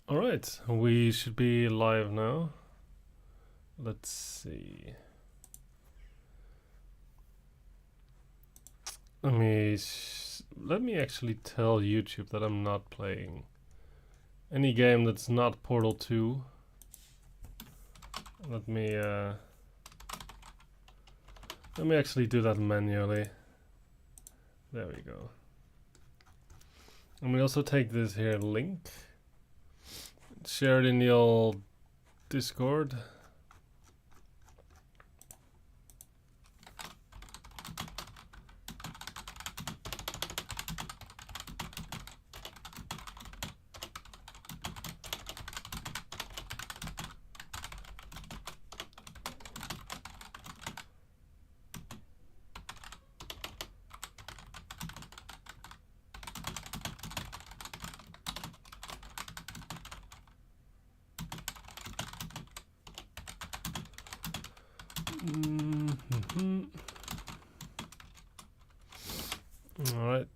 Alright, we should be live now. Let's see. Let me actually tell YouTube that I'm not playing any game that's not Portal 2. Let me actually do that manually. There we go. And we also take this here link, share it in the old Discord. All right.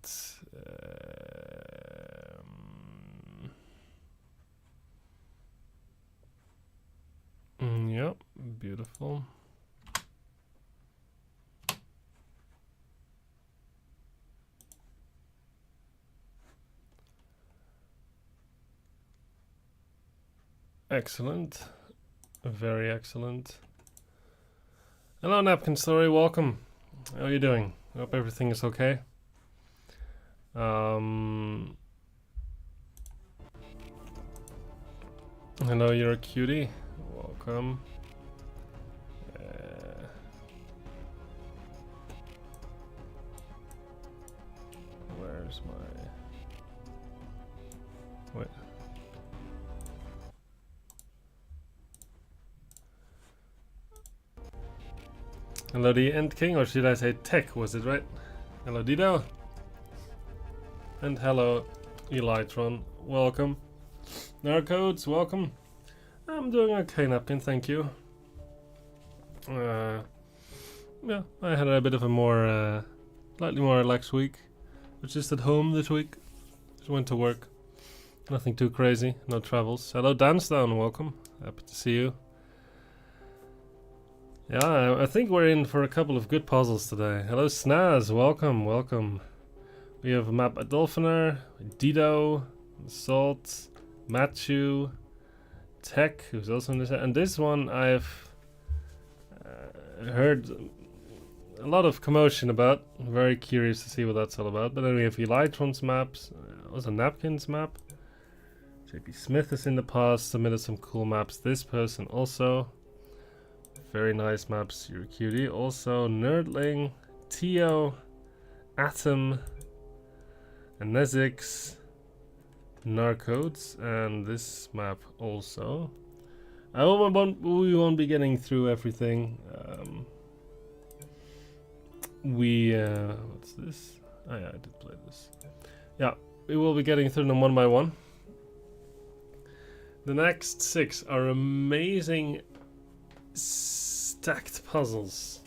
Yep, beautiful. Excellent. Very excellent. Hello, Napkin Story. Welcome. How are you doing? Hope everything is okay. Hello, you're a cutie. Welcome. Where's my... Wait. Hello, the End King, or should I say Tech, was it right? Hello, Dido. And hello, Elytron. Welcome. Narcodes, welcome. I'm doing okay, Napkin, thank you. Yeah, I had a bit of a more, slightly more relaxed week. I was just at home this week. Just went to work. Nothing too crazy, no travels. Hello, Dansdown, welcome. Happy to see you. Yeah, I think we're in for a couple of good puzzles today. Hello, Snaz, welcome, welcome. We have Map Dolphiner, Dido, Salt, Mattchew, Tech, who's also in this, and this one I've heard a lot of commotion about. I'm very curious to see what that's all about. But then we have Elytron's maps, also Napkin's map. JP Smith is in the past, submitted some cool maps. This person also. Very nice maps, you're a cutie. Also Nerdling, Tio, Atom, Anezix, Narcodes, and this map also. We won't be getting through everything. What's this? Oh yeah, I did play this. Yeah, we will be getting through them one by one. The next 6 are amazing stacked puzzles.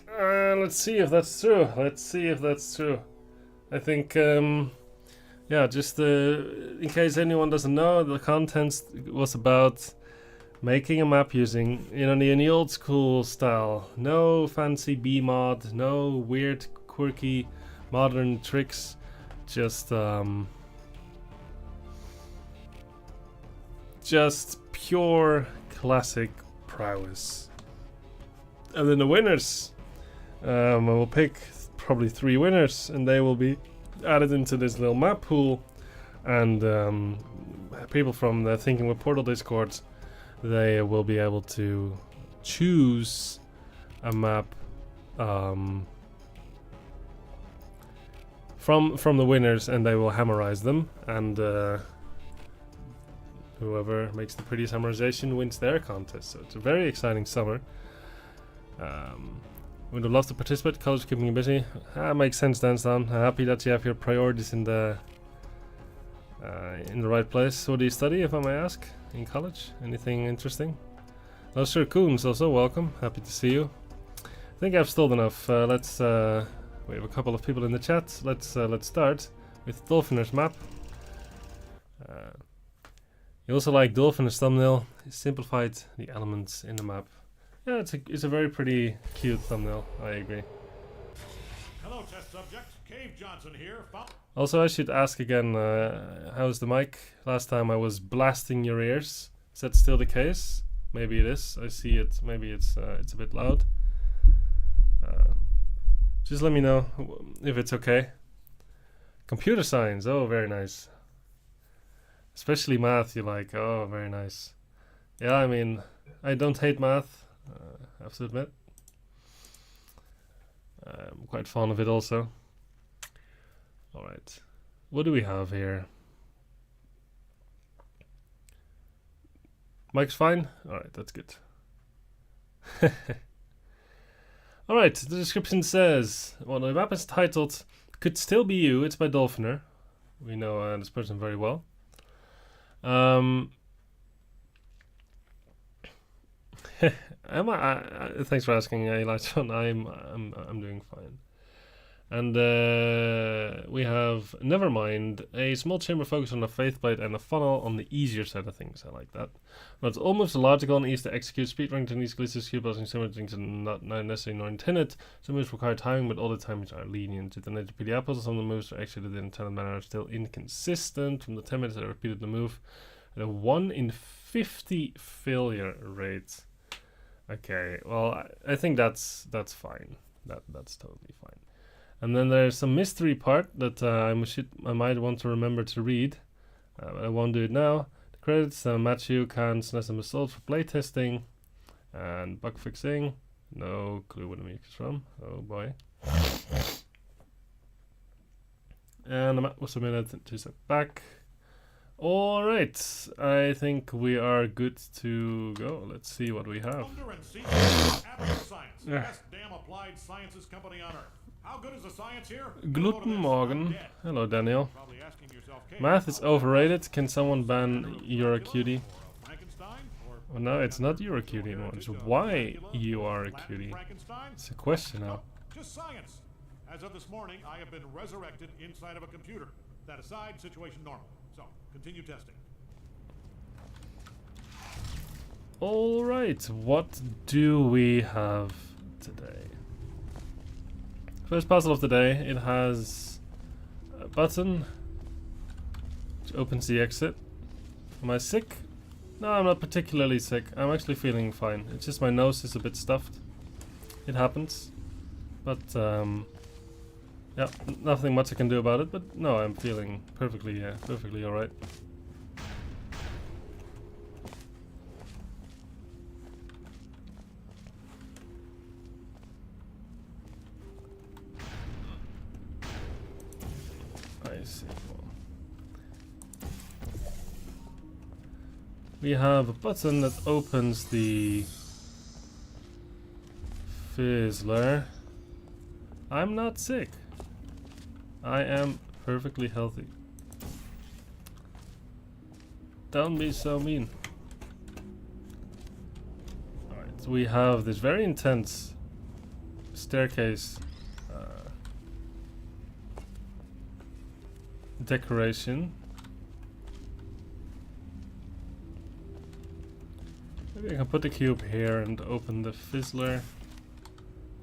Let's see if that's true. I think, yeah, just in case anyone doesn't know, the contents was about making a map using, in the old school style. No fancy B mod, no weird, quirky, modern tricks. Just pure classic prowess. And then the winners, I will pick probably 3 winners, and they will be added into this little map pool. And people from the Thinking with Portal Discords, they will be able to choose a map from the winners, and they will hammerize them, and whoever makes the prettiest hammerization wins their contest. So it's a very exciting summer. Would love to participate. College keeping you busy. Makes sense, Dansdown. Happy that you have your priorities in the right place. What do you study, if I may ask, in college? Anything interesting? Oh, sure, Coons also welcome. Happy to see you. I think I've stalled enough. Let's. We have a couple of people in the chat. Let's start with Dolphiner's map. You also like Dolphin's thumbnail. It simplified the elements in the map. Yeah, it's a very pretty cute thumbnail. I agree. Hello, test subject. Cave Johnson here. Also, I should ask again, how's the mic? Last time I was blasting your ears. Is that still the case? Maybe it is. I see it. Maybe it's a bit loud. Just let me know if it's okay. Computer science. Oh, very nice. Especially math, you like. Oh, very nice. Yeah, I mean, I don't hate math, I have to admit. I'm quite fond of it also. Alright. What do we have here? Mike's fine? Alright, that's good. Alright, the description says, well, the map is titled Could Still Be You. It's by Dolphiner. We know this person very well. Thanks for asking, Elijah. I'm doing fine. And we have Nevermind, a small chamber focused on a faith blade and a funnel on the easier side of things. I like that. But it's almost illogical and easy to execute. Speedrunning techniques, glitches, cube building, similar things are not necessarily nor intended. Some moves require timing, but all the timings are lenient. To the nature of the apples, some of the moves are executed in an intended manner are still inconsistent. From the 10 minutes I repeated the move, at a 1 in 50 failure rate. Okay, well, I think that's fine. That's totally fine. And then there's some mystery part that I might want to remember to read, but I won't do it now. The credits: Mattchew can SNES and Assault for playtesting and bug fixing. No clue where the music is from. Oh boy. And the map was submitted 2 steps back. Alright, I think we are good to go. Let's see what we have. Best damn applied sciences company on Earth. How good is the science here? Guten Morgen. Hello, Daniel. Math is overrated. Can someone ban You're a Cutie? Well, no, it's not You're a Cutie anymore. It's why you are a cutie. It's a question now. Just science. As of this morning, I have been resurrected inside of a computer. That aside, situation normal. So, continue testing. Alright, what do we have today? First puzzle of the day, it has a button which opens the exit. Am I sick? No, I'm not particularly sick. I'm actually feeling fine. It's just my nose is a bit stuffed. It happens. But, yeah, nothing much I can do about it, but no, I'm feeling perfectly alright. I see. We have a button that opens the fizzler. I'm not sick. I am perfectly healthy. Don't be so mean. Alright, so we have this very intense staircase decoration. Maybe I can put the cube here and open the fizzler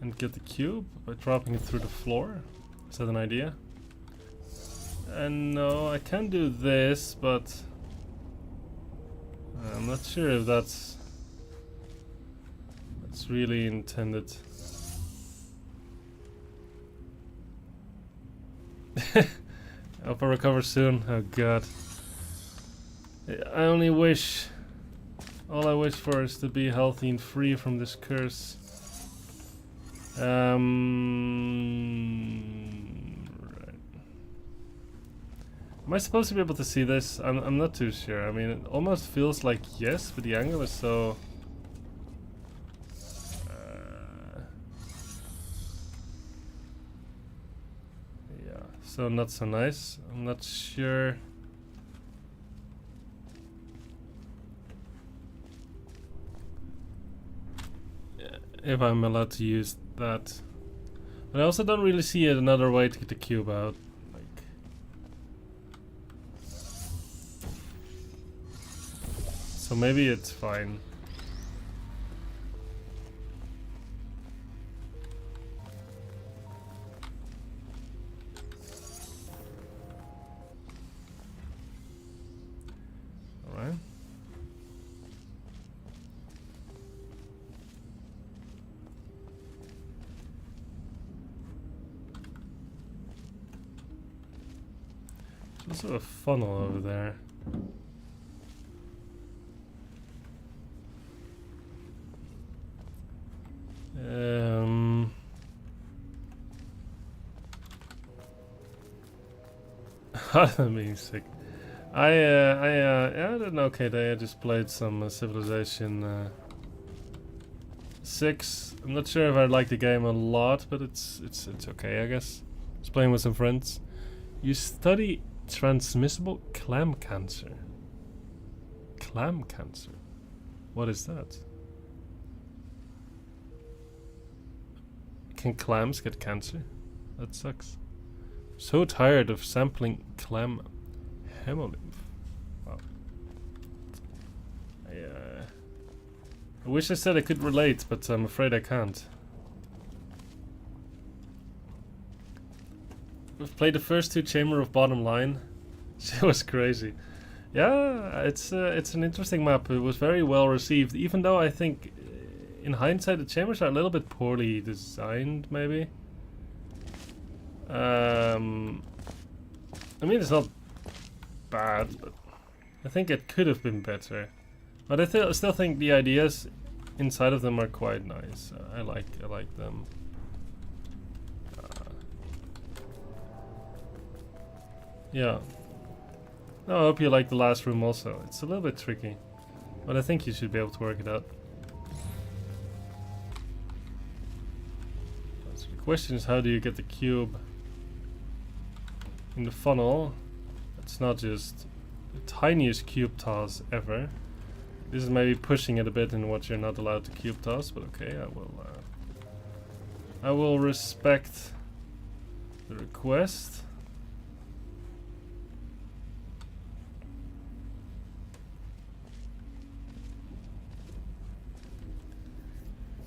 and get the cube by dropping it through the floor. Is that an idea? And no, I can do this, but I'm not sure if that's really intended. I hope I recover soon. Oh god. I only wish... All I wish for is to be healthy and free from this curse. Right. Am I supposed to be able to see this? I'm not too sure. I mean, it almost feels like yes, but the angle is so... yeah, so not so nice. I'm not sure... if I'm allowed to use that. But I also don't really see another way to get the cube out. Like, So maybe it's fine. Alright. There's also a funnel over there. I'm being sick. I had an okay day. I just played some Civilization 6. I'm not sure if I like the game a lot, but it's okay, I guess. Just playing with some friends. You study transmissible clam cancer. Clam cancer? What is that? Can clams get cancer? That sucks. So tired of sampling clam hemolymph. Wow. I wish I said I could relate, but I'm afraid I can't. We've played the first 2 Chamber of Bottom Line. It was crazy. Yeah, it's an interesting map. It was very well received, even though I think, in hindsight, the chambers are a little bit poorly designed, maybe. I mean, it's not bad, but I think it could have been better. But I still think the ideas inside of them are quite nice. I like them. Yeah. No, I hope you like the last room also. It's a little bit tricky, but I think you should be able to work it out. So the question is, how do you get the cube in the funnel? It's not just the tiniest cube toss ever. This is maybe pushing it a bit in what you're not allowed to cube toss, but okay, I will respect the request.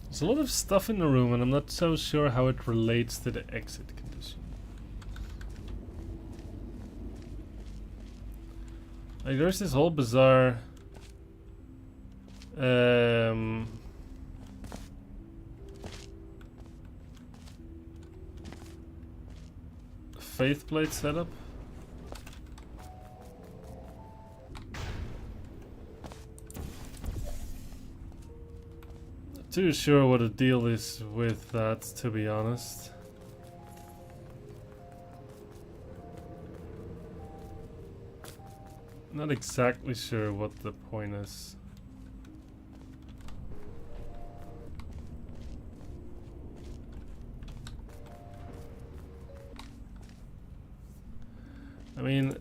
There's a lot of stuff in the room, and I'm not so sure how it relates to the exit condition. Like, there's this whole bizarre faith plate setup. Not too sure what the deal is with that, to be honest. Not exactly sure what the point is. I mean,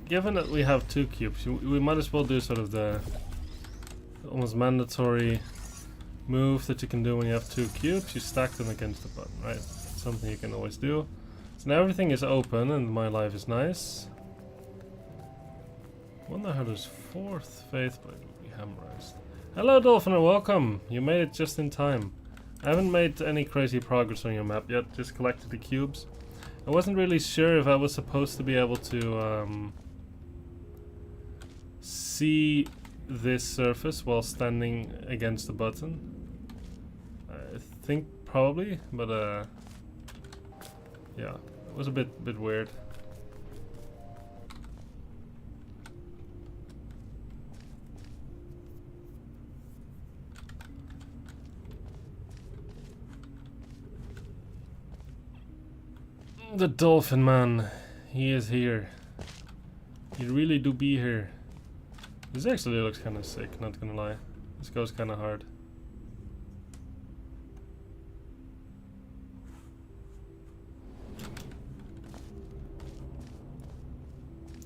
given that we have 2 cubes, we might as well do sort of the almost mandatory move that you can do when you have 2 cubes. You stack them against the button, right? Something you can always do. So now everything is open and my life is nice. Wonder how this 4th faith plate will be hammerized. Hello Dolphiner, welcome! You made it just in time. I haven't made any crazy progress on your map yet, just collected the cubes. I wasn't really sure if I was supposed to be able to see this surface while standing against the button. I think probably, but yeah, it was a bit weird. The dolphin man, he is here. He really do be here. This actually looks kind of sick, not gonna lie. This goes kind of hard.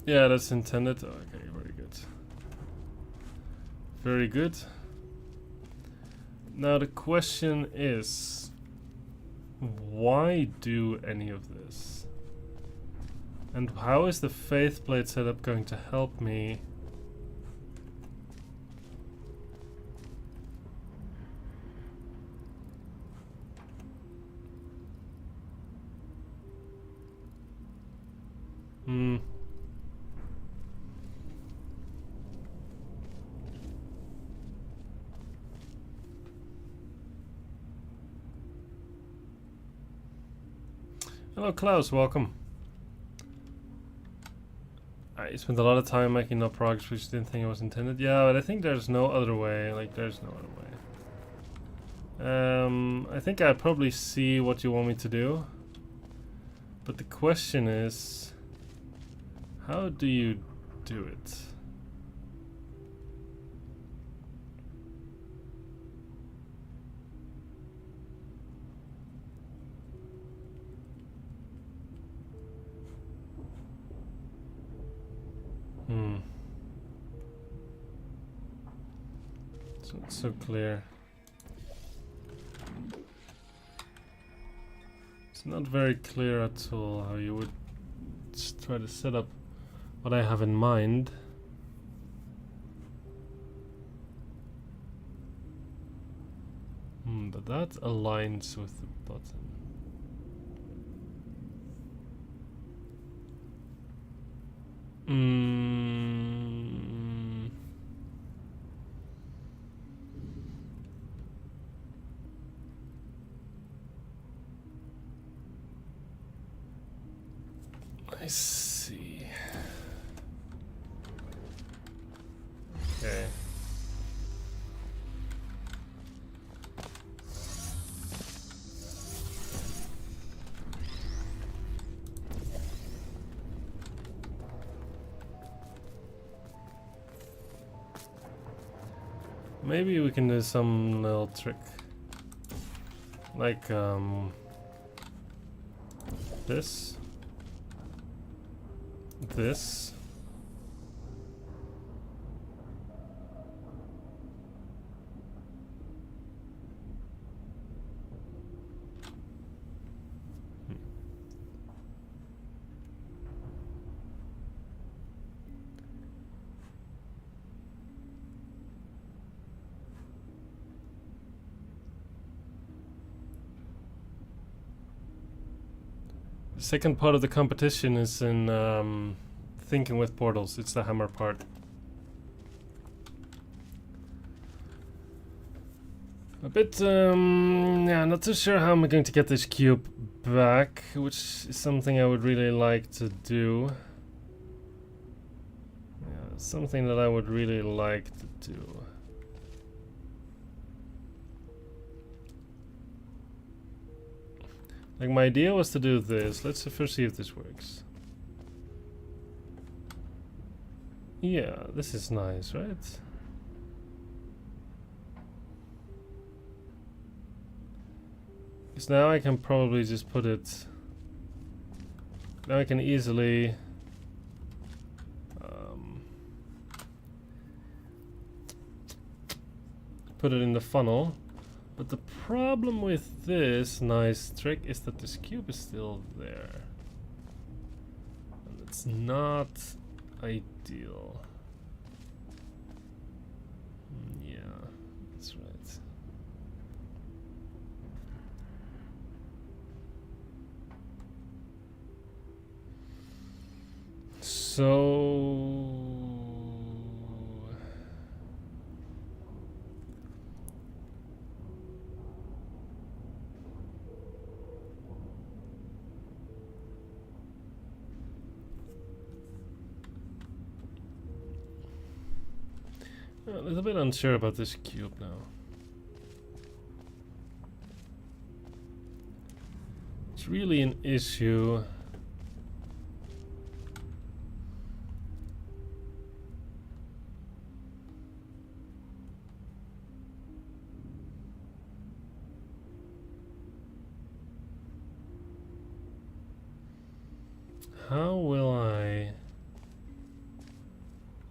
Yeah, that's intended. Okay, very good. Very good. Now the question is, why do any of this? And how is the faith plate setup going to help me Hmm. Hello Klaus, welcome. I spent a lot of time making no progress, which didn't think it was intended. Yeah, but I think there's no other way. Like, there's no other way. I think I probably see what you want me to do. But the question is, how do you do it? Hmm. So it's so clear. It's not very clear at all how you would try to set up what I have in mind. But that aligns with the button. I see. Okay. Maybe we can do some little trick. Like, this. This. The second part of the competition is in thinking with portals. It's the hammer part. A bit, yeah, not too sure how I'm going to get this cube back, which is something I would really like to do. Yeah, something that I would really like to do. Like, my idea was to do this. Let's first see if this works. Yeah, this is nice, right? Because now I can probably just put it... Now I can easily... put it in the funnel. But the problem with this nice trick is that this cube is still there. And it's not ideal. Yeah, that's right. So... a little bit unsure about this cube now. It's really an issue. How will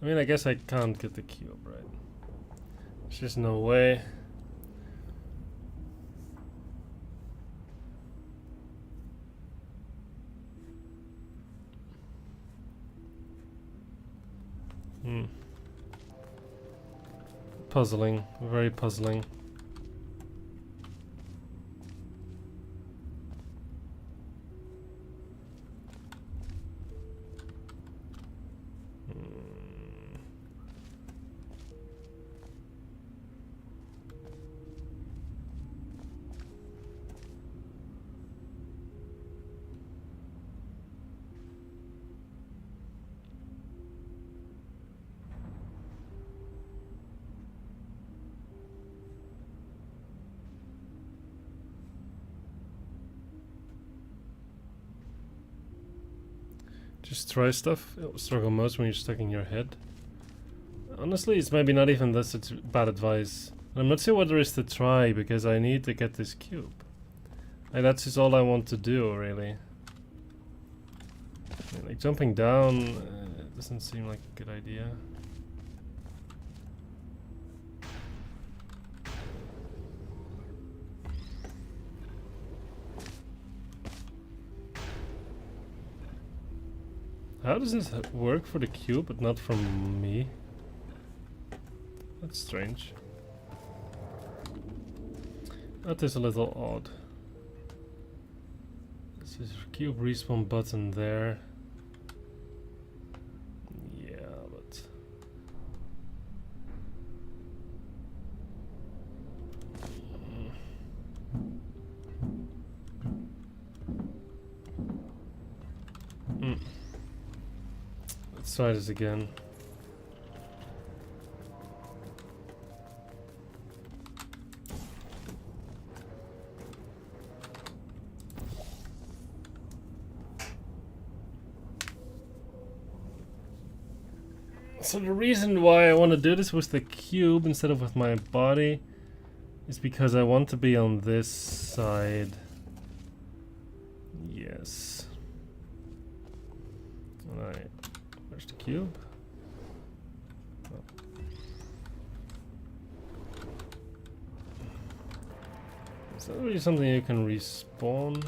I mean, I guess I can't get the cube, right? There's just no way. Puzzling, very puzzling. Just try stuff. It'll struggle most when you're stuck in your head. Honestly, it's maybe not even this bad advice. I'm not sure what there is to try because I need to get this cube. Like, that's just all I want to do, really. Like jumping down doesn't seem like a good idea. How does this work for the cube but not from me? That's strange. That is a little odd. This is cube respawn button there. Yeah, but let's try this again. So the reason why I want to do this with the cube instead of with my body is because I want to be on this side. Yes. Alright. Where's the cube? Oh. Is that really something you can respawn?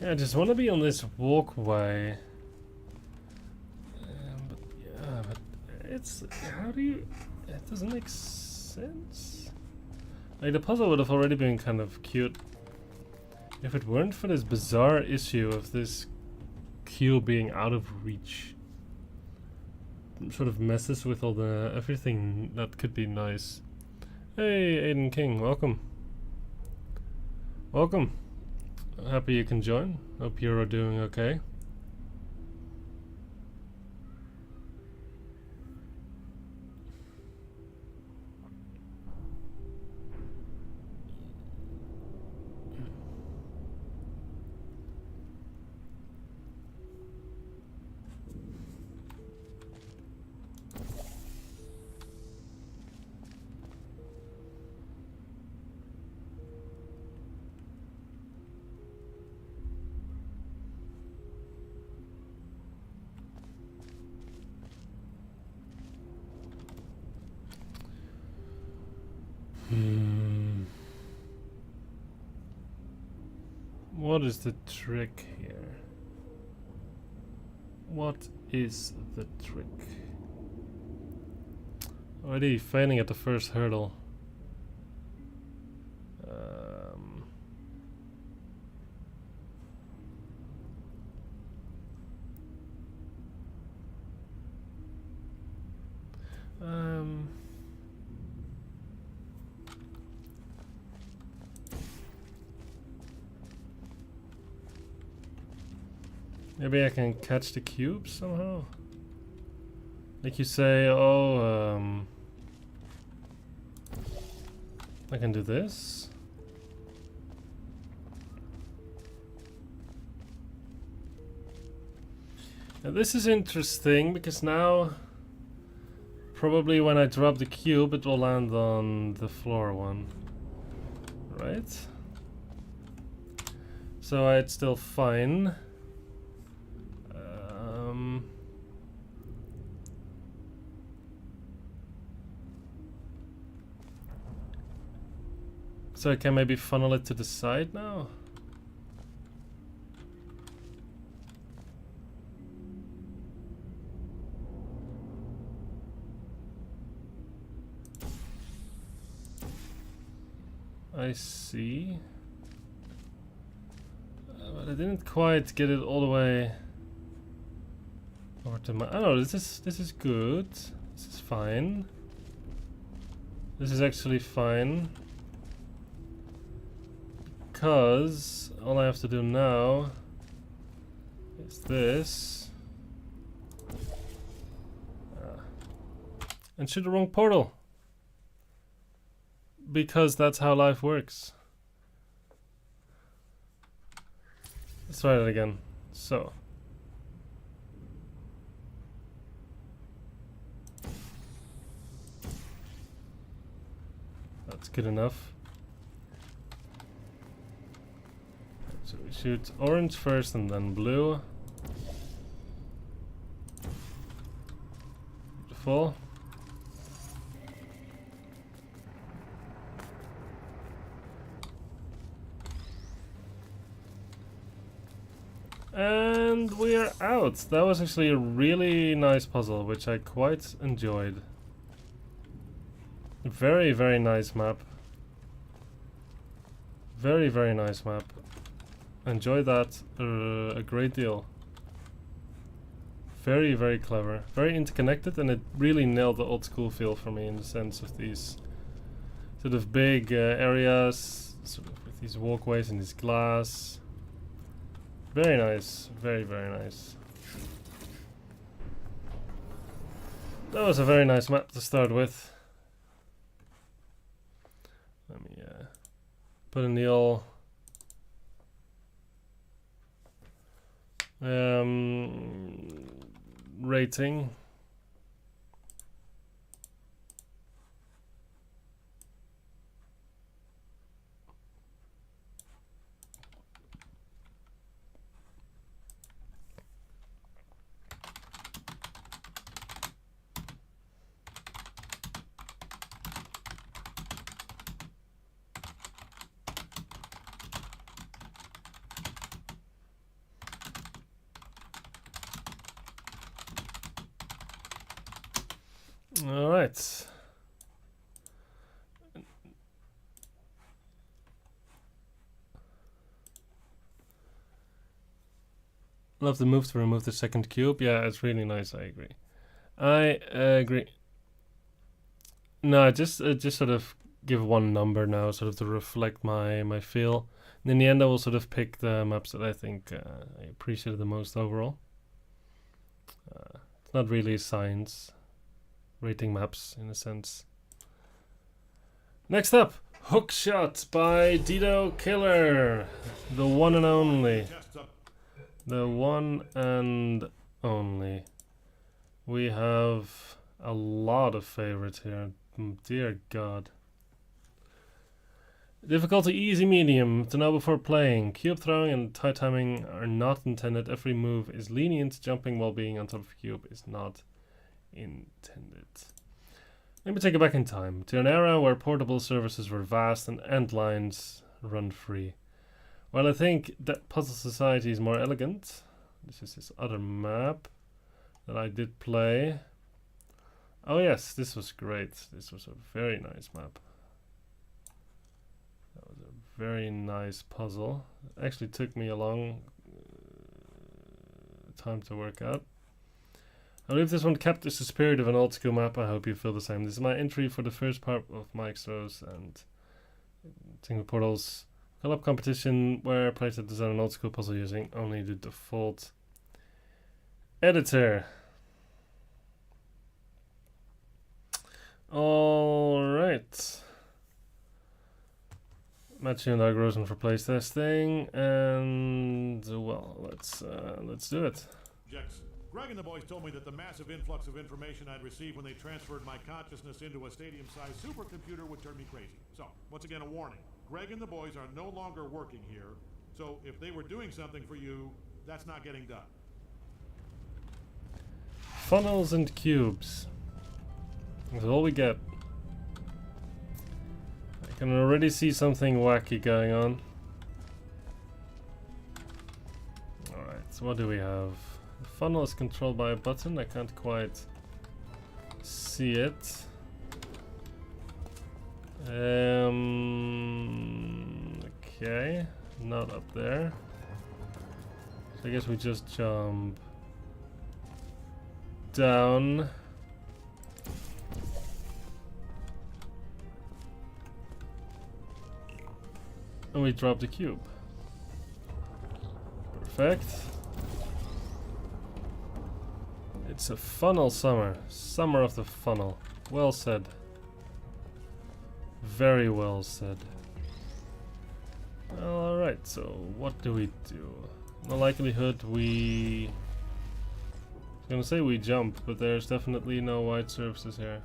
Yeah, I just want to be on this walkway. But yeah, but it's... How do you... It doesn't make sense. Like, the puzzle would have already been kind of cute if it weren't for this bizarre issue of this cube being out of reach. It sort of messes with all the... everything that could be nice. Hey, Aiden King, welcome. Welcome. Happy you can join. Hope you're doing okay. What is the trick here? What is the trick? Already failing at the first hurdle. Maybe I can catch the cube somehow? Like you say, oh, I can do this. Now this is interesting because now probably when I drop the cube it will land on the floor one. Right? So it's still fine. So I can maybe funnel it to the side now? I see. But I didn't quite get it all the way over to my... Oh no, this is good. This is fine. This is actually fine. Because all I have to do now is this. And shoot the wrong portal. because that's how life works. Let's try that again. So. That's good enough. So we shoot orange first and then blue. Beautiful. And we are out. That was actually a really nice puzzle, which I quite enjoyed. Very, very nice map. Very, very nice map. Enjoyed that a great deal. Very, very clever. Very interconnected, and it really nailed the old school feel for me in the sense of these sort of big areas, sort of with these walkways and this glass. Very nice. Very, very nice. That was a very nice map to start with. Let me put in the old rating. All right. Love the move to remove the second cube. Yeah, it's really nice. I agree. I agree. No, just sort of give one number now, sort of to reflect my feel. And in the end, I will sort of pick the maps that I think I appreciated the most overall. It's not really science. Rating maps in a sense. Next up, Hookshot by Dido Killer, the one and only. The one and only. We have a lot of favorites here. Dear God. Difficulty easy medium. To know before playing. Cube throwing and tight timing are not intended. Every move is lenient. Jumping while being on top of a cube is not intended. Let me take it back in time to an era where portable services were vast and end lines run free. While I think that Puzzle Society is more elegant, this is this other map that I did play. Oh yes, this was great. This was a very nice map. That was a very nice puzzle. It actually took me a long time to work out. I believe this one captures the spirit of an old school map. I hope you feel the same. This is my entry for the first part of Mattchew and Single Portals collab competition where players have designed an old school puzzle using only the default editor. Alright. Mattchew and Doug Rosen for place testing, and well, let's do it. Jackson. Greg and the boys told me that the massive influx of information I'd received when they transferred my consciousness into a stadium-sized supercomputer would turn me crazy. So, once again, a warning. Greg and the boys are no longer working here, so if they were doing something for you, that's not getting done. Funnels and cubes. That's all we get. I can already see something wacky going on. Alright, so what do we have? The funnel is controlled by a button. I can't quite see it. Okay, not up there. So I guess we just jump down. And we drop the cube. Perfect. It's a funnel summer. Summer of the funnel. Well said. Very well said. Alright, so what do we do? The likelihood we... I was gonna say we jump, but there's definitely no white surfaces here.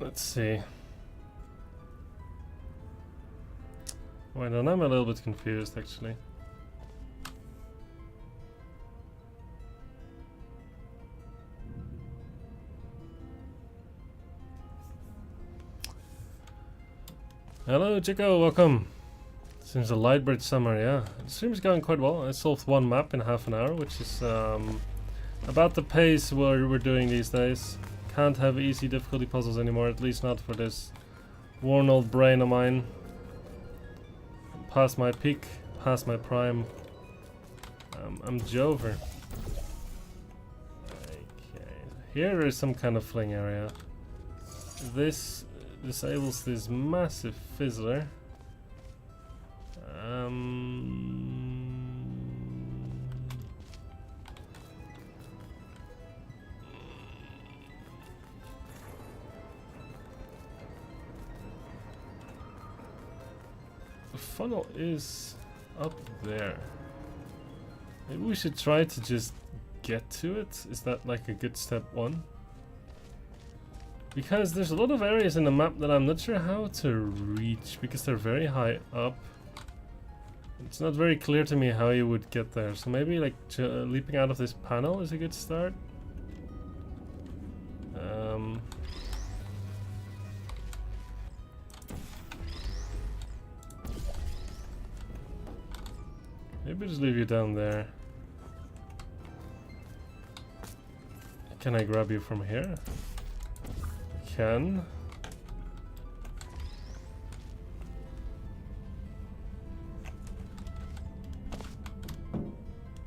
Let's see. Wait, and I'm a little bit confused actually. Hello Chico, welcome. Seems a light bridge summer, yeah. The stream's going quite well. I solved one map in half an hour, which is about the pace we're doing these days. Can't have easy difficulty puzzles anymore, at least not for this worn old brain of mine. Past my peak, past my prime. I'm Jover. Okay, here is some kind of fling area. This disables this massive fizzler. The funnel is up there. Maybe we should try to just get to it. Is that like a good step one? Because there's a lot of areas in the map that I'm not sure how to reach because they're very high up. It's not very clear to me how you would get there. So maybe like leaping out of this panel is a good start. Maybe just leave you down there. Can I grab you from here? Can.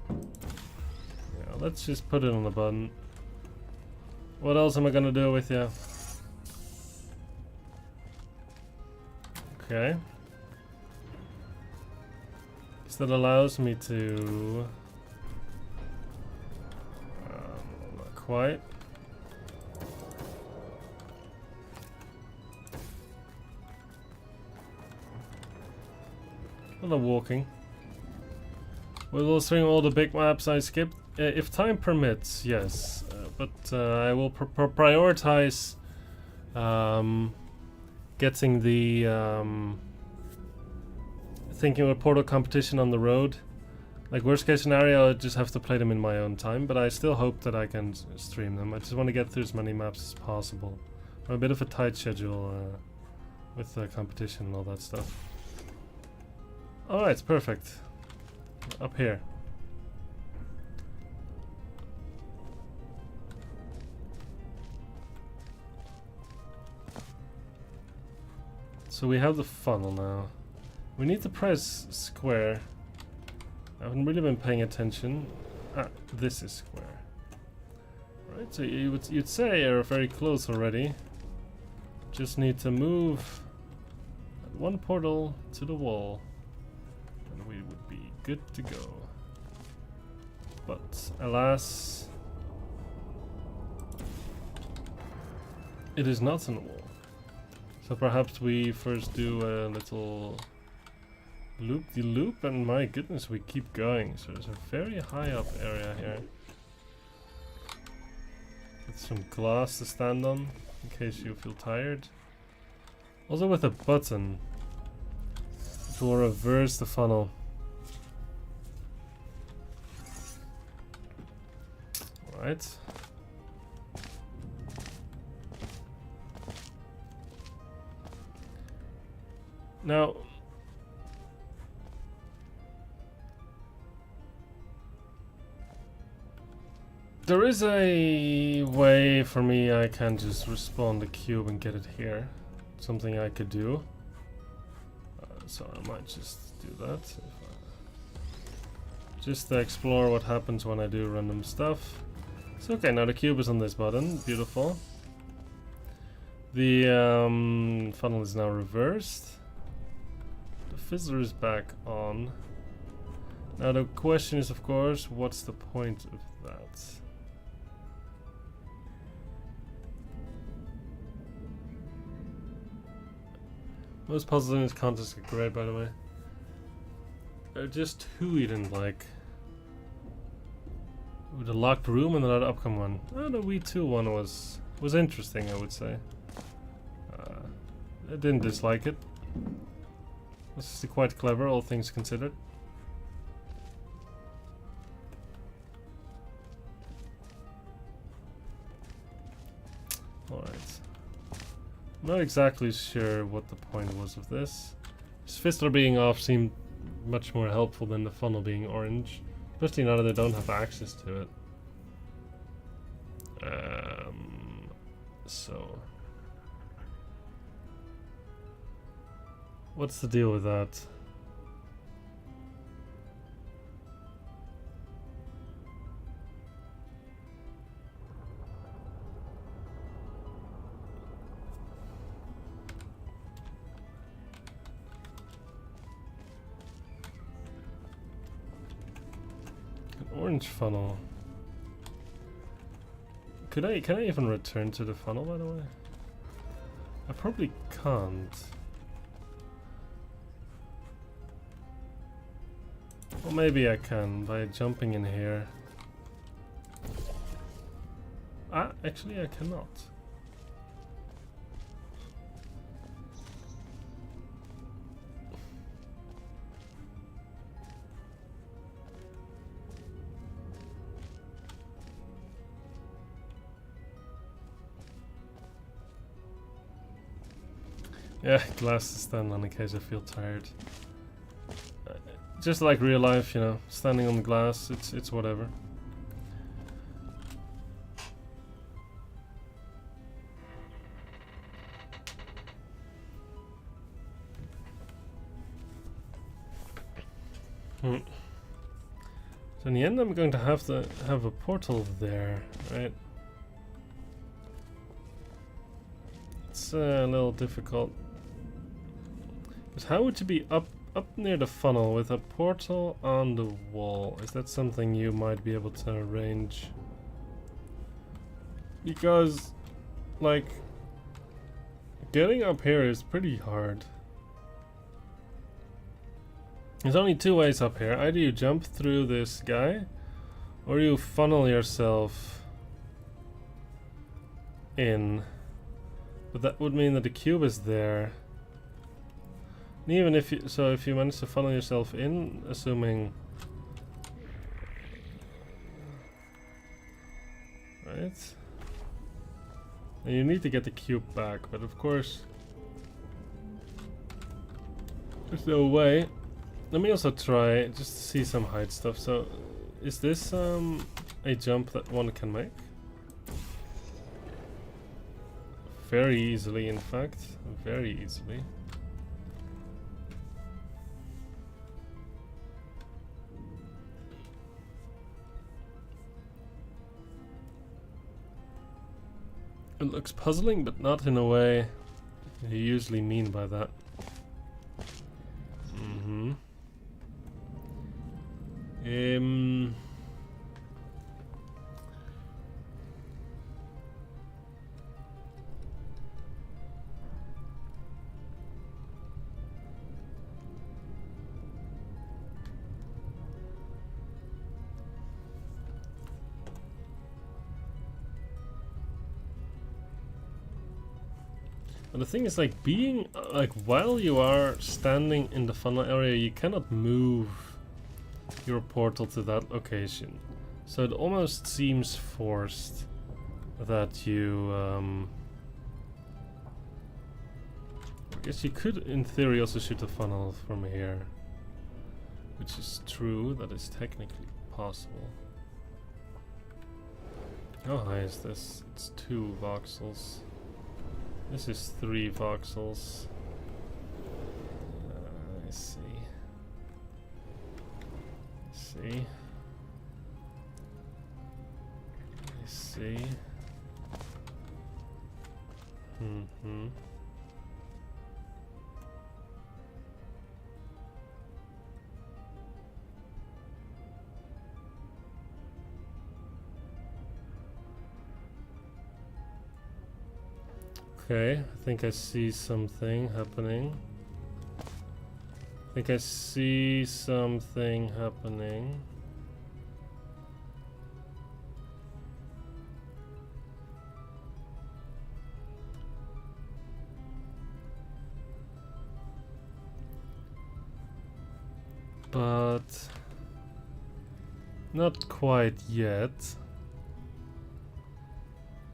Yeah, let's just put it on the button. What else am I gonna do with you? Okay. That allows me to not quite. A lot of walking. We'll stream all the big maps I skipped if time permits, yes, but I will prioritize getting the thinking of a Portal competition on the road. Like worst case scenario, I just have to play them in my own time, but I still hope that I can stream them. I just want to get through as many maps as possible. I'm a bit of a tight schedule with the competition and all that stuff. Alright, perfect. Up here. So we have the funnel now. We need to press square. I haven't really been paying attention. Ah, this is square. Right, so you'd say you're very close already. Just need to move one portal to the wall, and we would be good to go. But alas, it is not on the wall. So perhaps we first do a little loop-de-loop, and my goodness, we keep going. So there's a very high up area here. With some glass to stand on, in case you feel tired. Also with a button, it will reverse the funnel. Right. Now, there is a way for me I can just respawn the cube and get it here. Something I could do. So I might just do that. Just to explore what happens when I do random stuff. So okay, now the cube is on this button. Beautiful. The funnel is now reversed. The fizzler is back on. Now the question is, of course, what's the point of that? Most puzzles in this contest are great, by the way. There are just two you didn't like. With the locked room and another upcoming one. Oh, the Wii 2 one was interesting, I would say. I didn't dislike it. This is quite clever, all things considered. Alright. Not exactly sure what the point was of this. This fizzler being off seemed much more helpful than the funnel being orange. Especially now that I don't have access to it. So... what's the deal with that? An orange funnel. Can I even return to the funnel, by the way? I probably can't. Well, maybe I can by jumping in here. Ah, actually I cannot. Yeah, glasses stand on in case I feel tired. Just like real life, you know, standing on the glass, it's whatever. So in the end, I'm going to have a portal there, right? It's a little difficult. But how would you be up near the funnel with a portal on the wall? Is that something you might be able to arrange? Because, like, getting up here is pretty hard. There's only two ways up here. Either you jump through this guy, or you funnel yourself in. But that would mean that the cube is there. And even if you manage to funnel yourself in, assuming, right? And you need to get the cube back, but of course there's no way. Let me also try just to see some height stuff. So, is this a jump that one can make? Very easily, in fact, very easily. It looks puzzling, but not in a way you usually mean by that. But the thing is, like, being like while you are standing in the funnel area, you cannot move your portal to that location. So it almost seems forced that you I guess you could in theory also shoot a funnel from here. Which is true, that is technically possible. How high is this? It's 2 voxels. This is 3 voxels. I see. I see. Okay, I think I see something happening. I think I see something happening. But not quite yet.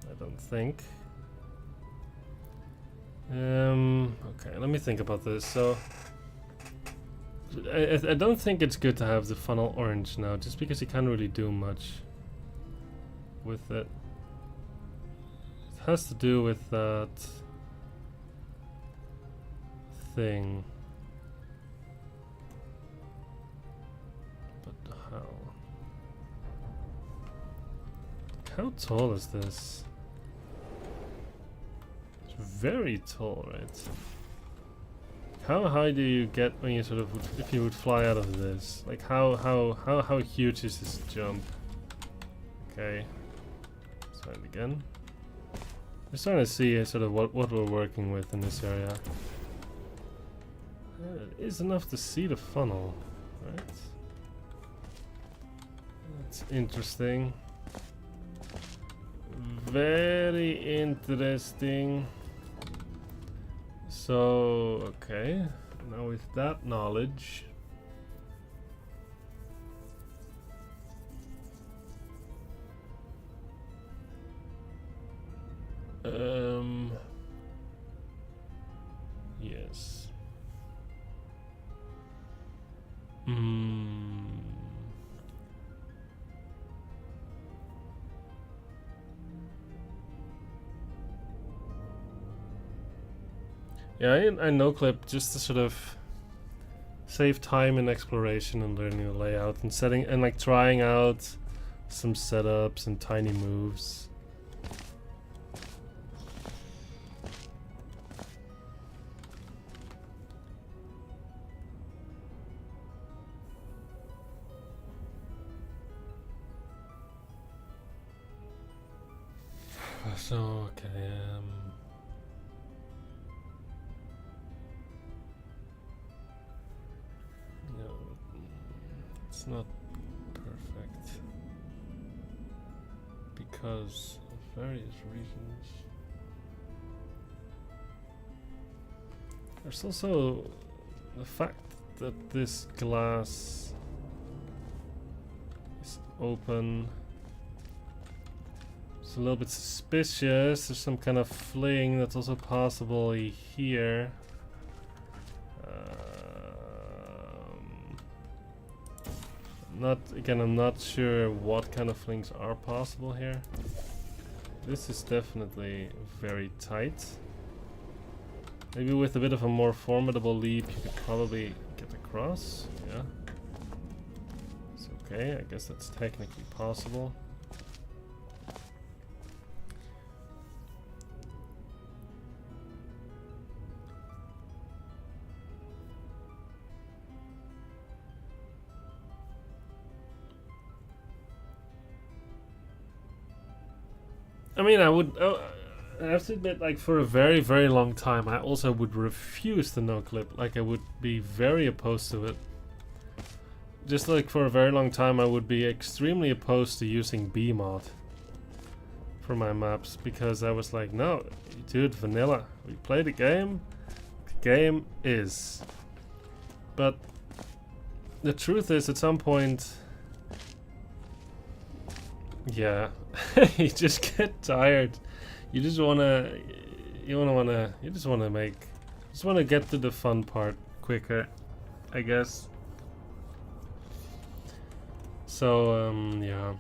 I don't think. Okay, let me think about this. So I don't think it's good to have the funnel orange now, just because you can't really do much with it. It has to do with that thing. But how? How tall is this? It's very tall, right? How high do you get when you sort of, if you would fly out of this? Like how huge is this jump? Okay, let's try it again. Just trying to see sort of what we're working with in this area. It is enough to see the funnel, right? That's interesting. Very interesting. So, okay, now with that knowledge, yes. Yeah, I no clip just to sort of save time in exploration and learning the layout and setting and like trying out some setups and tiny moves. So okay, no, it's not perfect because of various reasons. There's also the fact that this glass is open. It's a little bit suspicious. There's some kind of fling that's also possible here. I'm not sure what kind of flings are possible here. This is definitely very tight. Maybe with a bit of a more formidable leap you could probably get across. Yeah. It's okay, I guess that's technically possible. I mean, I would. I have to admit, like, for a very, very long time, I also would refuse the no clip. Like, I would be very opposed to it. Just like for a very long time, I would be extremely opposed to using BMod for my maps because I was like, no, dude, vanilla. We play the game. The game is. But the truth is, at some point, yeah, you just get tired. You just wanna get to the fun part quicker, I guess. So yeah.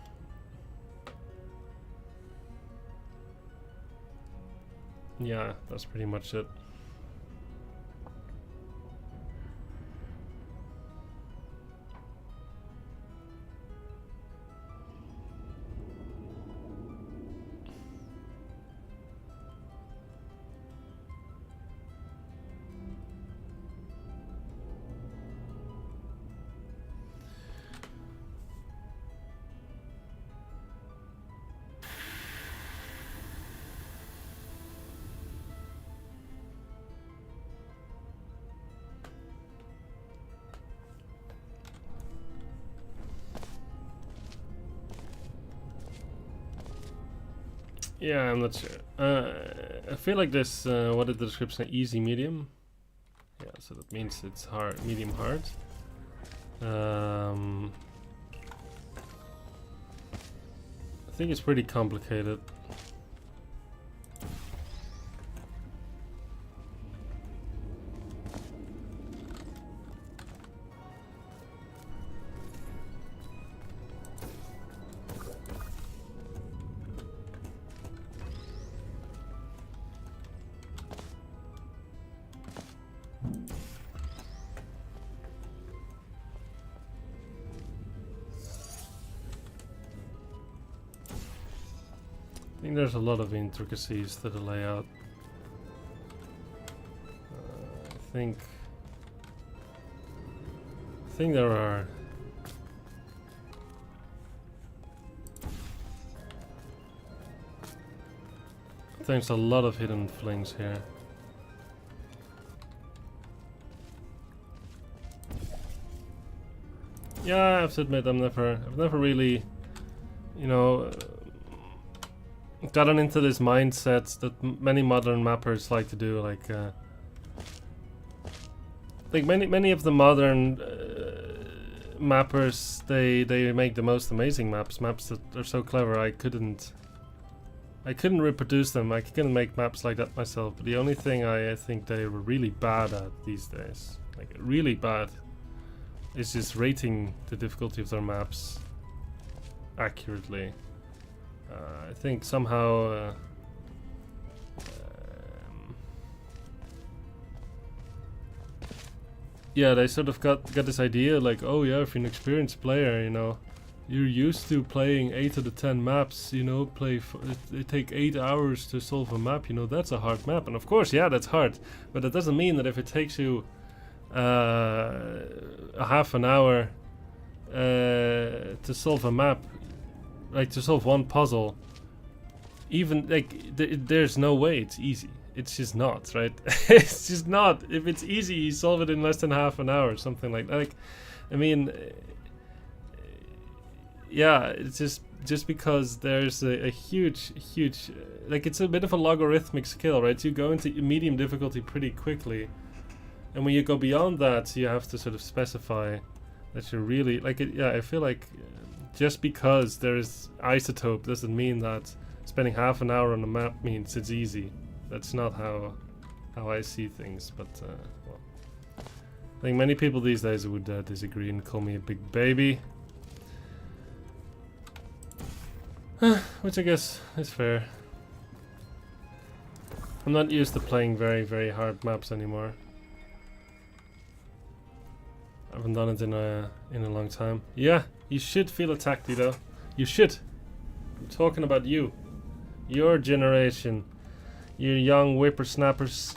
Yeah, that's pretty much it. Yeah, I'm not sure. I feel like this, what is the description? Easy, medium? Yeah, so that means it's hard, medium hard. I think it's pretty complicated. I think there's a lot of intricacies to the layout. I think there are. There's a lot of hidden flings here. Yeah, I have to admit, I've never really, you know, gotten into this mindset that many modern mappers like to do. Like many of the modern mappers, they make the most amazing maps that are so clever. I couldn't reproduce them. I couldn't make maps like that myself. But the only thing I think they were really bad at these days, like really bad, is just rating the difficulty of their maps accurately. I think somehow yeah, they sort of got this idea like, oh yeah, if you're an experienced player, you know, you're used to playing 8 out of 10 maps, you know, it take 8 hours to solve a map, you know, that's a hard map. And of course, yeah, that's hard, but that doesn't mean that if it takes you a half an hour to solve a map, like to solve one puzzle, even like there's no way it's easy. It's just not, right? It's just not. If it's easy, you solve it in less than half an hour, something like that. Like, I mean, yeah, it's just because there's a huge, like, it's a bit of a logarithmic scale, right? You go into medium difficulty pretty quickly, and when you go beyond that, you have to sort of specify that you're really like it. Yeah, I feel like just because there's isotope doesn't mean that spending half an hour on a map means it's easy. That's not how I see things, but well, I think many people these days would disagree and call me a big baby. Which I guess is fair. I'm not used to playing very hard maps anymore. I haven't done it in a long time. Yeah, you should feel attacked, though. You should. I'm talking about you. Your generation. You young whippersnappers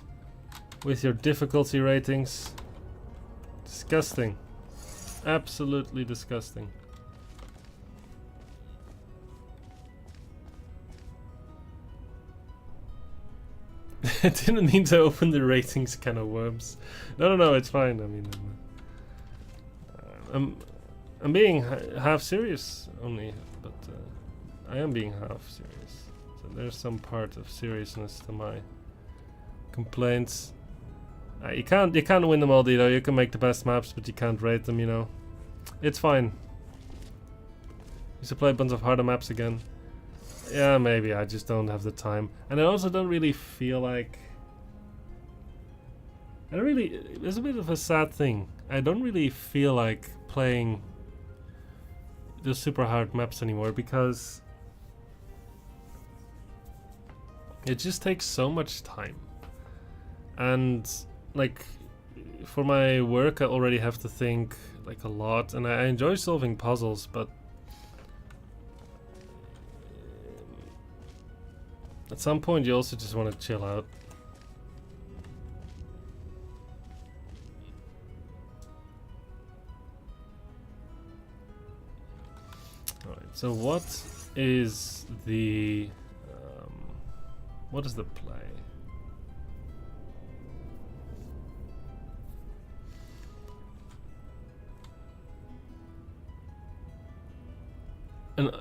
with your difficulty ratings. Disgusting. Absolutely disgusting. I didn't mean to open the ratings can of worms. No, it's fine. I mean, I'm being half serious only, but I am being half serious. So there's some part of seriousness to my complaints. You can't win them all, Dito. You can make the best maps, but you can't rate them. You know, it's fine. You should play a bunch of harder maps again. Yeah, maybe. I just don't have the time, and I also don't really feel like. There's a bit of a sad thing. I don't really feel like playing the super hard maps anymore because it just takes so much time. And like for my work I already have to think like a lot, and I enjoy solving puzzles, but at some point you also just want to chill out. Alright, so what is the play?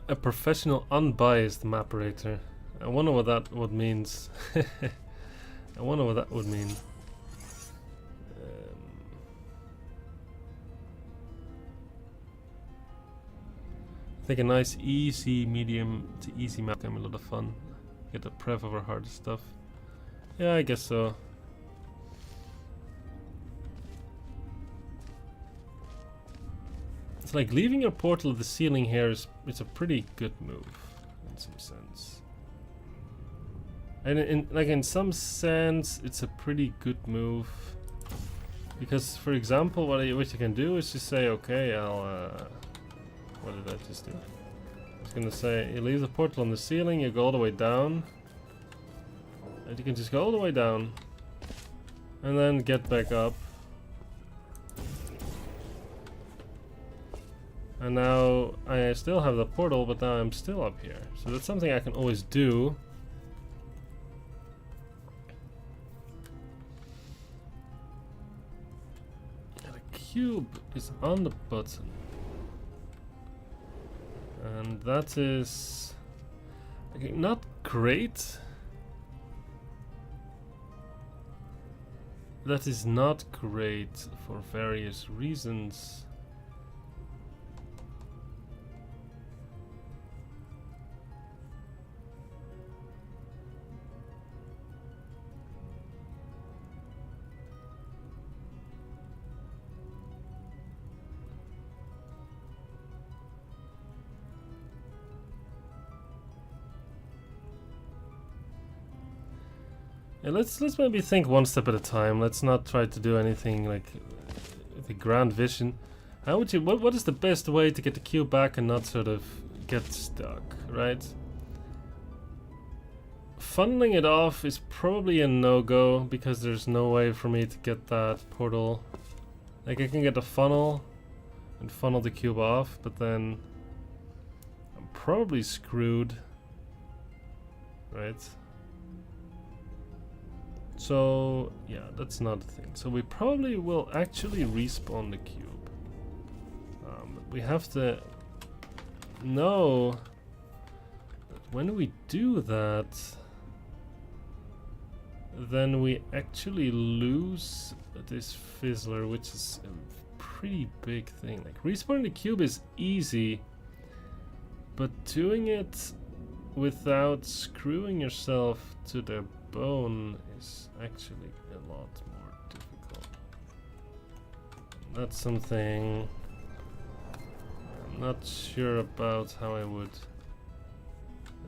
A professional unbiased map rater. I wonder what that would means. I wonder what that would mean. I think a nice easy, medium to easy map can be a lot of fun. Get the pref over hard stuff. Yeah, I guess so. It's like leaving your portal at the ceiling here is a pretty good move in some sense. And in some sense it's a pretty good move. Because for example what you can do is just say, okay, I'll what did I just do? I was gonna say, you leave the portal on the ceiling, you go all the way down. And you can just go all the way down. And then get back up. And now I still have the portal, but now I'm still up here. So that's something I can always do. And the cube is on the button. And that is okay, not great. That is not great for various reasons. Yeah, let's maybe think one step at a time. Let's not try to do anything like the grand vision. How would you? What is the best way to get the cube back and not sort of get stuck, right? Funneling it off is probably a no-go because there's no way for me to get that portal. Like I can get the funnel and funnel the cube off, but then I'm probably screwed, right? So yeah, that's not a thing. So we probably will actually respawn the cube. But we have to know that when we do that, then we actually lose this fizzler, which is a pretty big thing. Like respawning the cube is easy, but doing it without screwing yourself to the bone is actually a lot more difficult. That's something I'm not sure about how I would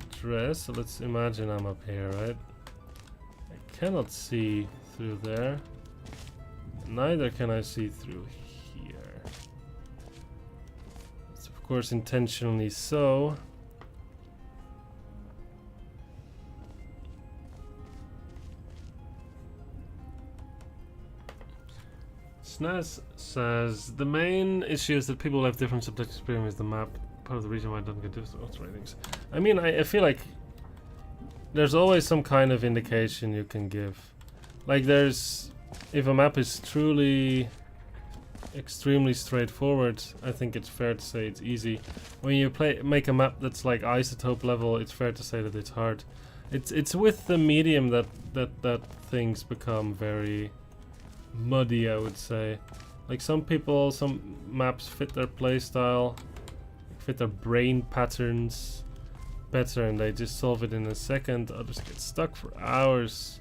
address. So let's imagine I'm up here, right? I cannot see through there. Neither can I see through here. It's of course intentionally so. Snaz says the main issue is that people have different subjective experience with the map. Part of the reason why I don't get different ratings. I mean, I feel like there's always some kind of indication you can give. Like there's, if a map is truly extremely straightforward, I think it's fair to say it's easy. When you make a map that's like isotope level, it's fair to say that it's hard. It's with the medium that things become very muddy, I would say. Like some maps fit their playstyle, fit their brain patterns better and they just solve it in a second. Others get stuck for hours.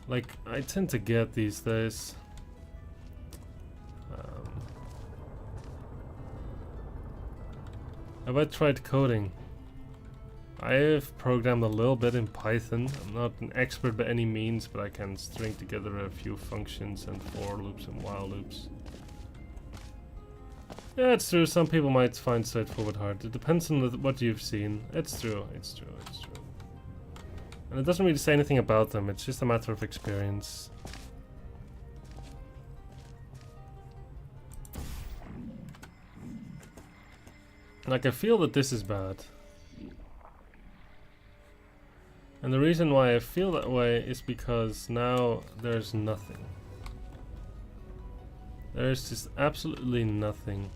Like I tend to get these days. Have I tried coding? I have programmed a little bit in Python. I'm not an expert by any means, but I can string together a few functions and for loops and while loops. Yeah, it's true. Some people might find straightforward hard. It depends on what you've seen. It's true. It's true. It's true. And it doesn't really say anything about them. It's just a matter of experience. Like, I feel that this is bad. And the reason why I feel that way is because now there's nothing. There's just absolutely nothing.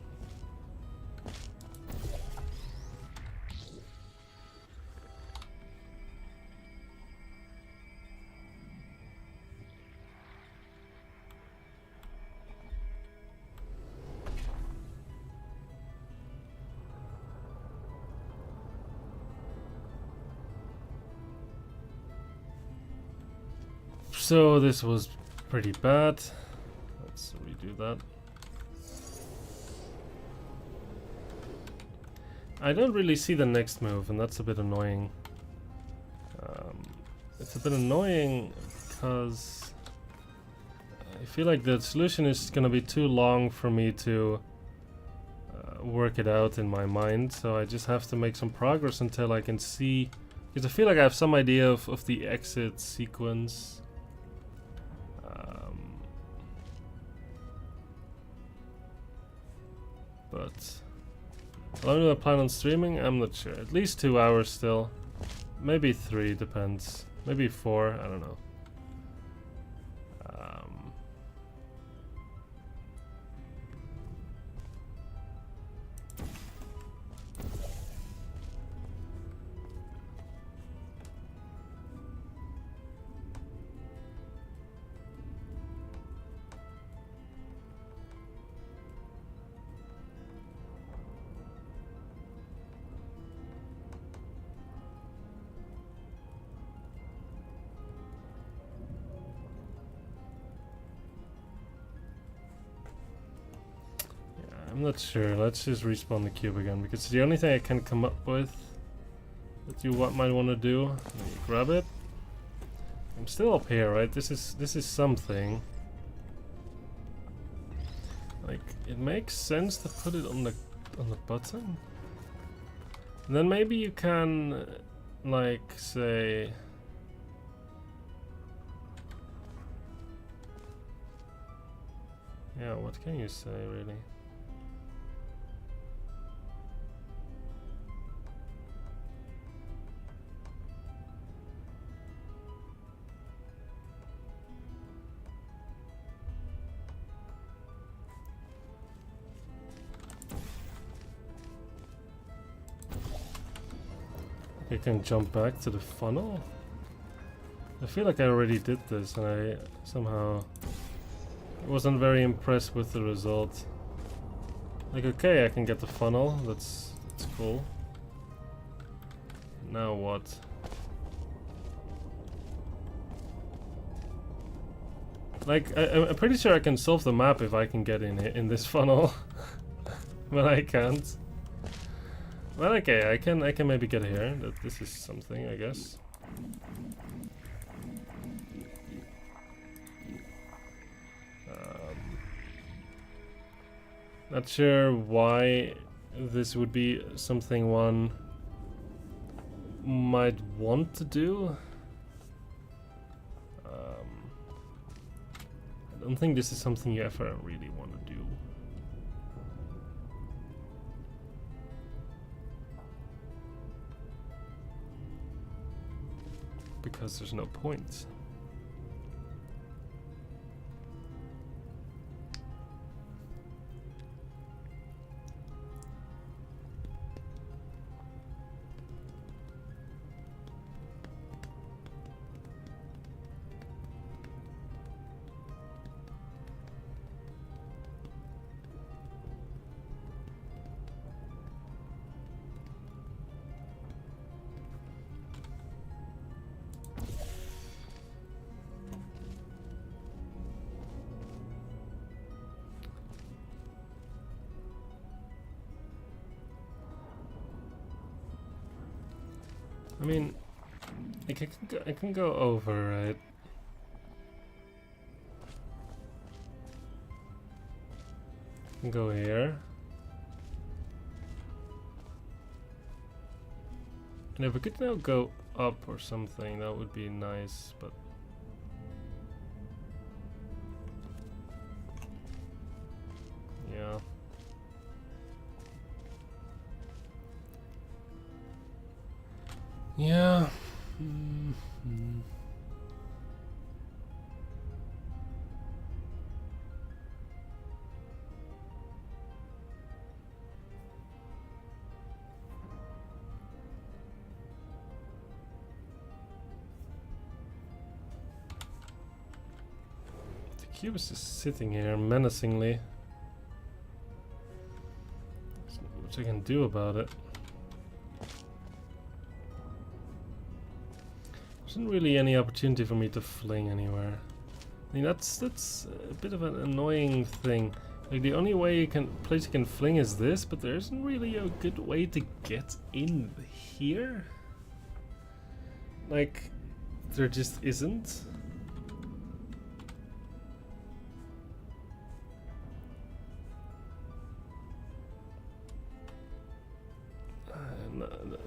So this was pretty bad. Let's redo that. I don't really see the next move, and that's a bit annoying. It's a bit annoying because I feel like the solution is gonna be too long for me to work it out in my mind, so I just have to make some progress until I can see, because I feel like I have some idea of the exit sequence. But how long do I plan on streaming? I'm not sure. At least 2 hours still. Maybe 3, depends. Maybe 4, I don't know. I'm not sure. Let's just respawn the cube again, because it's the only thing I can come up with that you might want to do. Let me grab it. I'm still up here, right? This is something. Like, it makes sense to put it on the button. And then maybe you can, like, say. Yeah, what can you say, really? I can jump back to the funnel? I feel like I already did this and I somehow wasn't very impressed with the result. Like, okay, I can get the funnel, that's cool. Now what? Like, I'm pretty sure I can solve the map if I can get in this funnel. But I can't. Well, okay, I can maybe get here. This is something, I guess. Not sure why this would be something one might want to do. I don't think this is something you ever really want to do. Because there's no point. I mean, I can go over, right? I can go here. And if we could now go up or something, that would be nice, but... yeah. Yeah. The cube is just sitting here menacingly. There's not much I can do about it. isn't really any opportunity for me to fling anywhere. I mean, that's a bit of an annoying thing. Like, the only place you can fling is this, but there isn't really a good way to get in here. Like, there just isn't.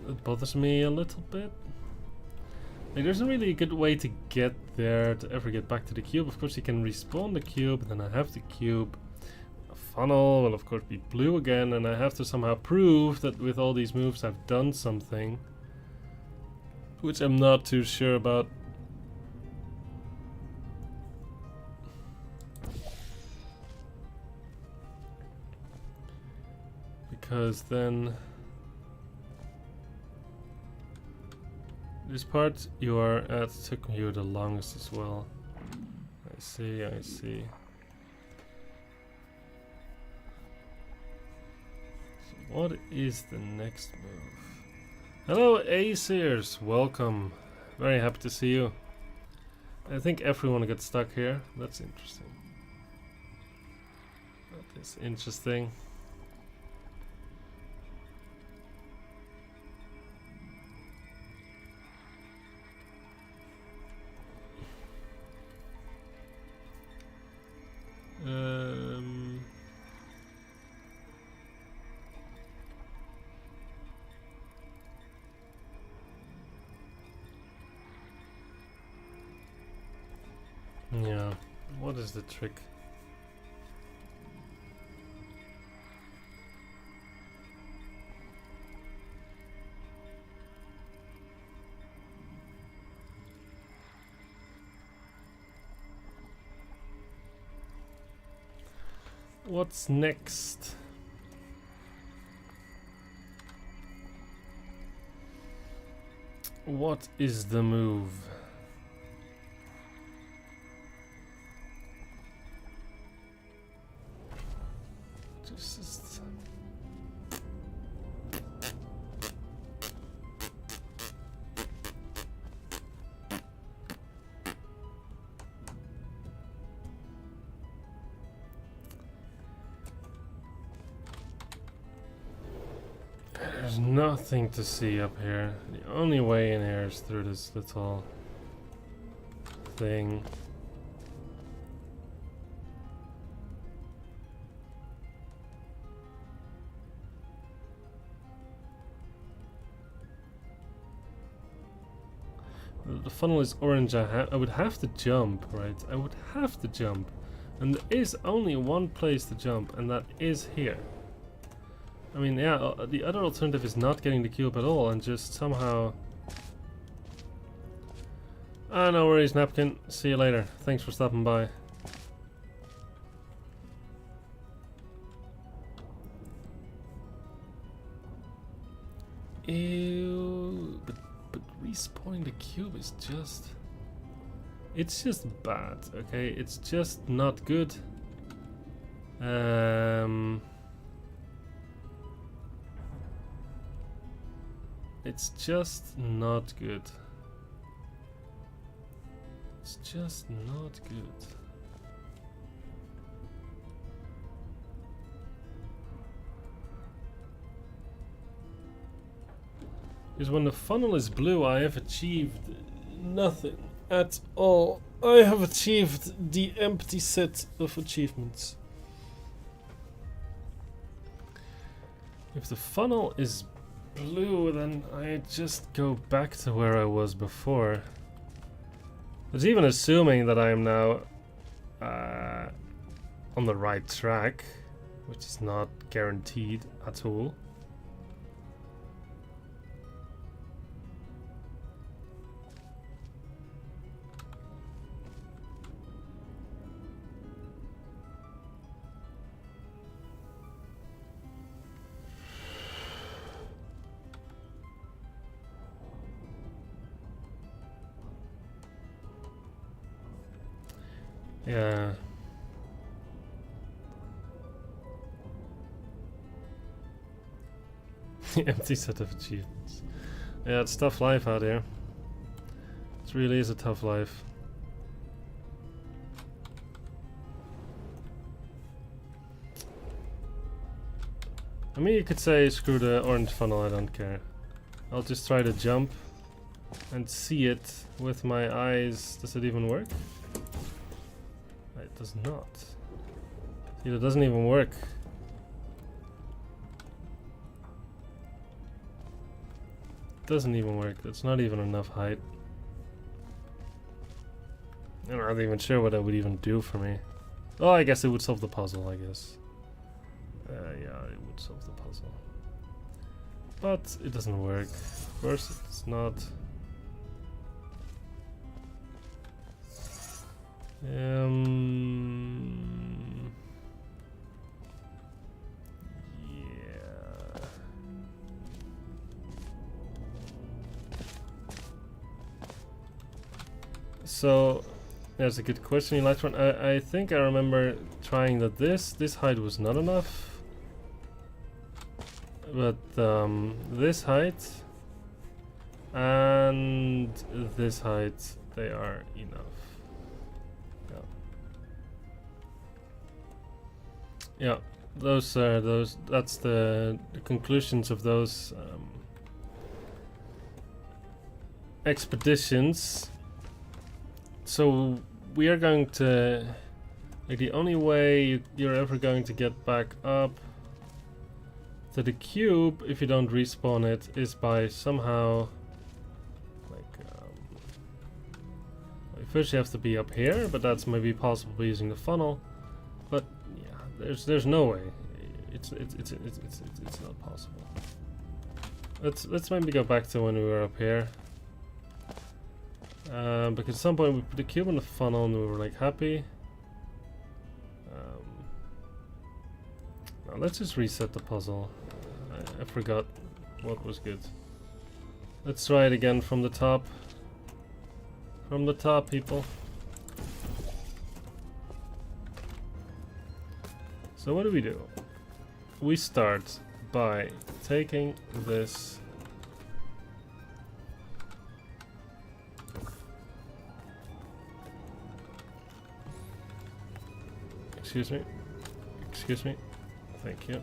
It bothers me a little bit. Like, there isn't really a good way to get there to ever get back to the cube. Of course, you can respawn the cube, and then I have the cube. A funnel will of course be blue again, and I have to somehow prove that with all these moves I've done something. Which I'm not too sure about. Because then... this part you are at took you the longest as well. I see, I see. So what is the next move? Hello Aesir's, welcome. Very happy to see you. I think everyone gets stuck here. That's interesting. That is interesting. Yeah, what is the trick? What's next? What is the move? Just there's nothing to see up here. The only way in here is through this little thing. The funnel is orange. I would have to jump, right? I would have to jump. And there is only one place to jump, and that is here. I mean, yeah, the other alternative is not getting the cube at all and just somehow... Ah, no worries, Napkin. See you later. Thanks for stopping by. Ew, but respawning the cube is just... it's just bad, okay? It's just not good. It's just not good. It's just not good. Because when the funnel is blue, I have achieved nothing at all. I have achieved the empty set of achievements. If the funnel is blue, then I just go back to where I was before. It's even assuming that I am now on the right track, which is not guaranteed at all. Yeah. The empty set of achievements. Yeah, it's tough life out here. It really is a tough life. I mean, you could say screw the orange funnel, I don't care. I'll just try to jump and see it with my eyes. Does it even work? It does not. See, it doesn't even work. It doesn't even work. That's not even enough height. I'm not even sure what that would even do for me. Oh, I guess it would solve the puzzle, I guess. Yeah, it would solve the puzzle. But it doesn't work. Of course, it's not. Yeah. So, that's a good question, Electron. I think I remember trying that this height was not enough. But this height and this height, they are enough. Yeah, those are that's the conclusions of those expeditions. So we are going to, like, the only way you're ever going to get back up to the cube if you don't respawn it is by somehow, like, first you have to be up here, but that's maybe possible by using the funnel. But yeah, there's no way. It's not possible. Let's maybe go back to when we were up here. Because at some point we put the cube in the funnel and we were like happy. Now let's just reset the puzzle. I forgot what was good. Let's try it again from the top. From the top, people. So what do? We start by taking this. Excuse me. Excuse me. Thank you.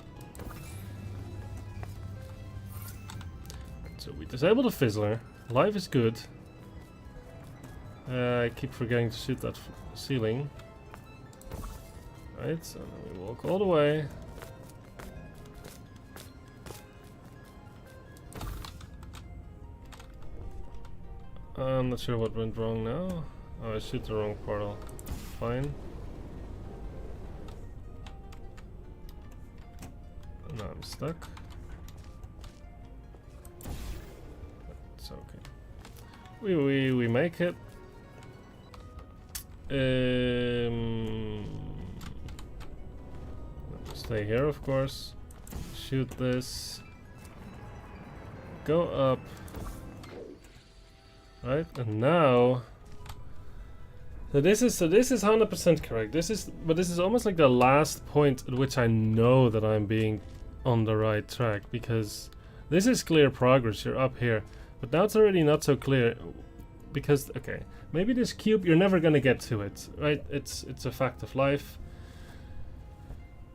So we disable the fizzler. Life is good. I keep forgetting to shoot that ceiling. Right, so then we walk all the way. I'm not sure what went wrong now. Oh, I shoot the wrong portal. Fine. Now I'm stuck. It's okay. We make it. Stay here, of course. Shoot this. Go up. Right, and now. So this is 100% correct. This is almost like the last point at which I know that I'm being on the right track, because this is clear progress. You're up here, but now it's already not so clear, because okay, maybe this cube you're never gonna get to it, right? It's a fact of life.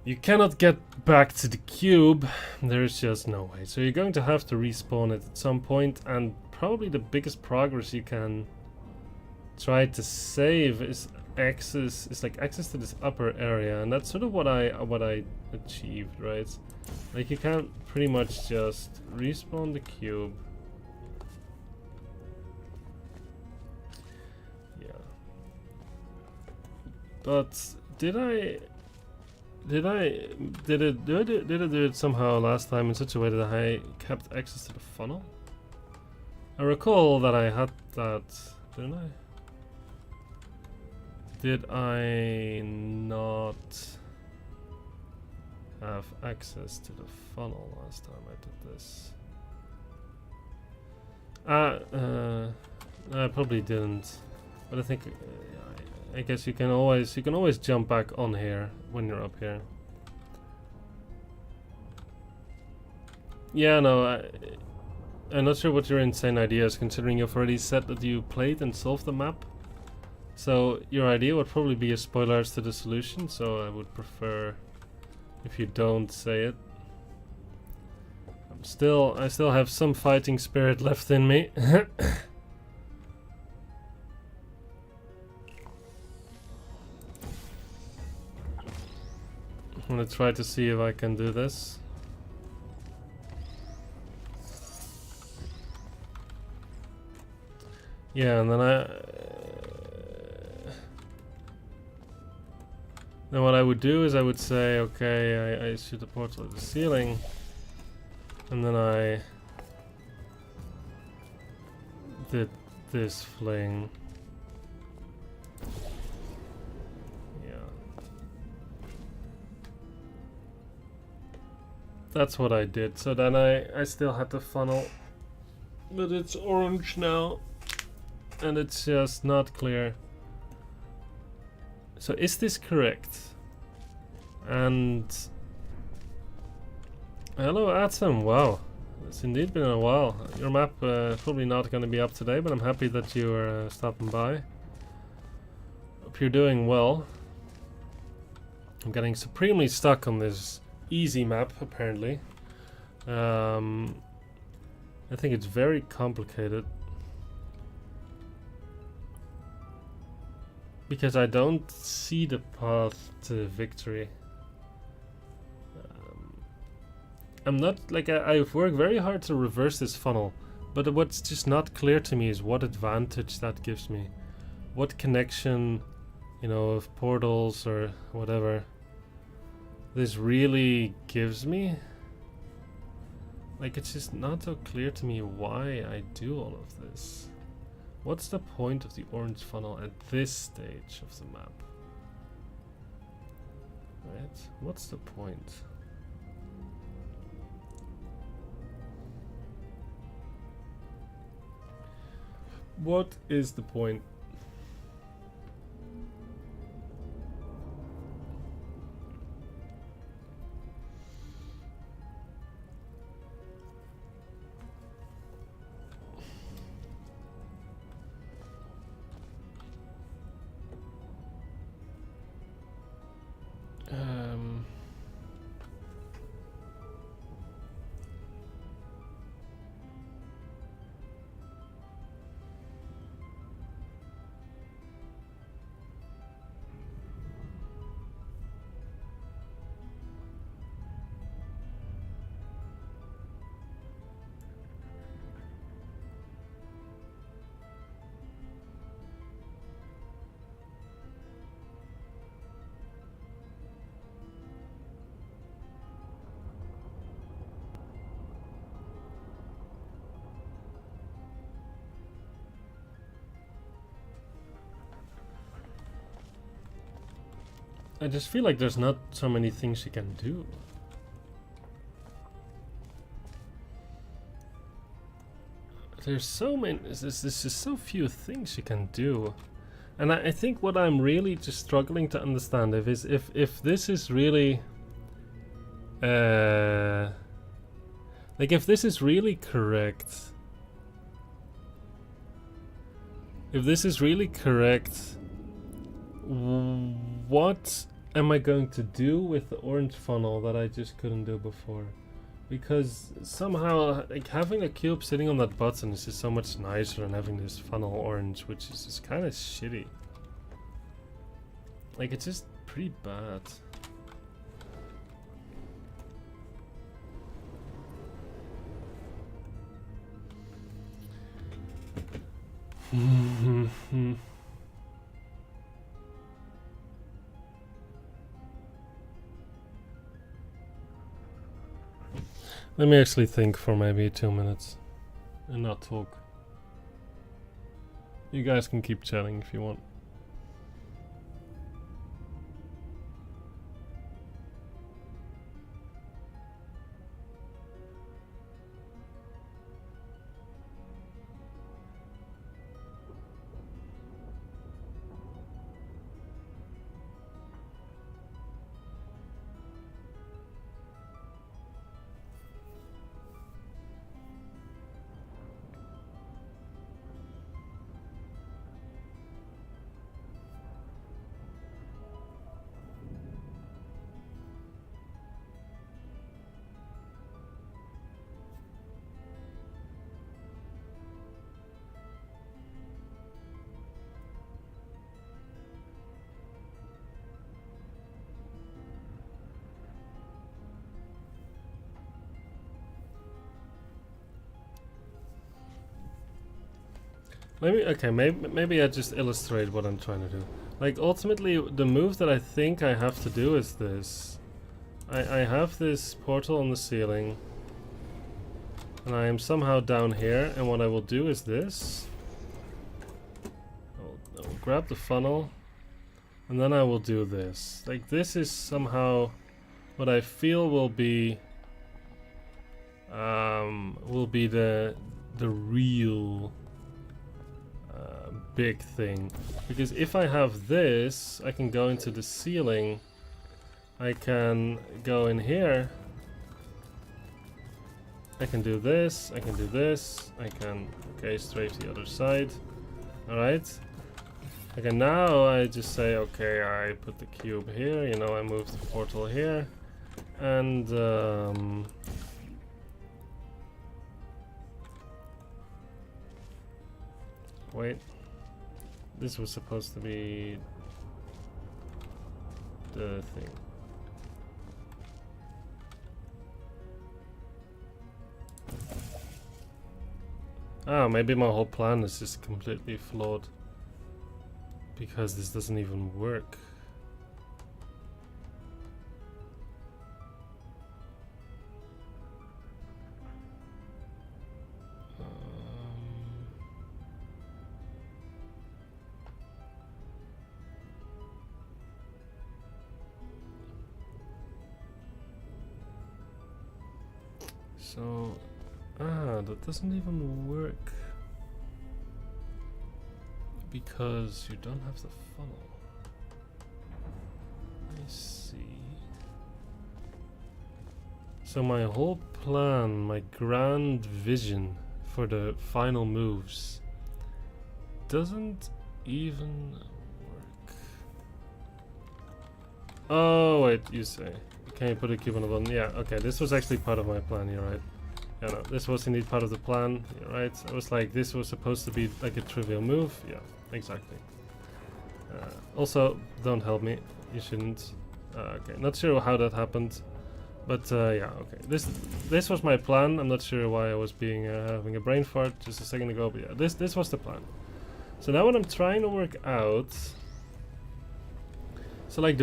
You cannot get back to the cube. There's just no way. So you're going to have to respawn it at some point, and probably the biggest progress you can try to save is access. It's like access to this upper area, and that's sort of what I achieved, right? Like you can't pretty much just respawn the cube. Yeah. But did it do it somehow last time in such a way that I kept access to the funnel? I recall that I had that, didn't I? Did I not have access to the funnel last time I did this? I probably didn't, but I think I guess you can always jump back on here when you're up here. Yeah, no, I'm not sure what your insane idea is, considering you've already said that you played and solved the map. So your idea would probably be a spoiler as to the solution, so I would prefer if you don't say it. I still have some fighting spirit left in me. I'm gonna try to see if I can do this. Yeah, and then then what I would do is I would say, okay, I shoot a portal at the ceiling, and then I did this fling. Yeah. That's what I did. So then I still had the funnel, but it's orange now. And it's just not clear. So is this correct? And hello Atom, wow, it's indeed been a while. Your map probably not going to be up today, but I'm happy that you are stopping by. Hope you're doing well. I'm getting supremely stuck on this easy map apparently. I think it's very complicated. Because I don't see the path to victory. I'm not like I've worked very hard to reverse this funnel, but what's just not clear to me is what advantage that gives me, what connection, you know, of portals or whatever this really gives me. Like, it's just not so clear to me why I do all of this. What's the point of the orange funnel at this stage of the map? Right? What's the point? What is the point? I just feel like there's not so many things you can do. There's so many, there's just so few things you can do. And I think what I'm really just struggling to understand is if this is really like if this is really correct. If this is really correct, what am I going to do with the orange funnel that I just couldn't do before? Because somehow, like, having a cube sitting on that button is just so much nicer than having this funnel orange, which is just kind of shitty. Like, it's just pretty bad. Let me actually think for maybe 2 minutes and not talk. You guys can keep chatting if you want. maybe I just illustrate what I'm trying to do. Like, ultimately, the move that I think I have to do is this. I have this portal on the ceiling, and I am somehow down here, and what I will do is this. I'll grab the funnel, and then I will do this. Like, this is somehow what I feel will be the real big thing, because if I have this, I can go into the ceiling, I can go in here, I can do this, I can do this, I can, okay, straight to the other side. Alright, okay, now I just say, okay, I put the cube here, you know, I move the portal here, and wait, this was supposed to be the thing. Ah, maybe my whole plan is just completely flawed, because this doesn't even work. So, that doesn't even work because you don't have the funnel. I see. So my whole plan, my grand vision for the final moves doesn't even work. Oh wait, you say. Can you put a cube on the button? Yeah, okay, this was actually part of my plan, you're right. Yeah, no, this was indeed part of the plan, you're right. I was like, this was supposed to be like a trivial move. Yeah, exactly. Also, don't help me, you shouldn't. Okay, not sure how that happened. But yeah, okay. This was my plan. I'm not sure why I was being having a brain fart just a second ago, but yeah, this was the plan. So now what I'm trying to work out, so like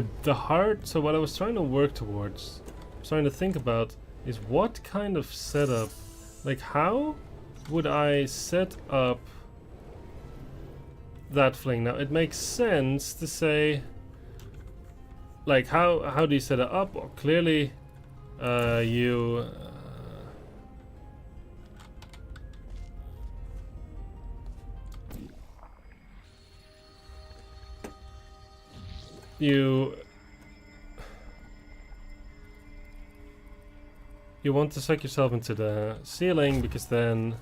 so what I was trying to work towards, trying to think about, is what kind of setup, like how would I set up that fling? Now it makes sense to say, like how do you set it up? Well, clearly you want to suck yourself into the ceiling, because then,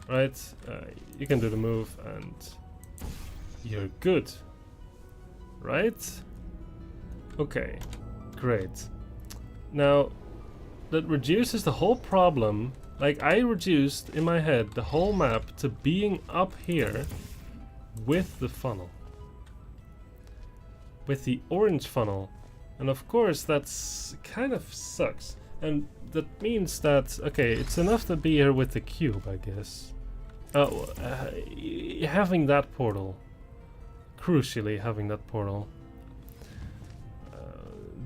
right, you can do the move and you're good, right? Okay, great. Now, that reduces the whole problem. Like, I reduced in my head the whole map to being up here with the funnel, with the orange funnel. And of course that's kind of sucks, and that means that, okay, it's enough to be here with the cube, I guess. Having that portal, crucially having that portal,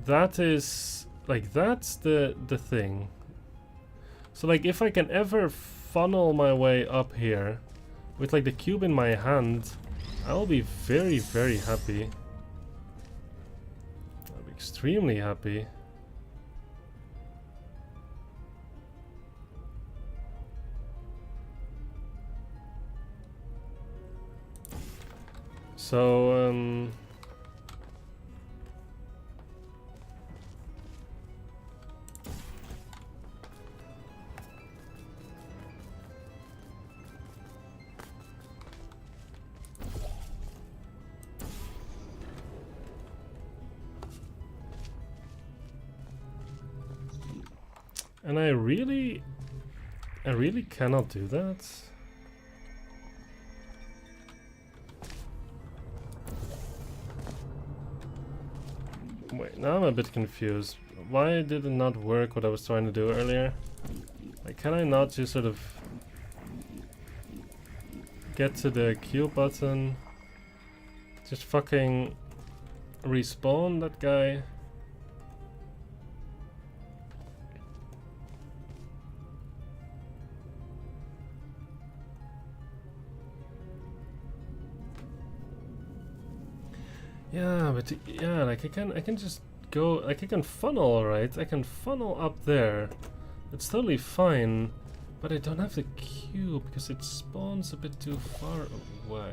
that is, like, that's the thing. So like, if I can ever funnel my way up here with like the cube in my hand, I'll be very, very happy. Extremely happy. So and I really cannot do that. Wait, now I'm a bit confused. Why did it not work what I was trying to do earlier? Like, can I not just sort of get to the Q button. Just fucking respawn that guy. Yeah, but yeah, like I can just go, like I can funnel, right? I can funnel up there. It's totally fine, but I don't have the cube because it spawns a bit too far away.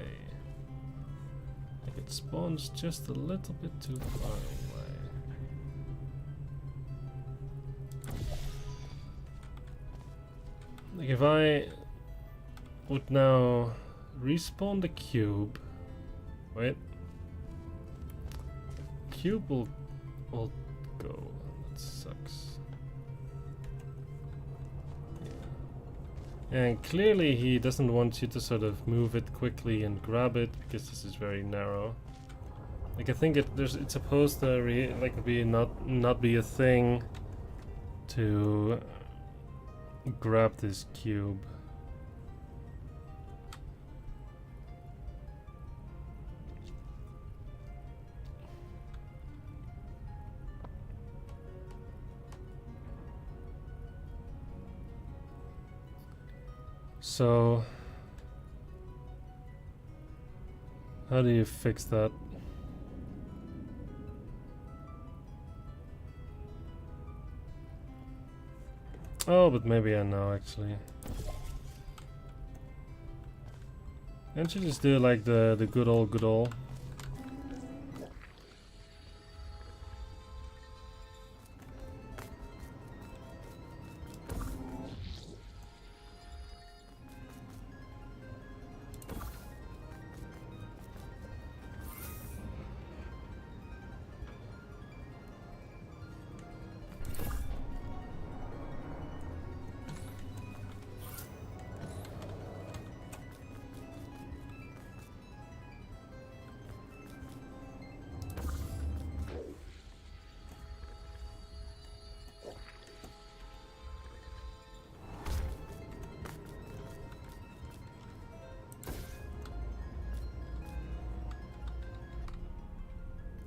Like it spawns just a little bit too far away. Like if I would now respawn the cube, wait. Cube will go. That sucks. Yeah. And clearly he doesn't want you to sort of move it quickly and grab it because this is very narrow. Like I think it's supposed to be not be a thing to grab this cube. So, how do you fix that? Oh, but maybe I know actually. Can't you just do like the good old?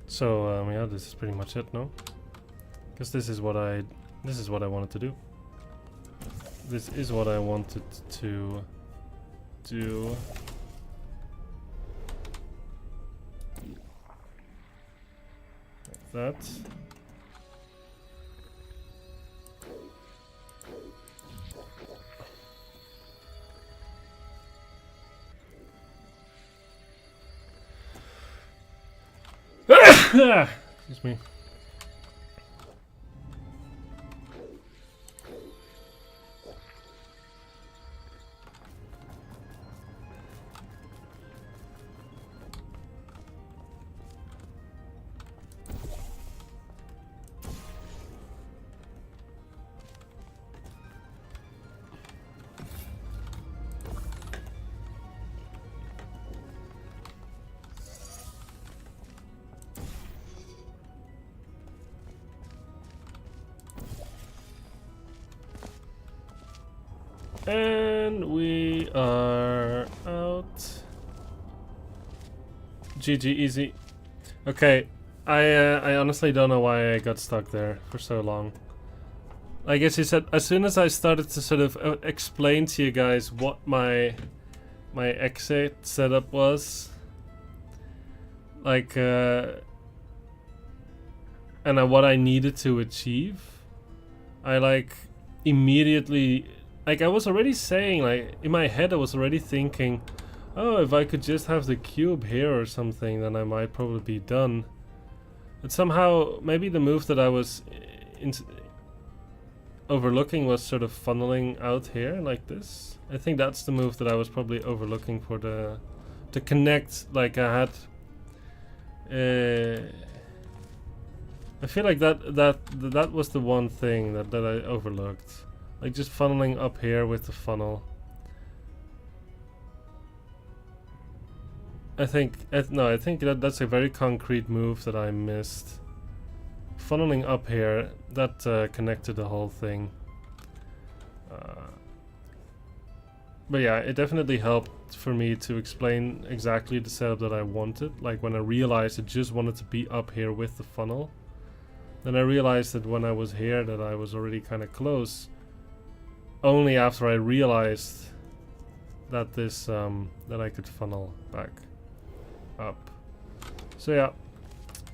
So yeah, this is pretty much it, no? Because this is what I wanted to do. This is what I wanted to do. Like that. Excuse me. And we are out. GG, easy. Okay, I honestly don't know why I got stuck there for so long. I guess you said as soon as I started to sort of explain to you guys what my exit setup was, like, and what I needed to achieve, I like immediately. Like, I was already saying, like, in my head I was already thinking, oh, if I could just have the cube here or something, then I might probably be done. But somehow, maybe the move that I was overlooking was sort of funneling out here, like this. I think that's the move that I was probably overlooking for to connect, like I had... I feel like that was the one thing that I overlooked. Like just funneling up here with the funnel. I think that's a very concrete move that I missed. Funneling up here, that connected the whole thing. But yeah, it definitely helped for me to explain exactly the setup that I wanted. Like when I realized I just wanted to be up here with the funnel, then I realized that when I was here that I was already kind of close. Only after I realized that this that I could funnel back up. So yeah,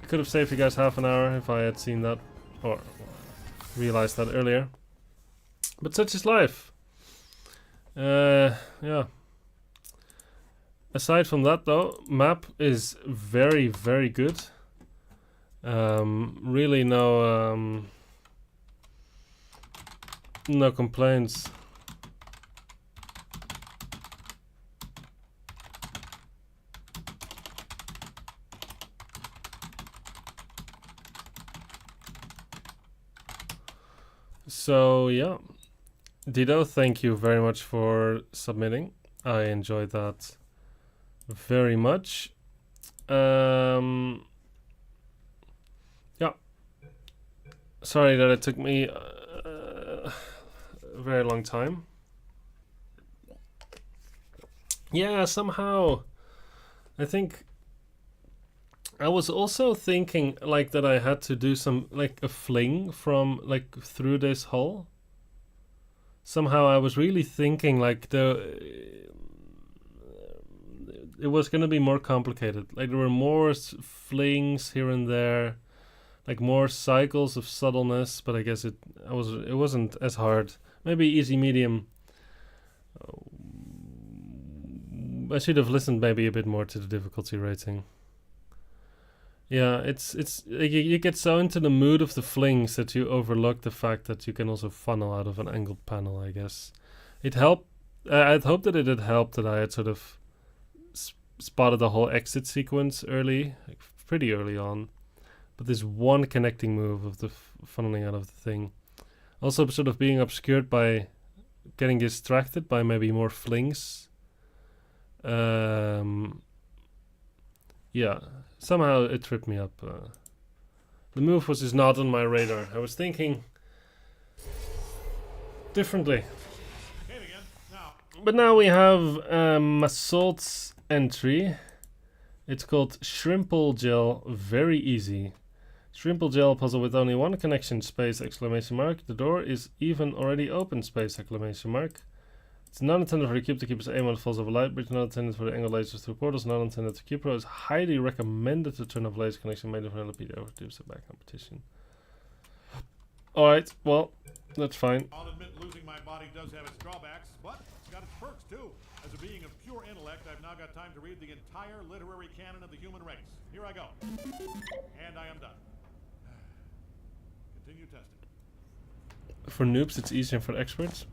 I could have saved you guys half an hour if I had seen that or realized that earlier. But such is life. Yeah. Aside from that though, map is very, very good. Really no no complaints. So yeah, Dido, thank you very much for submitting. I enjoyed that very much. Yeah. Sorry that it took me a very long time. Yeah, somehow I think I was also thinking like that I had to do some like a fling from like through this hole. Somehow I was really thinking like it was gonna be more complicated. Like there were more flings here and there, like more cycles of subtleness. But I guess it wasn't as hard. Maybe easy medium. I should have listened maybe a bit more to the difficulty rating. Yeah, it's like you get so into the mood of the flings that you overlook the fact that you can also funnel out of an angled panel, I guess. It helped. I'd hoped that it had helped that I had sort of spotted the whole exit sequence early, like pretty early on. But this one connecting move of the funneling out of the thing. Also sort of being obscured by getting distracted by maybe more flings. Yeah. Somehow it tripped me up. The move was just not on my radar. I was thinking differently. But now we have Massault's entry. It's called Shrimple Gel Very Easy. Shrimple Gel puzzle with only one connection space exclamation mark. The door is even already open space exclamation mark. It's not intended for the cube to keep its aim on falls of a light bridge, not intended for the angle lasers through portals, not intended to Cube Pro. Is highly recommended to turn off laser connection made for LPD over to back competition. Alright, well, that's fine. I'll admit losing my body does have its drawbacks, but it's got its perks too. As a being of pure intellect, I've now got time to read the entire literary canon of the human race. Here I go. And I am done. Continue testing. For noobs, it's easier for experts.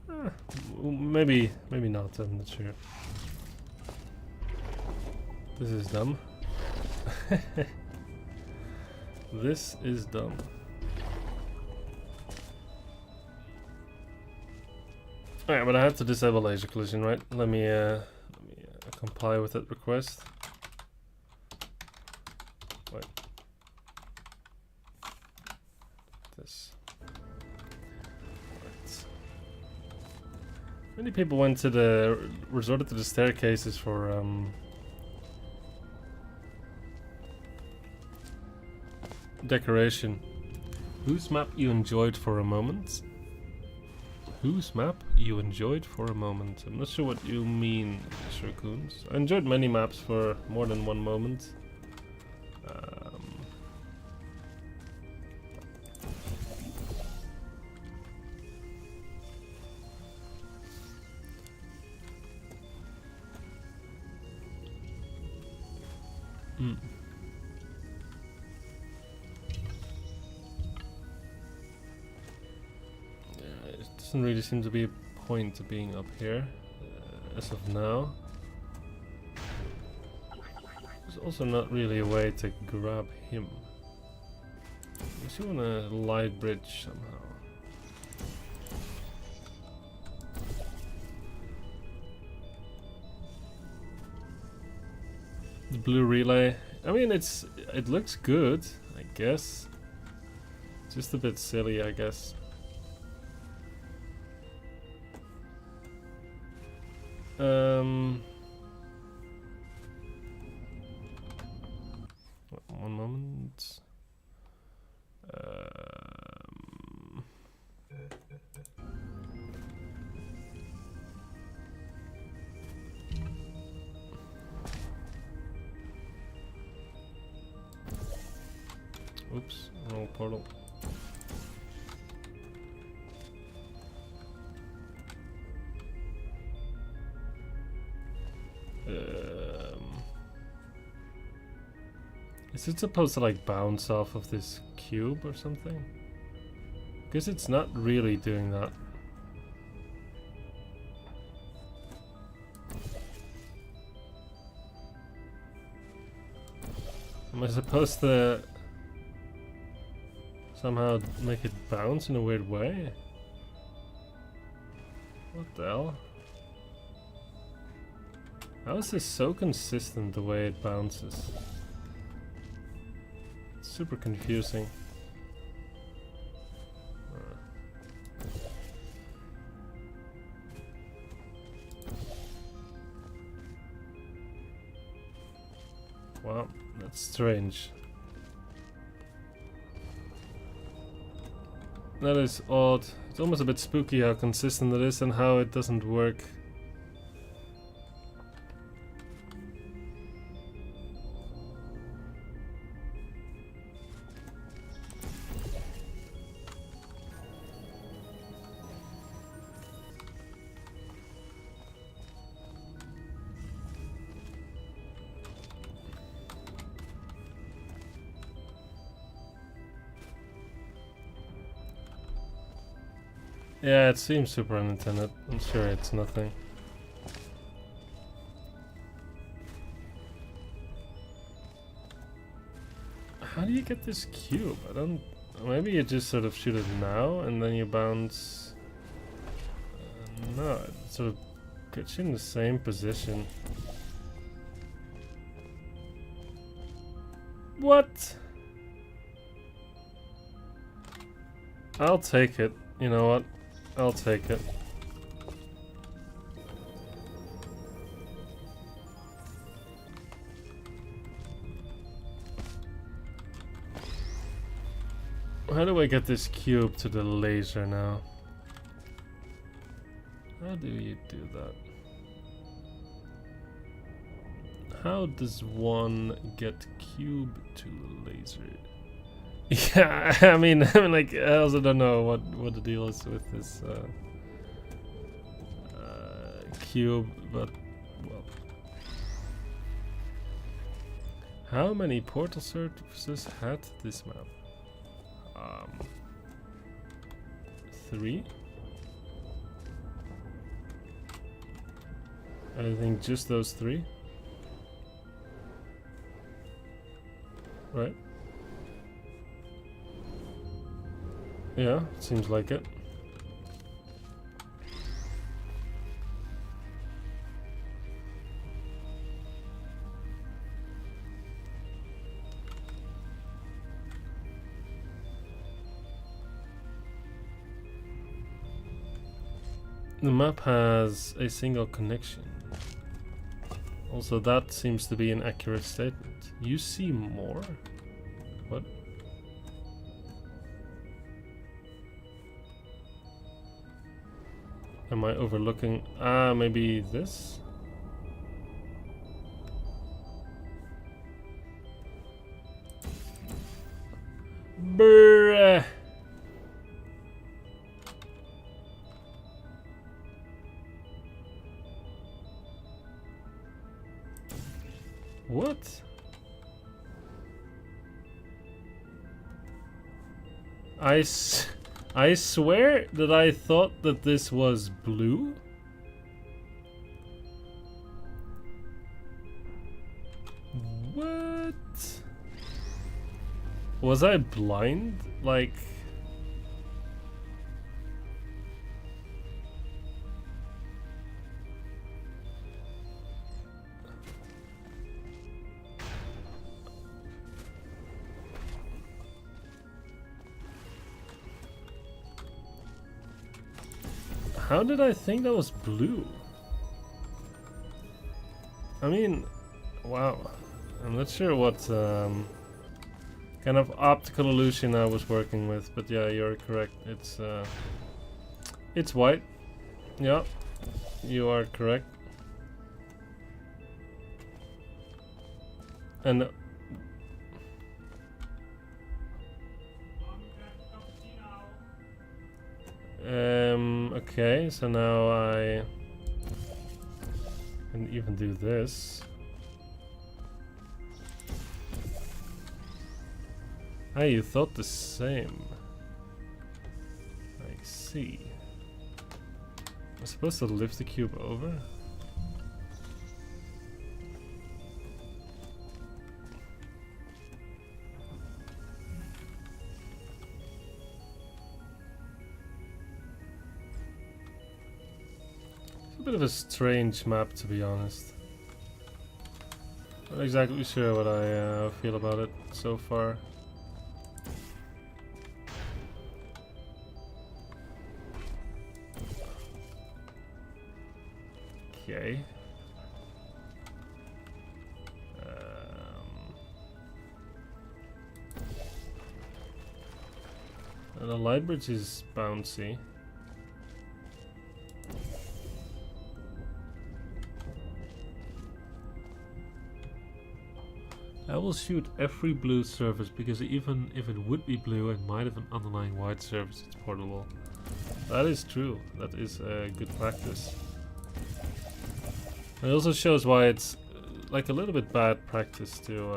Maybe not. I'm not sure. This is dumb. This is dumb. Alright, but I have to disable laser collision, right? Let me comply with that request. Wait. This. Many people went to resorted to the staircases for decoration. Whose map you enjoyed for a moment? Whose map you enjoyed for a moment? I'm not sure what you mean, Shirkoons. I enjoyed many maps for more than one moment. Doesn't really seem to be a point to being up here as of now. There's also not really a way to grab him. Unless you want a light bridge somehow. The blue relay. I mean, it looks good, I guess. Just a bit silly, I guess. One moment. Oops, wrong portal. Is it supposed to like bounce off of this cube or something? Because it's not really doing that. Am I supposed to somehow make it bounce in a weird way? What the hell? How is this so consistent the way it bounces? It's super confusing. Wow, that's strange. That is odd. It's almost a bit spooky how consistent it is and how it doesn't work. Yeah, it seems super unintended. I'm sure it's nothing. How do you get this cube? I don't... Maybe you just sort of shoot it now and then you bounce... no, it sort of gets you in the same position. What? I'll take it. You know what? I'll take it. How do I get this cube to the laser now? How do you do that? How does one get cube to laser? Yeah, I mean, like, I also don't know what the deal is with this cube, but well. How many portal surfaces had this map? 3. I think just those 3. Right? Yeah, seems like it. The map has a single connection. Also, that seems to be an accurate statement. You see more? What? Am I overlooking? Ah, maybe this? Bruh. What? I swear that I thought that this was blue. What? Was I blind? Like... How did I think that was blue? I mean, wow. I'm not sure what kind of optical illusion I was working with, but yeah, you're correct. It's white. Yeah, you are correct. And okay, so now I can even do this. Ah, you thought the same. I see. I'm supposed to lift the cube over? It's a bit of a strange map, to be honest. Not exactly sure what I feel about it so far. Okay. And the light bridge is bouncy. I will shoot every blue surface because even if it would be blue, it might have an underlying white surface. It's portable. That is true. That is a good practice. It also shows why it's like a little bit bad practice to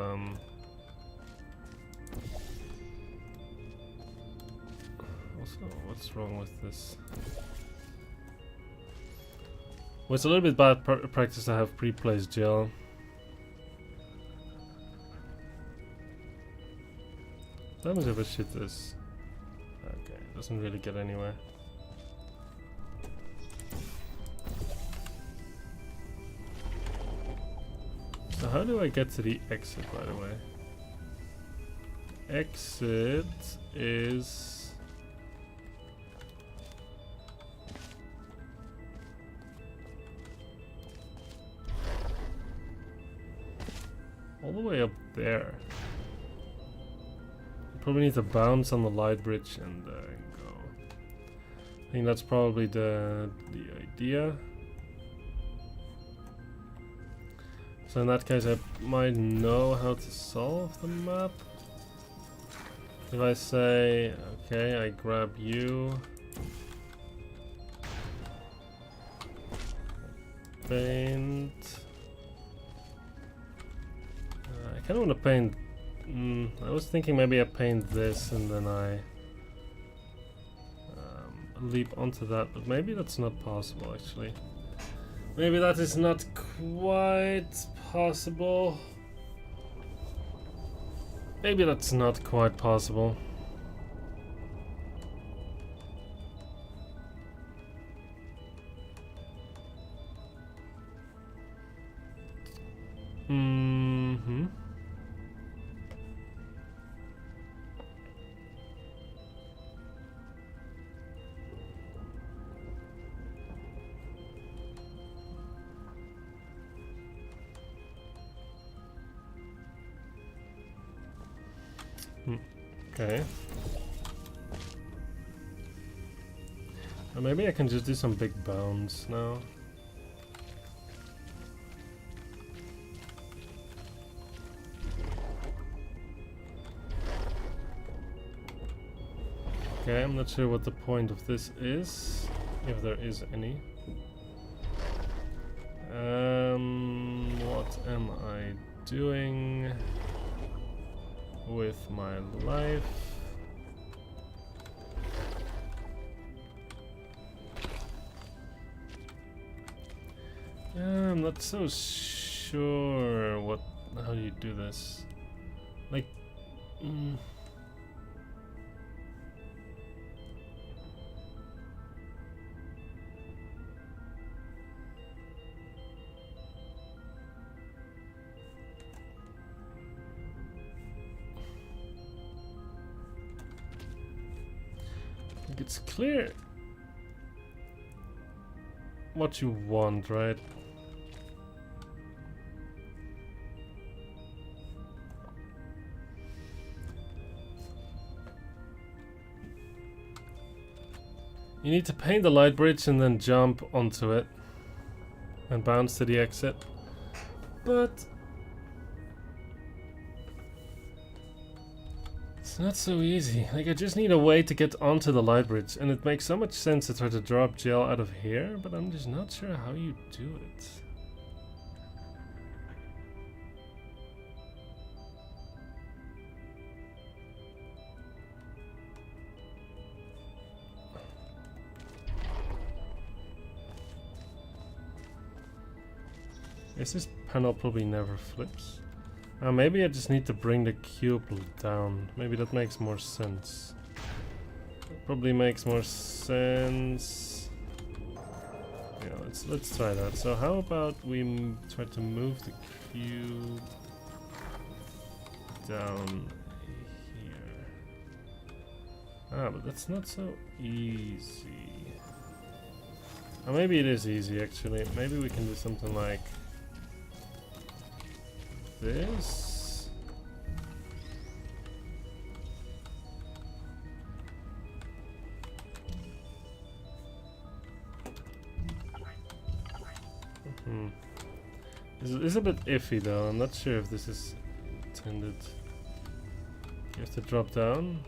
also, what's wrong with this? Well, it's a little bit bad practice to have pre-placed gel. How much if I shoot this? Okay, it doesn't really get anywhere. So how do I get to the exit, by the way? Exit is... all the way up there. Probably need to bounce on the light bridge and go. I think that's probably the idea. So in that case I might know how to solve the map. If I say, okay, I grab you. Paint. I kind of want to paint. I was thinking maybe I paint this and then I leap onto that, but maybe that's not possible actually. Maybe that is not quite possible. Maybe that's not quite possible. Mm-hmm. Okay. Or maybe I can just do some big bounds now. Okay, I'm not sure what the point of this is, if there is any. What am I doing with my life? I'm not so sure how do you do this? Like, it's clear what you want, right? You need to paint the light bridge and then jump onto it and bounce to the exit. But it's not so easy. Like, I just need a way to get onto the light bridge, and it makes so much sense to try to drop gel out of here, but I'm just not sure how you do it. Guess this panel probably never flips. Maybe I just need to bring the cube down. Maybe that makes more sense. That probably makes more sense. Yeah, let's try that. So how about we try to move the cube down here? But that's not so easy. Maybe it is easy actually. Maybe we can do something like this. This is a bit iffy though. I'm not sure if this is intended. You have to drop down.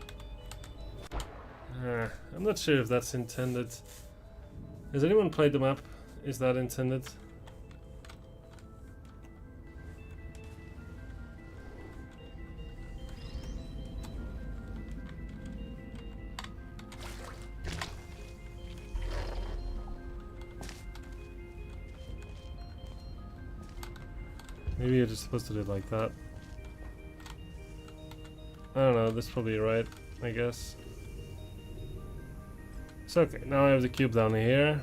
I'm not sure if that's intended. Has anyone played the map? Is that intended? Maybe you're just supposed to do it like that. I don't know, that's probably right, I guess. It's okay, now I have the cube down here.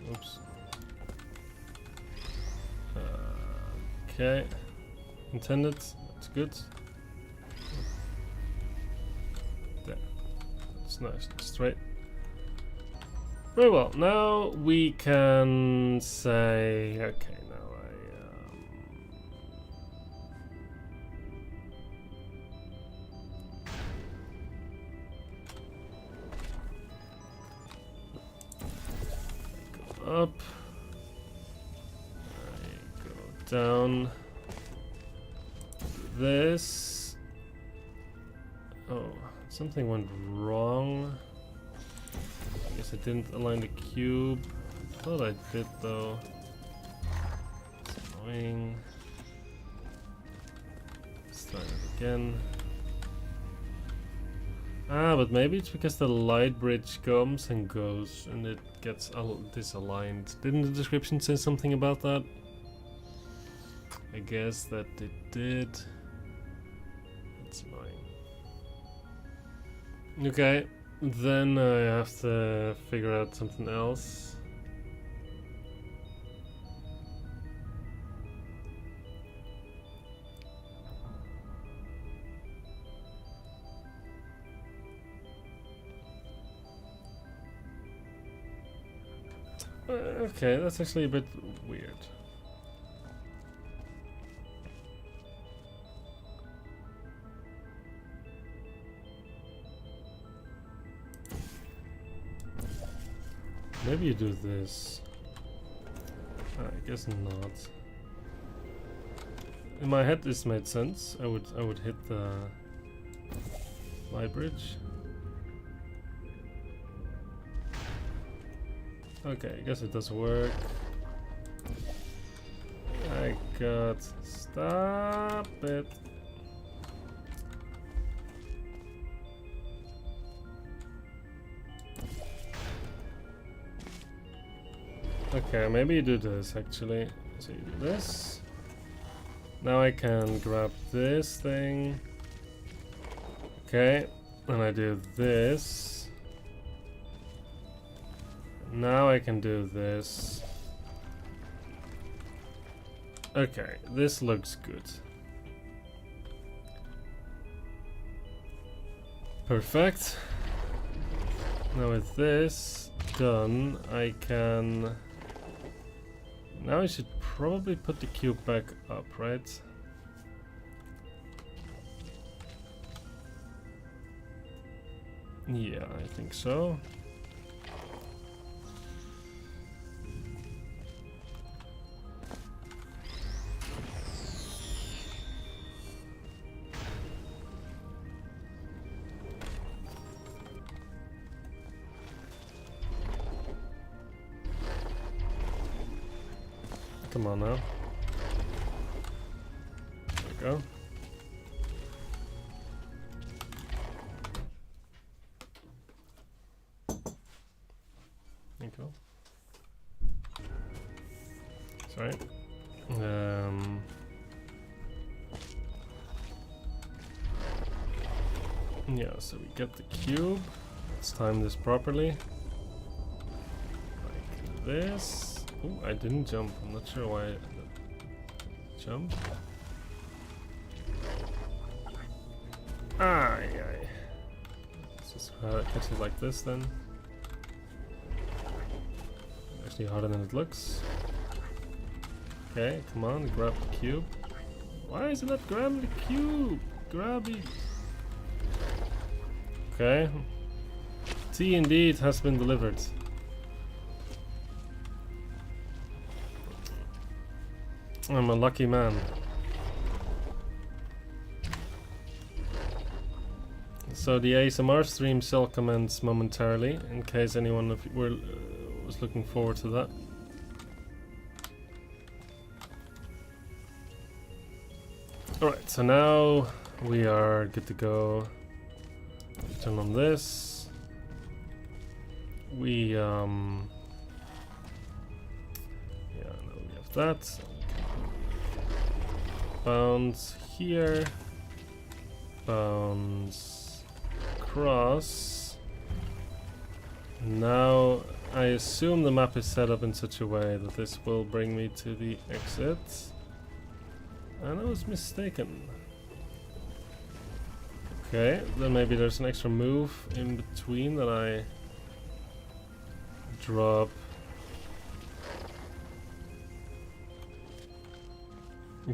Oops. Okay. Intended, that's good. There. That's nice and straight. Very well, now we can say, okay, now I go up, I go down, this, oh, something went wrong. I guess I didn't align the cube. I thought I did though. It's annoying. Let's try it again. But maybe it's because the light bridge comes and goes and it gets disaligned. Didn't the description say something about that? I guess that it did. That's annoying. Okay. Then I have to figure out something else. Okay, that's actually a bit weird. Maybe you do this. I guess not. In my head, this made sense. I would hit the light bridge. Okay, I guess it does work. I got. Stop it. Okay, maybe you do this actually. So you do this. Now I can grab this thing. Okay, and I do this. Now I can do this. Okay, this looks good. Perfect. Now with this done, I can... Now I should probably put the cube back up, right? Yeah, I think so. Come on now. There we go. There you go. Sorry. Yeah, so we get the cube. Let's time this properly. Like this. Oh, I didn't jump. I'm not sure why I jumped. Aye, aye. Let's just catch it like this then. Actually harder than it looks. Okay, come on, grab the cube. Why is it not grabbing the cube? Grab it. Okay. Tea indeed has been delivered. I'm a lucky man. So the ASMR stream shall commence momentarily, in case anyone of you was looking forward to that. Alright, so now we are good to go. Turn on this. We yeah, now we have that. Bounce here. Bounce across. Now I assume the map is set up in such a way that this will bring me to the exit. And I was mistaken. Okay, then maybe there's an extra move in between that I drop.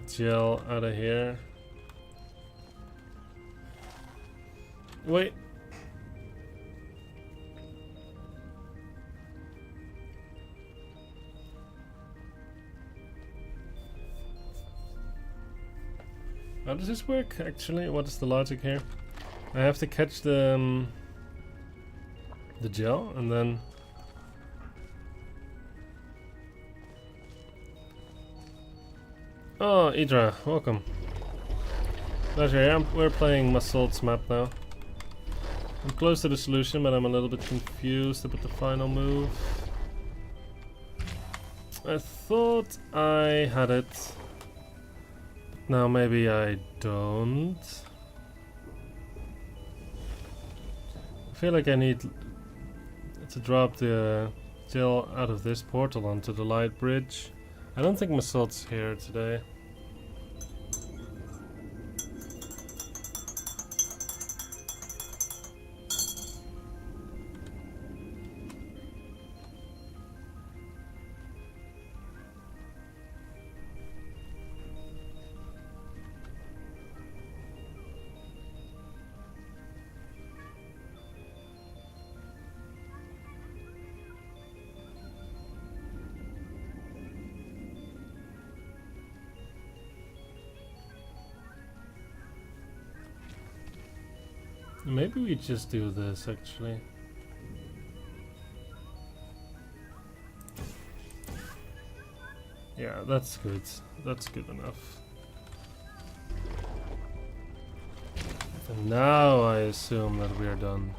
Gel out of here. Wait. How does this work actually? What is the logic here? I have to catch the gel and then oh, Idra, welcome. Pleasure. We're playing Massault's map now. I'm close to the solution, but I'm a little bit confused about the final move. I thought I had it. Now maybe I don't. I feel like I need to drop the gel out of this portal onto the light bridge. I don't think Massault's here today. Maybe we just do this actually. Yeah, that's good. That's good enough. And now I assume that we are done.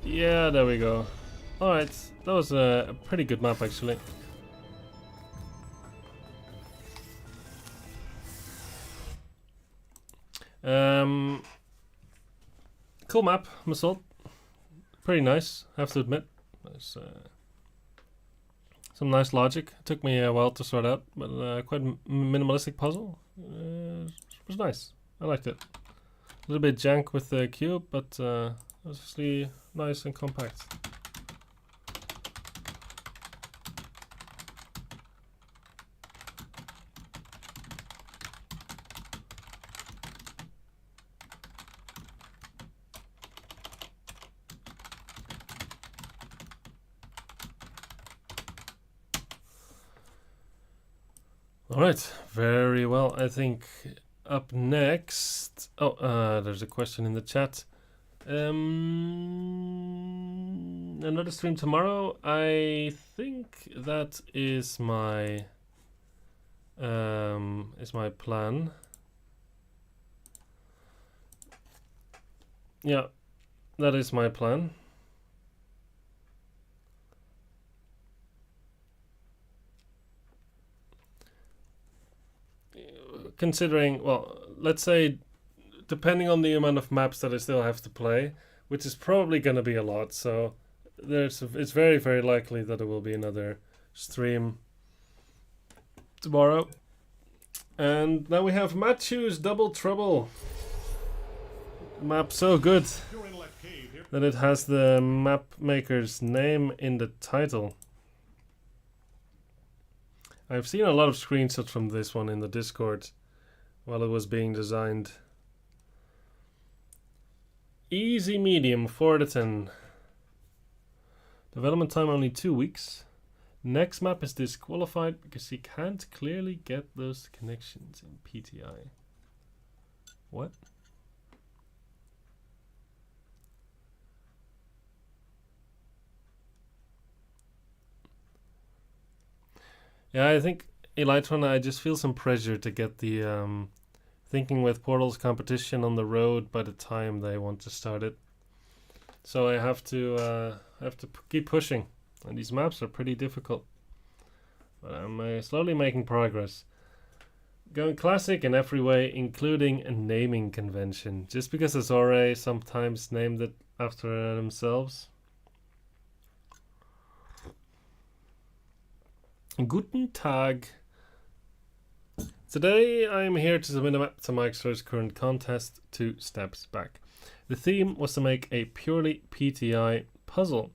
Yeah, there we go. Alright, that was a pretty good map actually. Cool map, Massault. Pretty nice, I have to admit. There's some nice logic. It took me a while to sort out, but quite a minimalistic puzzle. It was nice. I liked it. A little bit jank with the cube, but it was actually nice and compact. Alright, very well. I think up next... Oh, there's a question in the chat. Another stream tomorrow? I think that is my plan. Yeah, that is my plan. Considering, well, let's say, depending on the amount of maps that I still have to play, which is probably going to be a lot, so it's very, very likely that there will be another stream tomorrow. And now we have Mattchew's Double Trouble. Map so good that it has the map maker's name in the title. I've seen a lot of screenshots from this one in the Discord while it was being designed. Easy medium, 4 out of 10. Development time only 2 weeks. Next map is disqualified because he can't clearly get those connections in PTI. What? Yeah, I think Elytron, I just feel some pressure to get the Thinking with Portals competition on the road by the time they want to start it. So I have to keep pushing, and these maps are pretty difficult. But I'm slowly making progress. Going classic in every way, including a naming convention. Just because Azore sometimes named it after themselves. Guten Tag. Today I'm here to submit a map to Microsoft's current contest 2 steps back. The theme was to make a purely PTI puzzle.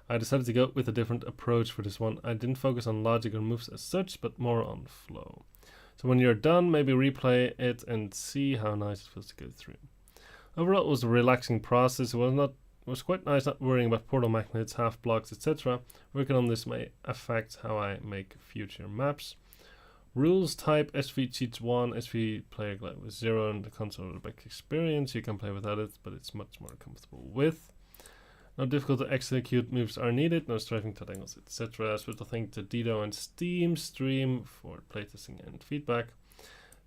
I decided to go with a different approach for this one. I didn't focus on logic or moves as such, but more on flow. So when you're done, maybe replay it and see how nice it feels to go through. Overall, it was a relaxing process. It was quite nice not worrying about portal magnets, half blocks, etc. Working on this may affect how I make future maps. Rules type SV cheats 1, SV player glide with 0, and the console back experience. You can play without it, but it's much more comfortable with. No difficult to execute moves are needed, no strafing triangles, etc. Special thank to Dido and Steam Stream for playtesting and feedback.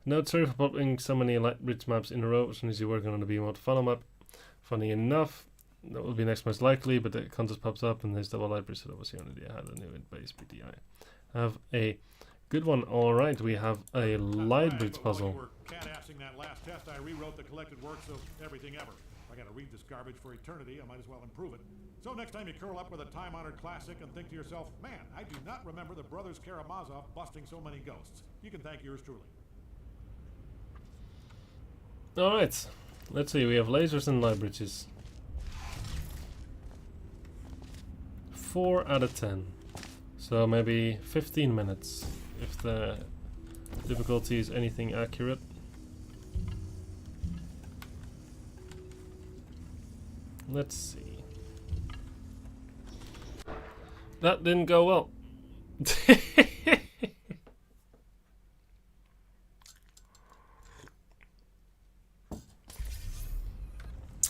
Note, sorry for popping so many Lightbridge maps in a row as soon as you're working on the B-Mode follow map. Funny enough, that will be next most likely, but the contest pops up and there's double Lightbridge, so that was the only day I had a new base PTI. Have a good one. Alright, we have a Lightbridge puzzle. While you were cat-assing that last test, I rewrote the collected works of everything ever. If I gotta read this garbage for eternity, I might as well improve it. So next time you curl up with a time-honored classic and think to yourself, man, I do not remember the brothers Karamazov busting so many ghosts. You can thank yours truly. Alright, let's see, we have lasers and light bridges. 4 out of 10. So maybe 15 minutes, if the difficulty is anything accurate. Let's see. That didn't go well.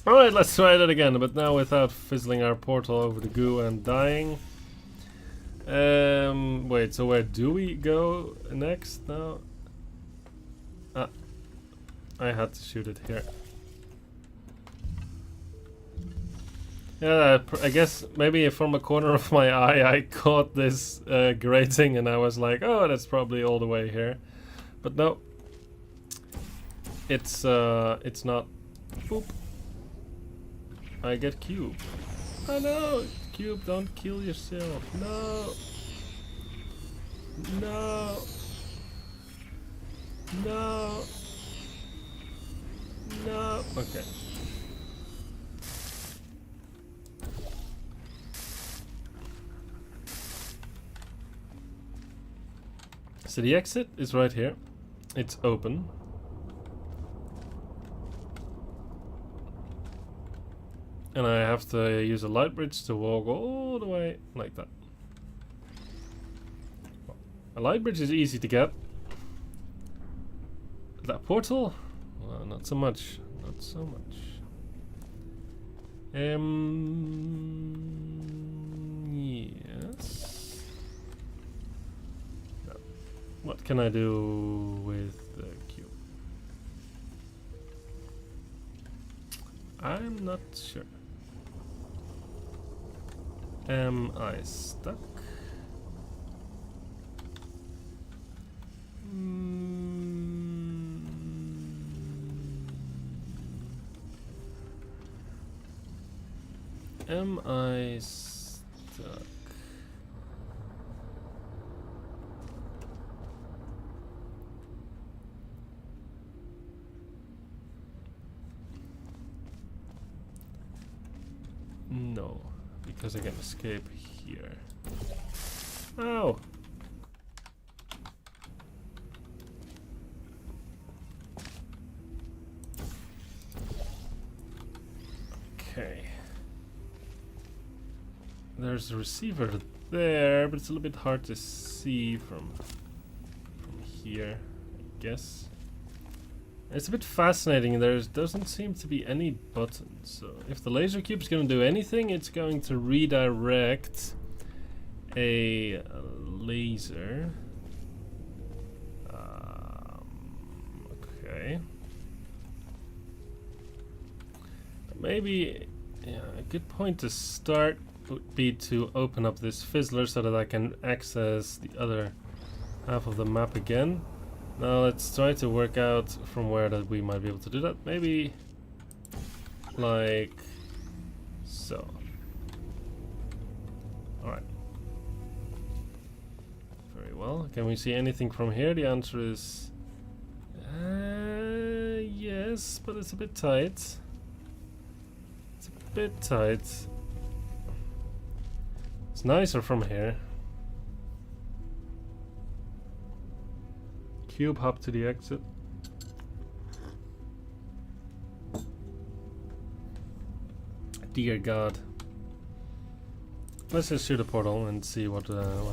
Alright, let's try that again, but now without fizzling our portal over the goo and dying. Wait, so where do we go next now? Ah, I had to shoot it here. Yeah, I guess maybe from a corner of my eye I caught this grating and I was like, oh, that's probably all the way here. But no. It's not. Boop. I get cube. Oh no! Cube, don't kill yourself. No! No! No! No! Okay. So the exit is right here. It's open. And I have to use a light bridge to walk all the way like that. A light bridge is easy to get. That portal? Well, not so much. Not so much. Yes. No. What can I do with the cube? I'm not sure. Am I stuck? Am I stuck? No, because I can escape here. Ow! Okay. There's a receiver there, but it's a little bit hard to see from here, I guess. It's a bit fascinating. There doesn't seem to be any buttons. So if the laser cube's going to do anything, it's going to redirect a laser. Okay. Maybe a good point to start would be to open up this fizzler so that I can access the other half of the map again. Now let's try to work out from where that we might be able to do that. Maybe like so. Alright. Very well. Can we see anything from here? The answer is yes, but it's a bit tight. It's a bit tight. It's nicer from here. Cube hop to the exit. Dear God. Let's just shoot a portal and see what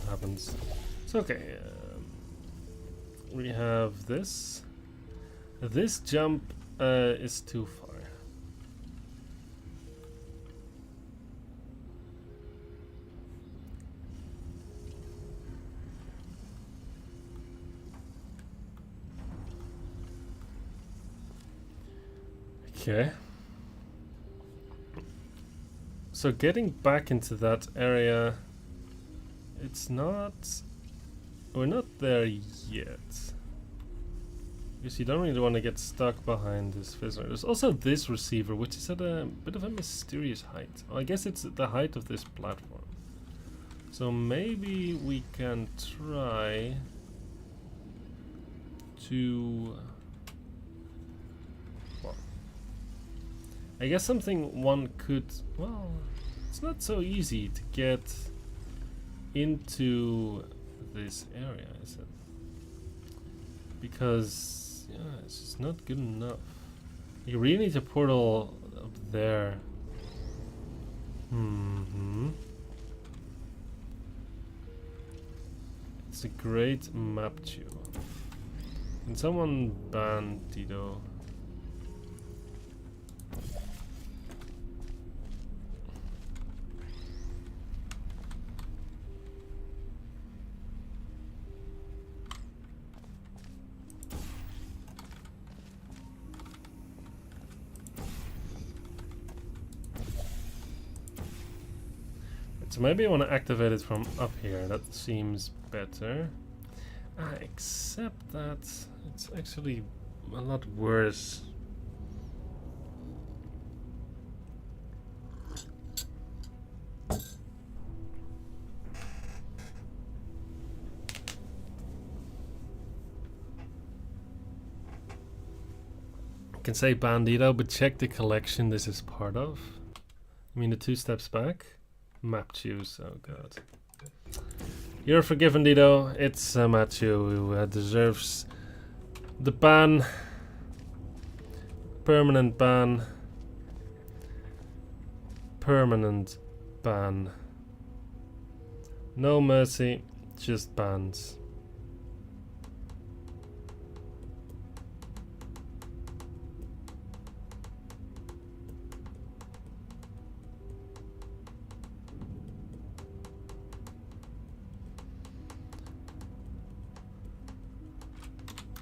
happens. It's okay. We have this. This jump is too far. Okay. So getting back into that area, it's not... We're not there yet. Because you don't really want to get stuck behind this fizzler. There's also this receiver, which is at a bit of a mysterious height. Well, I guess it's the height of this platform. So maybe we can try to... I guess something one could, well, it's not so easy to get into this area, is it? Because, yeah, it's just not good enough. You really need a portal up there. It's a great Mattchew. Can someone ban Tito? So maybe I want to activate it from up here. That seems better. Except that it's actually a lot worse. I can say Bandito, but check the collection this is part of. I mean the 2 steps back. Mattchew, oh god. You're forgiven, Dido. It's Mattchew who deserves the ban. Permanent ban. Permanent ban. No mercy, just bans.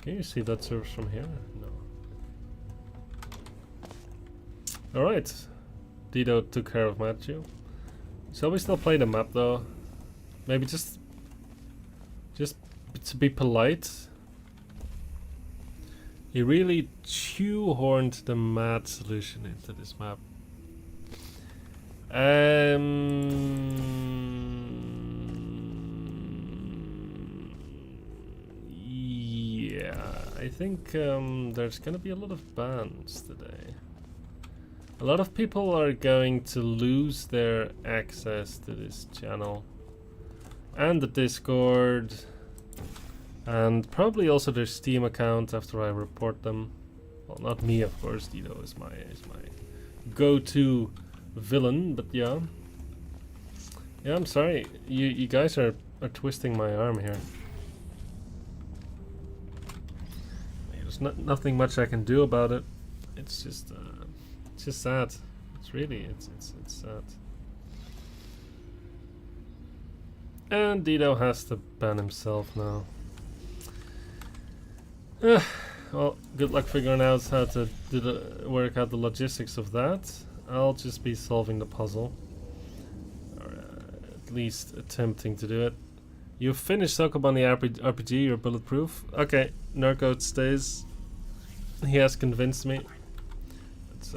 Can you see that serves from here? No. Alright. Dido took care of Mattchew. Shall we still play the map though? Maybe just to be polite. He really shoehorned the mad solution into this map. Yeah, I think there's gonna be a lot of bans today. A lot of people are going to lose their access to this channel and the Discord, and probably also their Steam account after I report them. Well, not me, of course. Dido is my go-to villain, but yeah. Yeah, I'm sorry. You guys are twisting my arm here. There's nothing much I can do about it. It's just sad. It's really it's sad. And Dido has to ban himself now. Well, good luck figuring out how to work out the logistics of that. I'll just be solving the puzzle. Or at least attempting to do it. You've finished Sokoban the RPG, you're bulletproof. Okay, Narco stays. He has convinced me. That's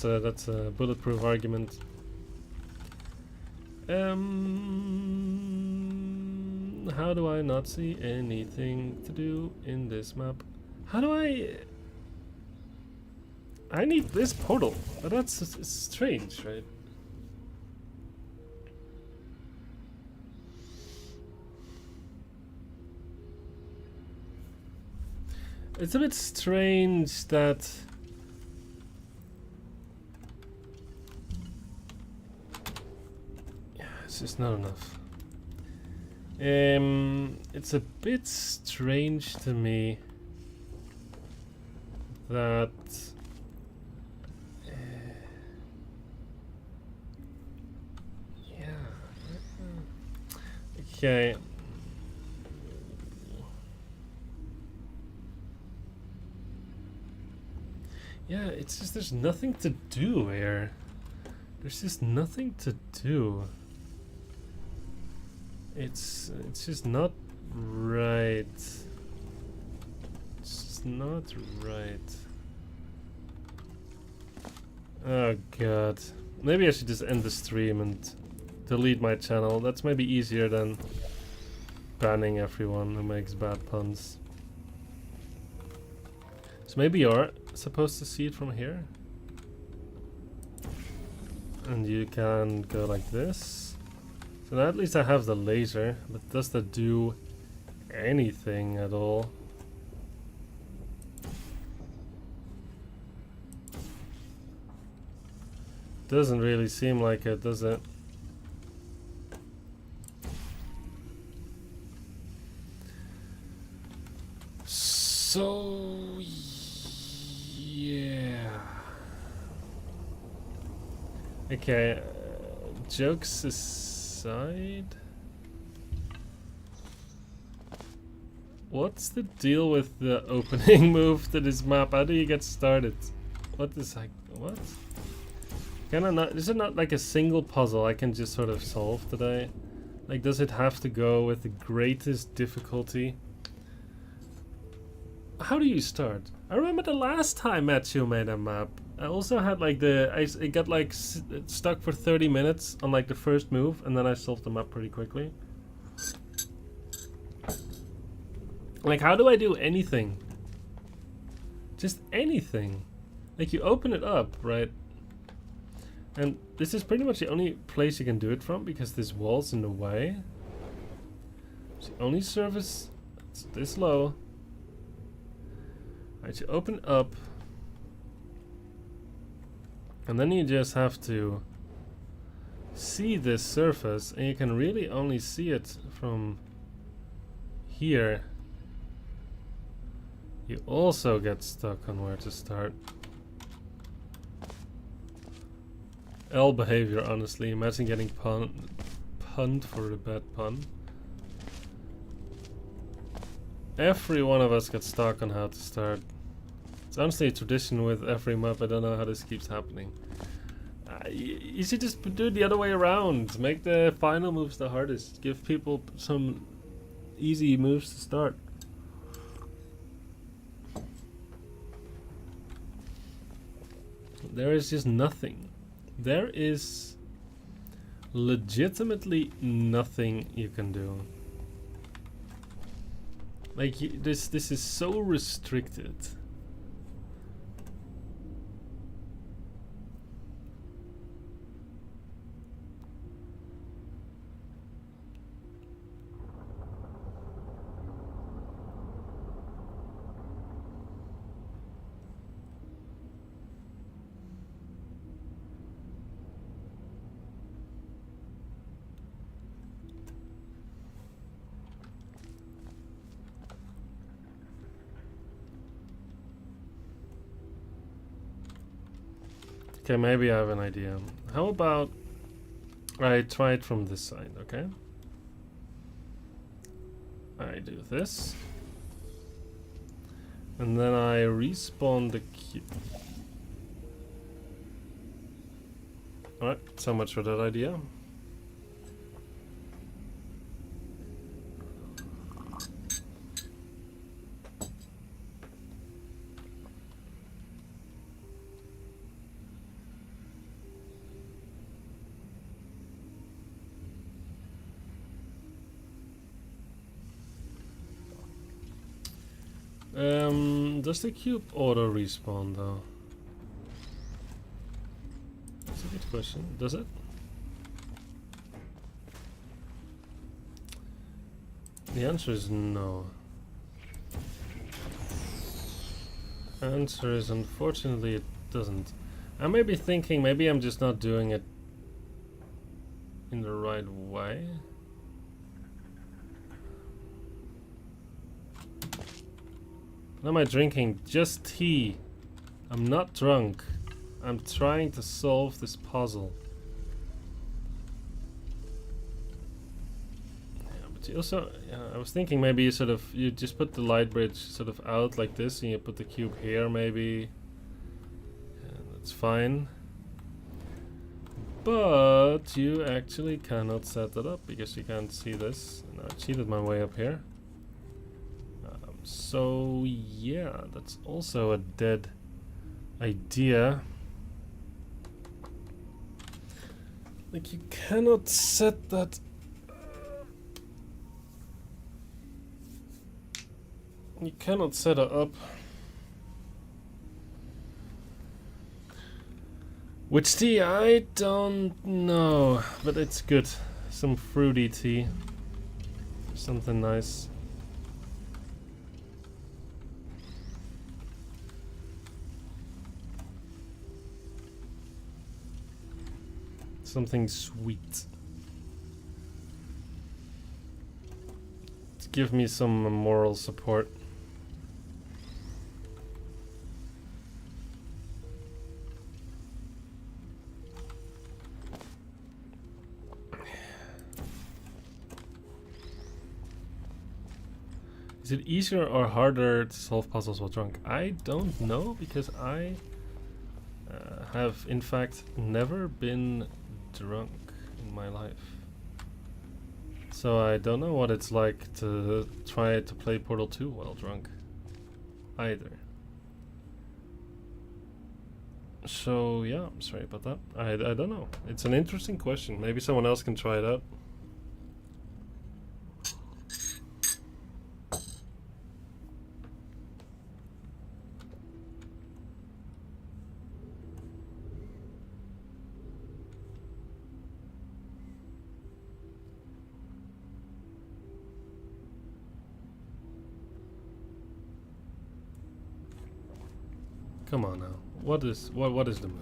a bulletproof argument. How do I not see anything to do in this map? How do I need this portal. But that's strange, right? It's a bit strange that it's just not enough. It's a bit strange to me that yeah. Okay. Yeah, it's just there's nothing to do here. There's just nothing to do. It's just not right. It's just not right. Oh god. Maybe I should just end the stream and delete my channel. That's maybe easier than banning everyone who makes bad puns. So maybe you're supposed to see it from here. And you can go like this. So now at least I have the laser, but does that do anything at all? Doesn't really seem like it, does it? So yeah. Okay, jokes aside, what's the deal with the opening move to this map? How do you get started? What is like what? Can I not? Is it not like a single puzzle I can just sort of solve today? Like, does it have to go with the greatest difficulty? How do you start? I remember the last time Mattchew made a map. I also had like it got like stuck for 30 minutes on like the first move, and then I solved the map pretty quickly. Like, how do I do anything? Just anything. Like, you open it up, right? And this is pretty much the only place you can do it from because this wall's in the way. It's the only surface that's this low. Right, you open up, and then you just have to see this surface, and you can really only see it from here. You also get stuck on where to start. L behavior, honestly. Imagine getting punned for a bad pun. Every one of us got stuck on how to start. It's honestly a tradition with every map. I don't know how this keeps happening. You should just do it the other way around. Make the final moves the hardest. Give people some easy moves to start. There is just nothing. There is legitimately nothing you can do. Like this is so restricted. Okay, maybe I have an idea. How about I try it from this side, okay? I do this. And then I respawn the cube. Alright, so much for that idea. Does the cube auto respawn though? That's a good question. Does it? The answer is no. Answer is unfortunately it doesn't. I may be thinking maybe I'm just not doing it in the right way. What am I drinking? Just tea. I'm not drunk. I'm trying to solve this puzzle. Yeah, but you also, I was thinking maybe you just put the light bridge sort of out like this, and you put the cube here maybe. Yeah, that's fine. But you actually cannot set that up because you can't see this. And I cheated my way up here. So yeah, that's also a dead idea. Like you cannot set that you cannot set it up. Which tea? I don't know, but it's good. Some fruity tea. Something nice. Something sweet. To give me some moral support. Is it easier or harder to solve puzzles while drunk? I don't know because I have in fact never been drunk in my life, so I don't know what it's like to try to play Portal 2 while drunk either. So yeah, I'm sorry about that. I don't know. It's an interesting question. Maybe someone else can try it out. Come on now. What is the move?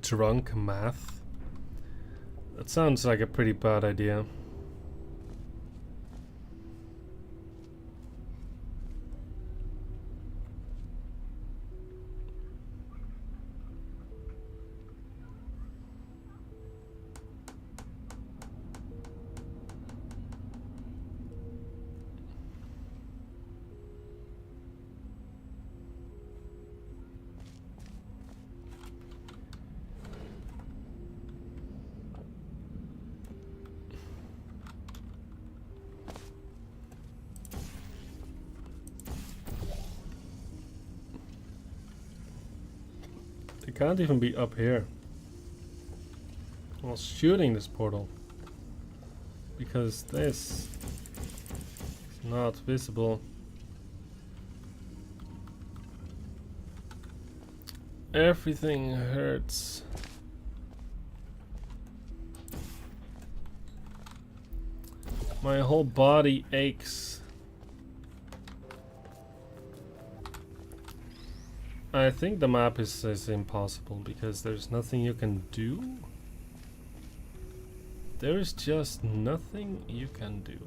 Drunk math? That sounds like a pretty bad idea. It can't even be up here. I was shooting this portal because this is not visible. Everything hurts. My whole body aches. I think the map is impossible because there's nothing you can do. There's just nothing you can do.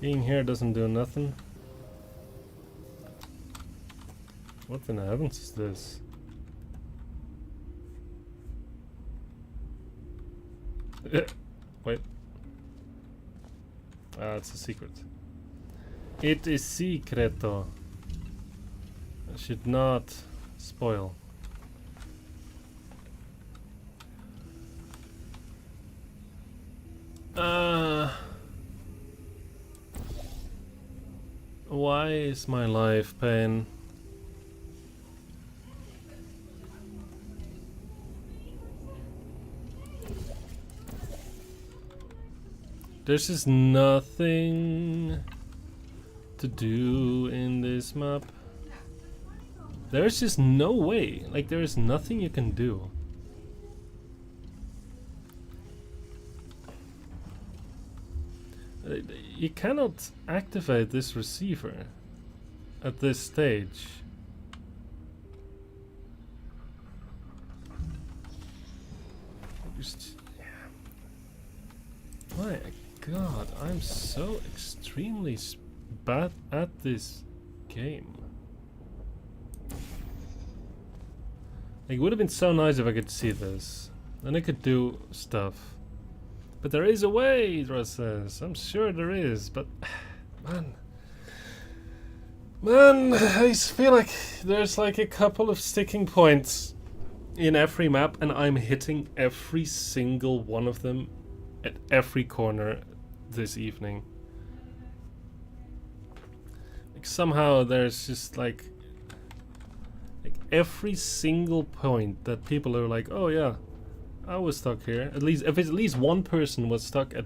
Being here doesn't do nothing. What in the heavens is this? Wait. It's a secret. It is secreto. I should not spoil. Why is my life pain? There's just nothing to do in this map. There's just no way. Like, there is nothing you can do. You cannot activate this receiver at this stage. My God, I'm so extremely bad at this game. Like, it would have been so nice if I could see this. Then I could do stuff. But there is a way, Dra says. I'm sure there is, but man, I feel like there's like a couple of sticking points in every map, and I'm hitting every single one of them at every corner this evening. Like, somehow there's just like every single point that people are like, oh yeah, I was stuck here. At least, if at least one person was stuck at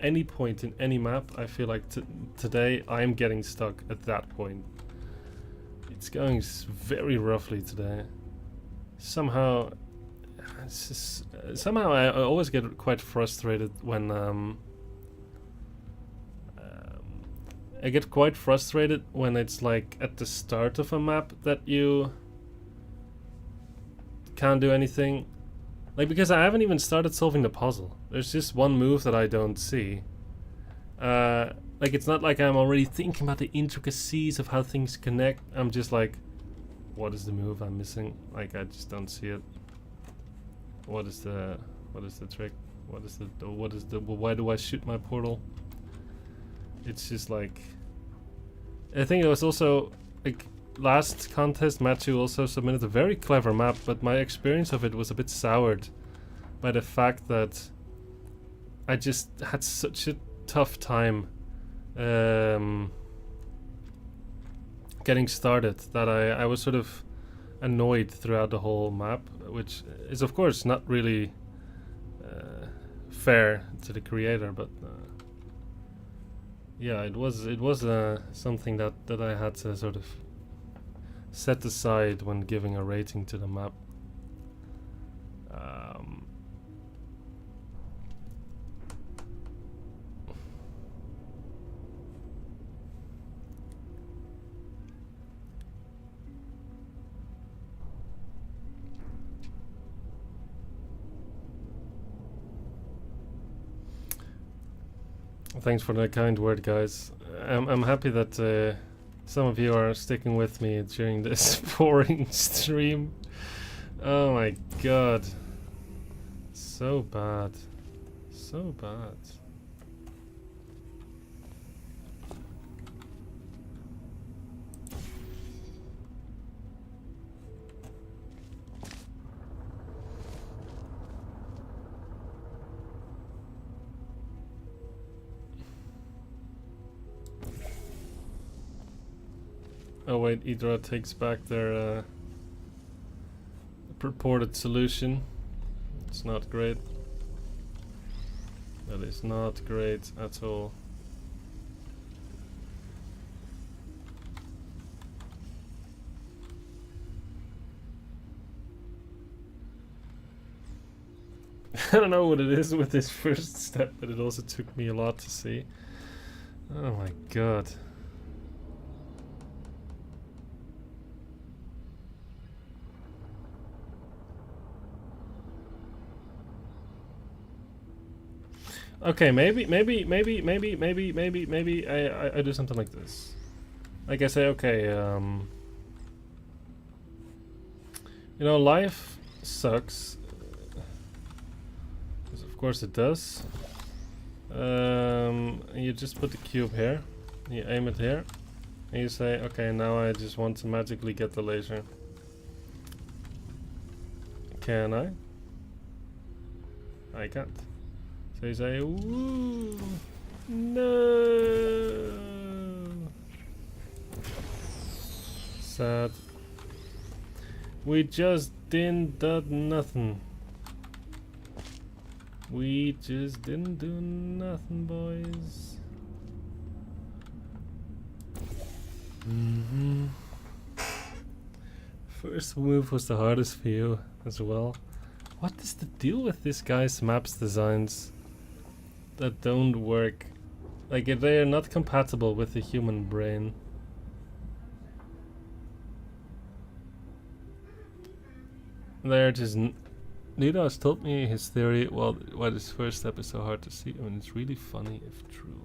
any point in any map, I feel like today I'm getting stuck at that point. It's going very roughly today. Somehow, it's just, somehow I always get quite frustrated when I get quite frustrated when it's like at the start of a map that you can't do anything. Like, because I haven't even started solving the puzzle. There's just one move that I don't see. Like, it's not like I'm already thinking about the intricacies of how things connect. I'm just like, what is the move I'm missing? Like, I just don't see it. What is the trick? Why do I shoot my portal? It's just like, I think it was also like, last contest, Mattchew also submitted a very clever map, but my experience of it was a bit soured by the fact that I just had such a tough time getting started that I was sort of annoyed throughout the whole map, which is of course not really fair to the creator, but yeah, it was something that I had to sort of set aside when giving a rating to the map. Thanks for that kind word, guys. I'm happy that some of you are sticking with me during this boring stream. Oh my god. So bad. So bad. Oh wait, Idra takes back their purported solution. It's not great. That is not great at all. I don't know what it is with this first step, but it also took me a lot to see. Oh my god. Okay, maybe I do something like this. Like I say, okay, you know, life sucks. Of course it does. You just put the cube here, you aim it here, and you say, okay, now I just want to magically get the laser. Can I? I can't. So you say, woo, no. Sad. We just didn't do nothing. We just didn't do nothing, boys. First move was the hardest for you as well. What is the deal with this guy's maps designs that don't work? Like, they are not compatible with the human brain. They're just... Nito has told me his theory, well, why this first step is so hard to see. I mean, it's really funny if true.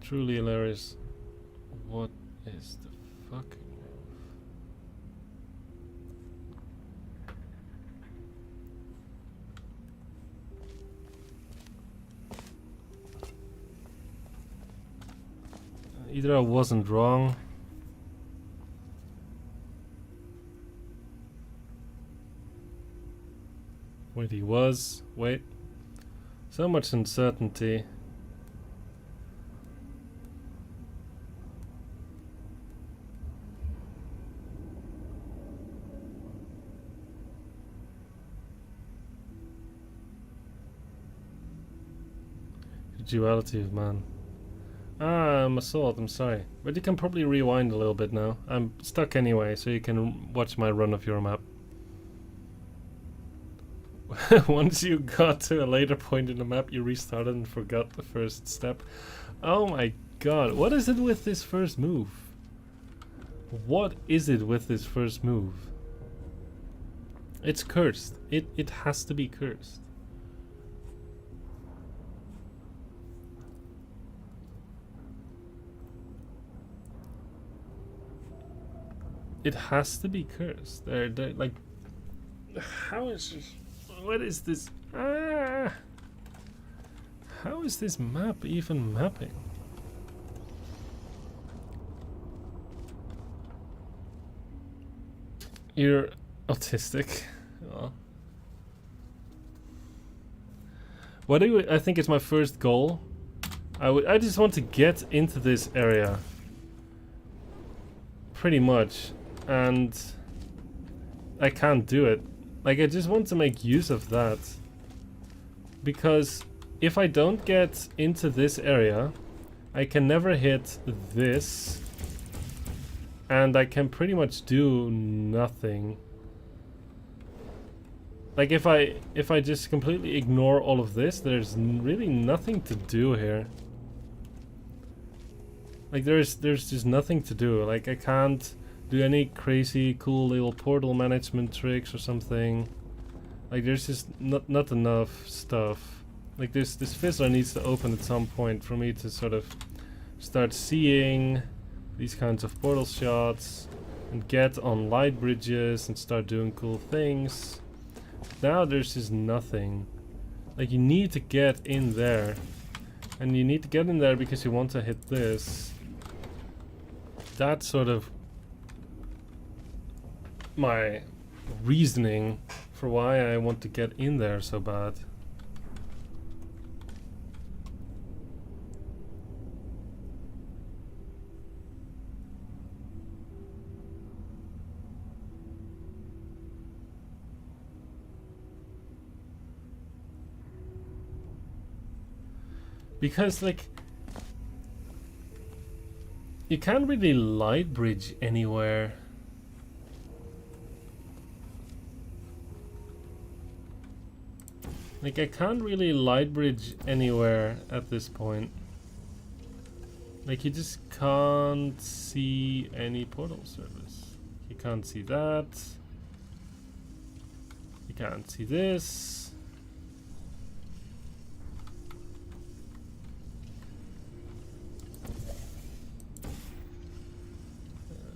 Truly hilarious. What is the fucking move? Either I wasn't wrong. Wait, he was. Wait. So much uncertainty. Duality of man. Ah, I'm assault, I'm sorry. But you can probably rewind a little bit now. I'm stuck anyway, so you can watch my run of your map. Once you got to a later point in the map, you restarted and forgot the first step. Oh my god, what is it with this first move? What is it with this first move? It's cursed. It has to be cursed. It has to be cursed. They're like, how is this? What is this? Ah! How is this map even mapping? You're autistic. Oh. What do you, I think is my first goal. I just want to get into this area. Pretty much. And I can't do it. Like, I just want to make use of that. Because if I don't get into this area, I can never hit this. And I can pretty much do nothing. Like, if I just completely ignore all of this, there's really nothing to do here. Like, there's just nothing to do. Like, I can't do any crazy cool little portal management tricks or something. Like, there's just not enough stuff. Like, this fizzler needs to open at some point for me to sort of start seeing these kinds of portal shots and get on light bridges and start doing cool things. Now there's just nothing. Like, you need to get in there. And you need to get in there because you want to hit this. That's sort of my reasoning for why I want to get in there so bad. Because, like, you can't really light bridge anywhere. Like, I can't really light bridge anywhere at this point. Like, you just can't see any portal service. You can't see that. You can't see this.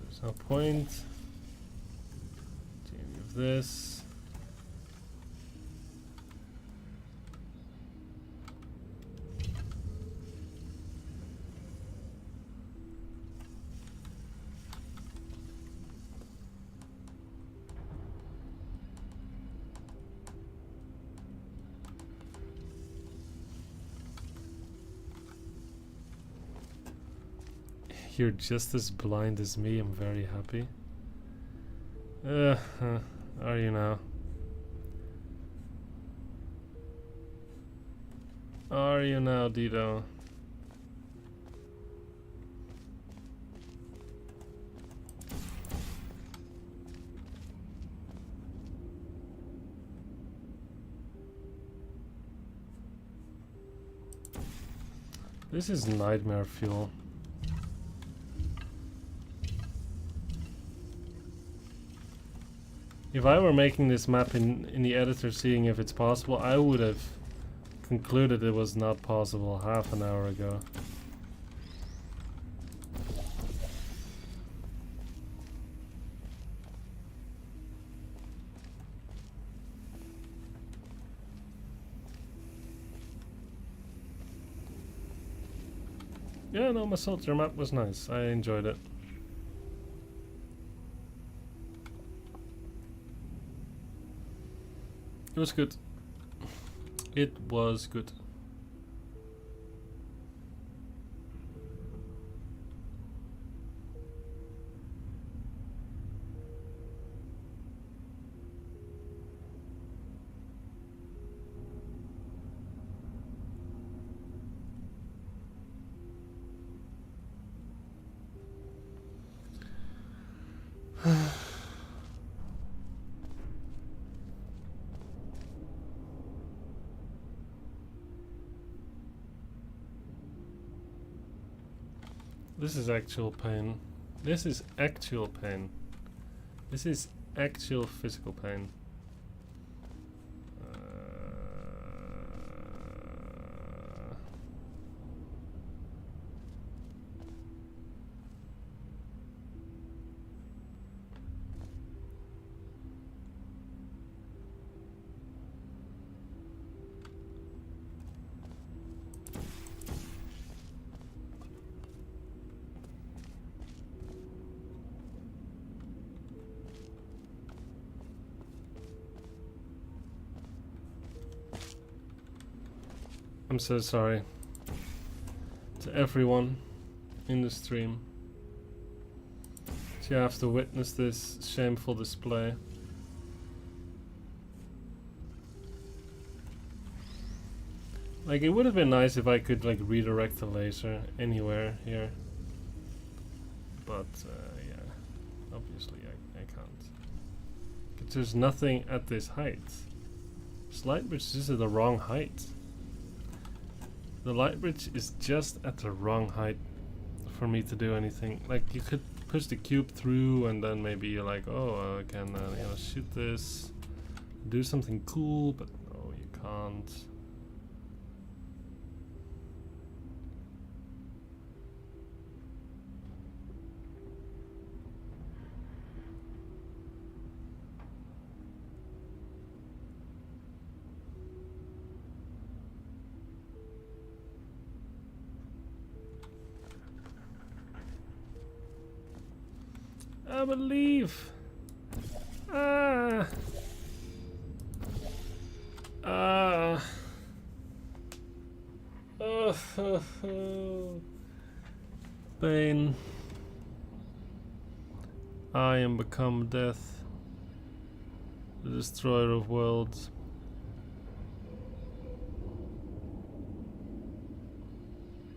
There's no point to any of this. You're just as blind as me. I'm very happy. Are you now? Are you now, Dido? This is nightmare fuel. If I were making this map in the editor, seeing if it's possible, I would have concluded it was not possible half an hour ago. Yeah, no, my soldier map was nice. I enjoyed it. It was good. It was good. This is actual pain. This is actual pain. This is actual physical pain. I'm so sorry to everyone in the stream to have to witness this shameful display. Like, it would have been nice if I could, like, redirect the laser anywhere here. But, yeah. Obviously, I can't. 'Cause there's nothing at this height. This light bridge is at the wrong height. The light bridge is just at the wrong height for me to do anything. Like, you could push the cube through and then maybe you're like, oh, I can, you know, shoot this. Do something cool, but no, you can't. I believe. Ah. Ah. Oh. Pain. I am become death, the destroyer of worlds.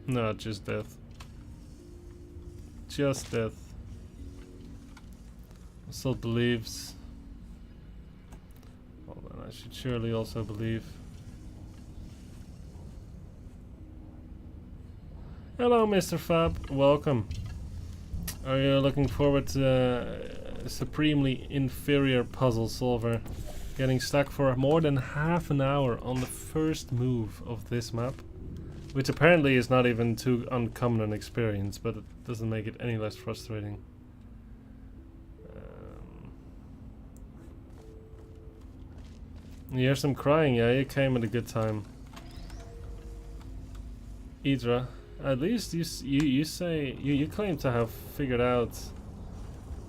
No, just death. Just death. Assault believes. Well, then I should surely also believe. Hello, Mr. Fab. Welcome. Are you looking forward to a supremely inferior puzzle solver getting stuck for more than half an hour on the first move of this map? Which apparently is not even too uncommon an experience, but it doesn't make it any less frustrating. You hear some crying, yeah, you came at a good time. Idra, at least you say you claim to have figured out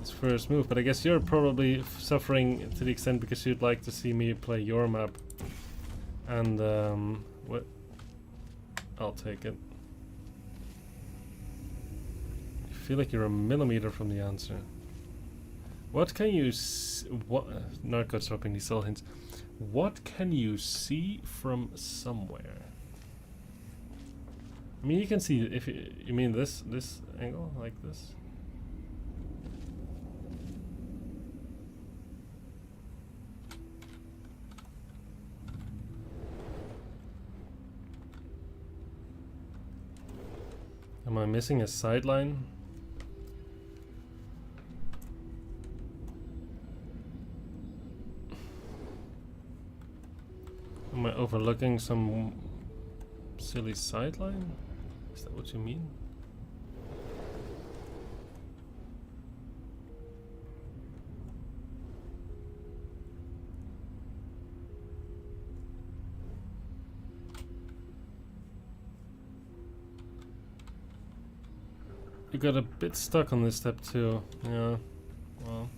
this first move, but I guess you're probably suffering to the extent because you'd like to see me play your map. And what? I'll take it. I feel like you're a millimeter from the answer. What can you what? Narco's dropping these subtle hints. What can you see from somewhere? I mean, you can see if you mean this angle like this. Am I missing a sideline? Am I overlooking some silly sideline? Is that what you mean? You got a bit stuck on this step too. Yeah, well.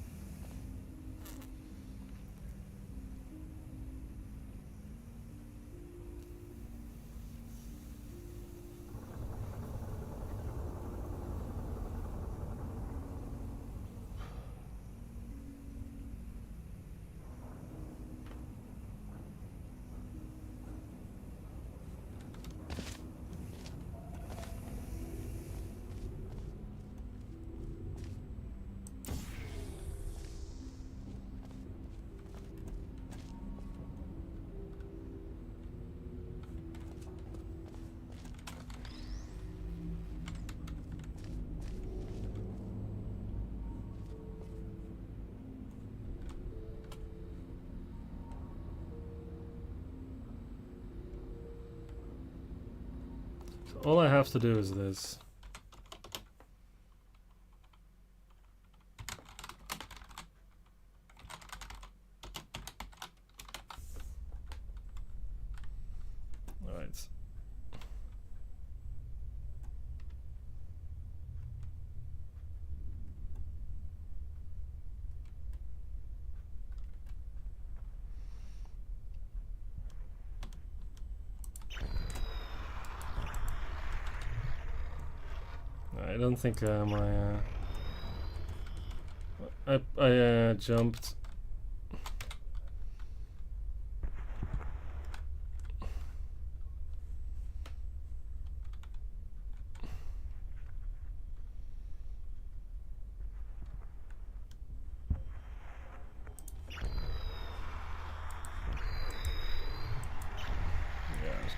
All I have to do is this. All right. I don't think I jumped.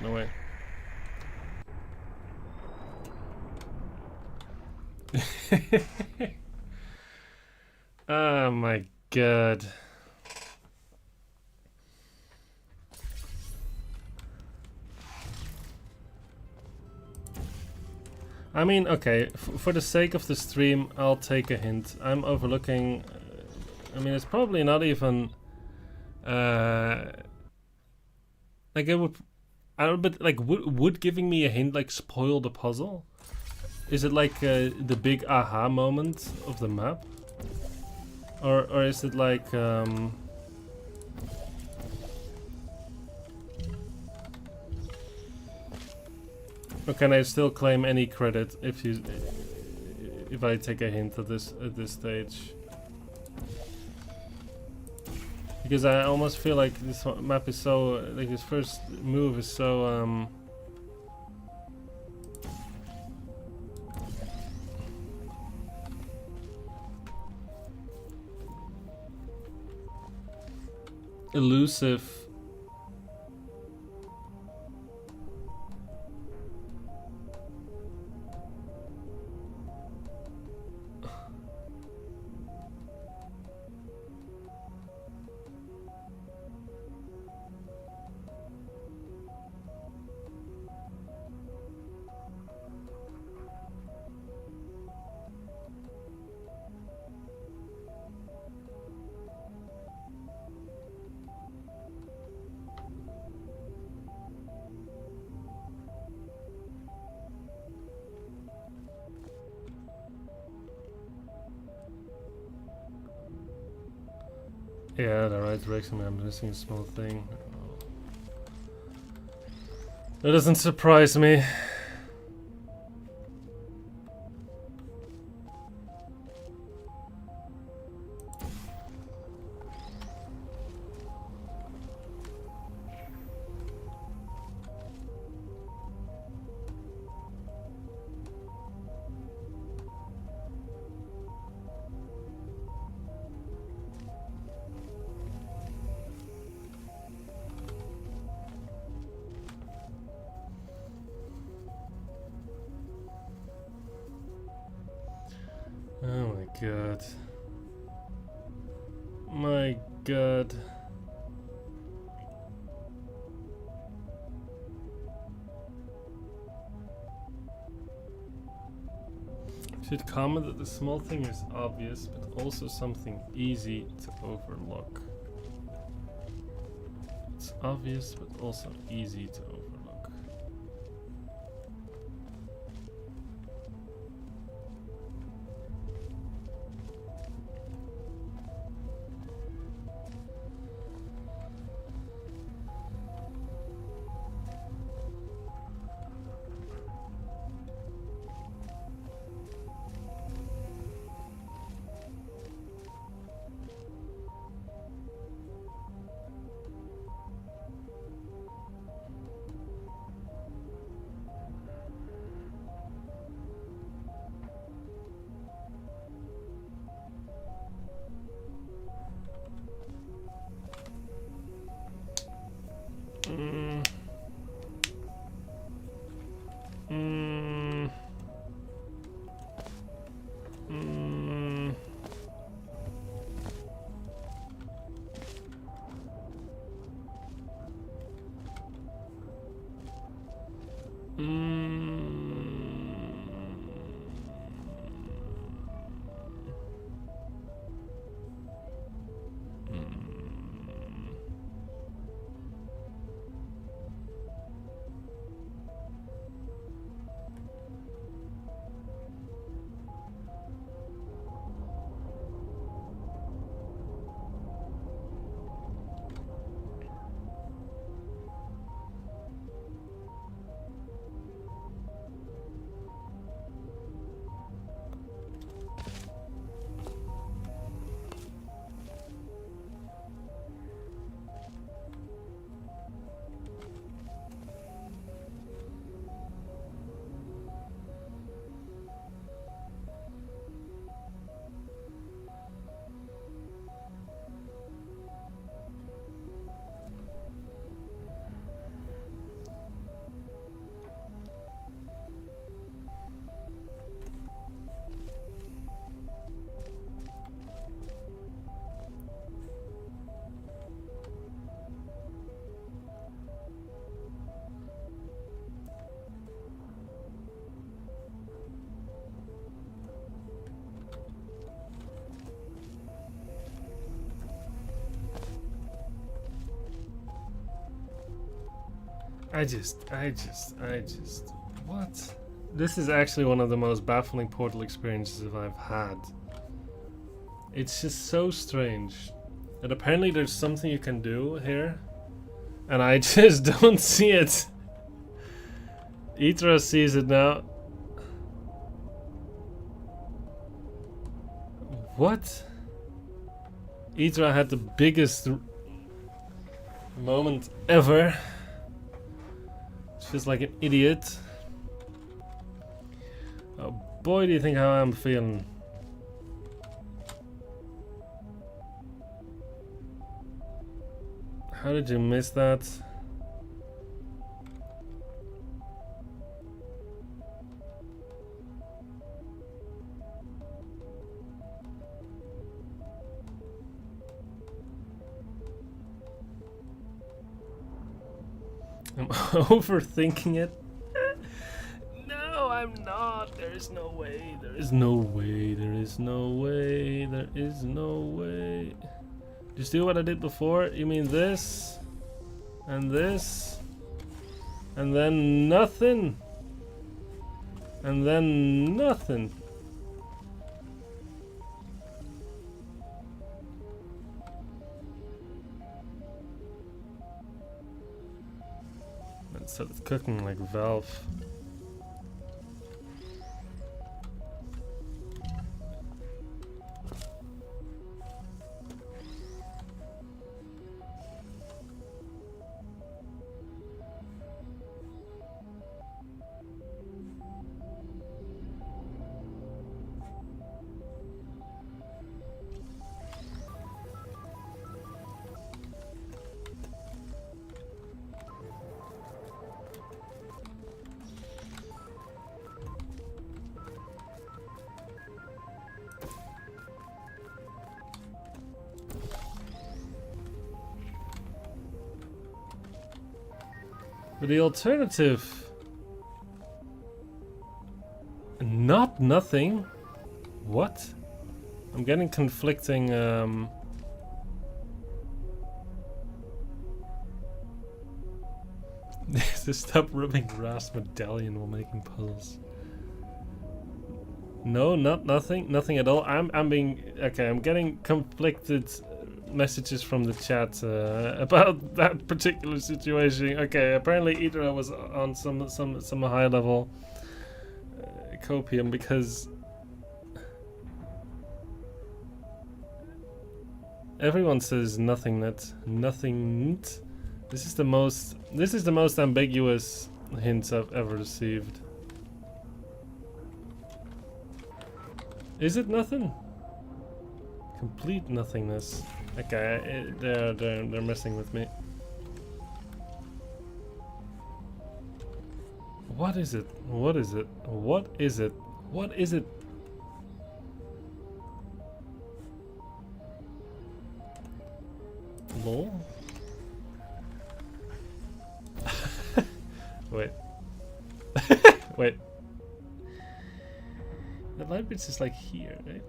No way. Oh my god. I mean, okay, for the sake of the stream, I'll take a hint. I'm overlooking... I mean, it's probably not even... like, it would... I don't know, but, like, would giving me a hint, like, spoil the puzzle? Is it, like, the big aha moment of the map? Or is it, like, or can I still claim any credit if I take a hint at this stage? Because I almost feel like this map is so, like, this first move is so elusive. Yeah, the right direction. I'm missing a small thing. Oh. That doesn't surprise me. Oh my god. My god. Should comment that the small thing is obvious, but also something easy to overlook. It's obvious, but also easy to overlook. I just. What? This is actually one of the most baffling Portal experiences I've had. It's just so strange. And apparently there's something you can do here. And I just don't see it. Itra sees it now. What? Itra had the biggest moment ever. Feels like an idiot. Oh boy, do you think how I'm feeling? How did you miss that? I'm overthinking it. No, I'm not. There is no way. There is no way. There is no way. There is no way. Just do what I did before. You mean this? And this? And then nothing? And then nothing? So it's cooking like Valve. But the alternative... Not nothing? What? I'm getting conflicting... Just stop rubbing grass medallion while making puzzles. No, nothing at all. I'm being... Okay, I'm getting conflicted messages from the chat about that particular situation. Okay, apparently Idra was on some high level copium because everyone says nothingness. This is the most ambiguous hints I've ever received. Is it nothing? Complete nothingness. Okay, they're messing with me. What is it? What is it? What is it? What is it? Lol? Wait. Wait. The light bridge is like here, right?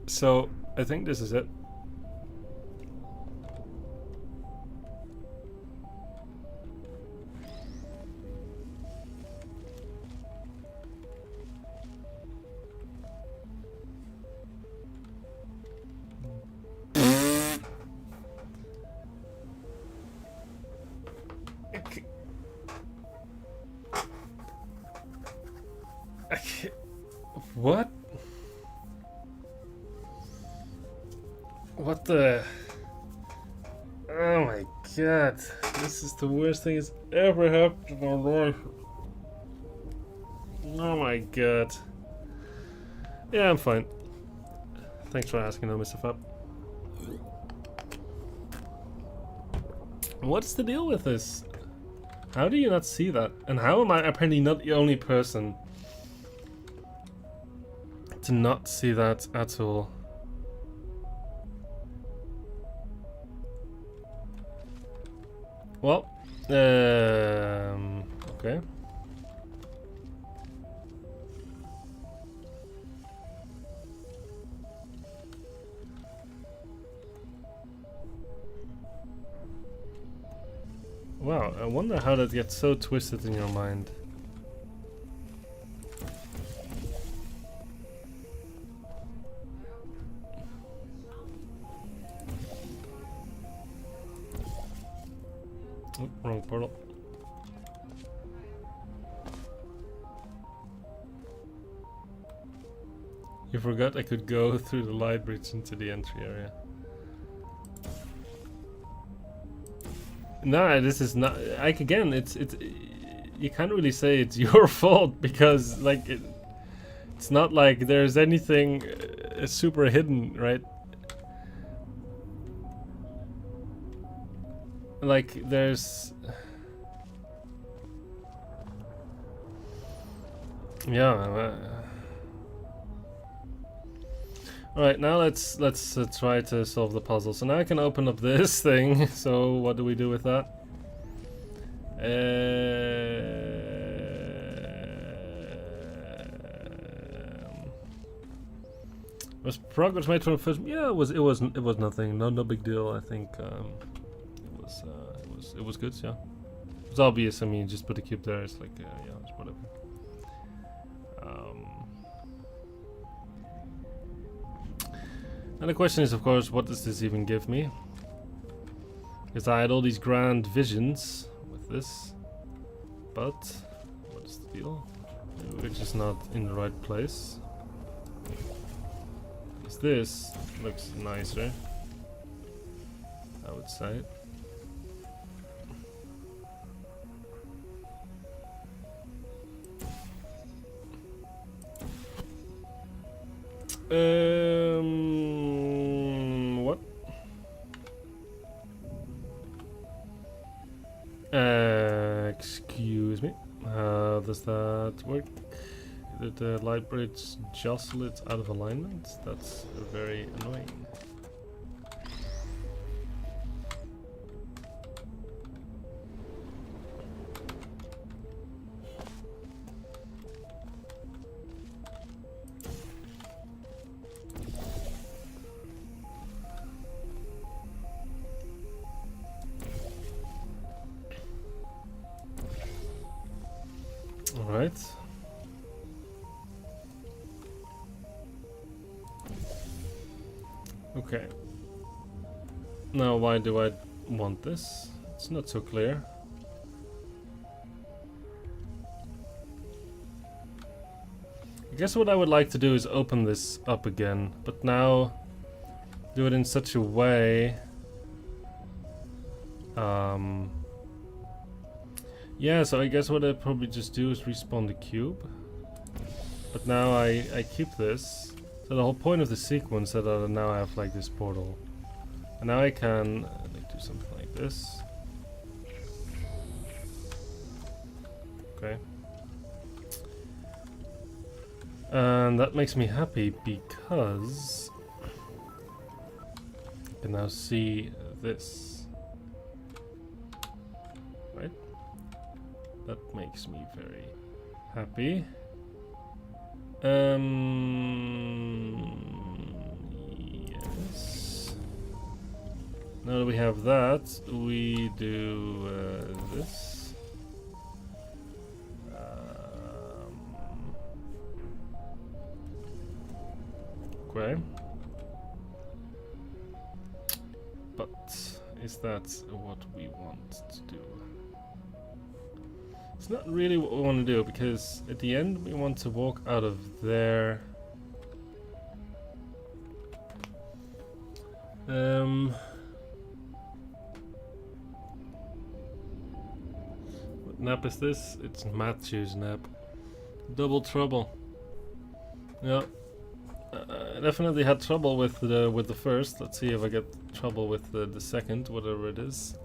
So, I think this is it. Okay. What? What the? Oh my god. This is the worst thing that's ever happened in my life. Oh my god. Yeah, I'm fine. Thanks for asking though, Mr. Fab. What's the deal with this? How do you not see that? And how am I apparently not the only person to not see that at all? Well, okay. Wow, I wonder how that gets so twisted in your mind. Oh, wrong portal. You forgot I could go through the light bridge into the entry area. Nah, this is not. Like again, it's. You can't really say it's your fault because like it's not like there's anything super hidden, right? Like there's. Yeah. Alright, now let's try to solve the puzzle. So now I can open up this thing. So what do we do with that? Was progress made from the first? Yeah, it was nothing. No big deal. I think it was good. Yeah, it was obvious. I mean, just put the cube there. It's like yeah, it's whatever. And the question is, of course, what does this even give me? Because I had all these grand visions with this, but what is the deal? We're just not in the right place. Because this looks nicer, I would say. What? Excuse me. How does that work? Did the light bridge jostle it out of alignment? That's very annoying. Alright. Okay. Now why do I want this? It's not so clear. I guess what I would like to do is open this up again, but now do it in such a way. Yeah, so I guess what I'd probably just do is respawn the cube. But now I keep this. So the whole point of the sequence is that I now have like this portal. And now I can like, do something like this. Okay. And that makes me happy because I can now see this. Right? That makes me very happy. Yes. Now that we have that, we do this. Okay. But is that what we want to do? It's not really what we want to do, because at the end we want to walk out of there. What nap is this? It's Mattchew's nap. Double trouble. Yeah. I definitely had trouble with the first. Let's see if I get trouble with the second, whatever it is.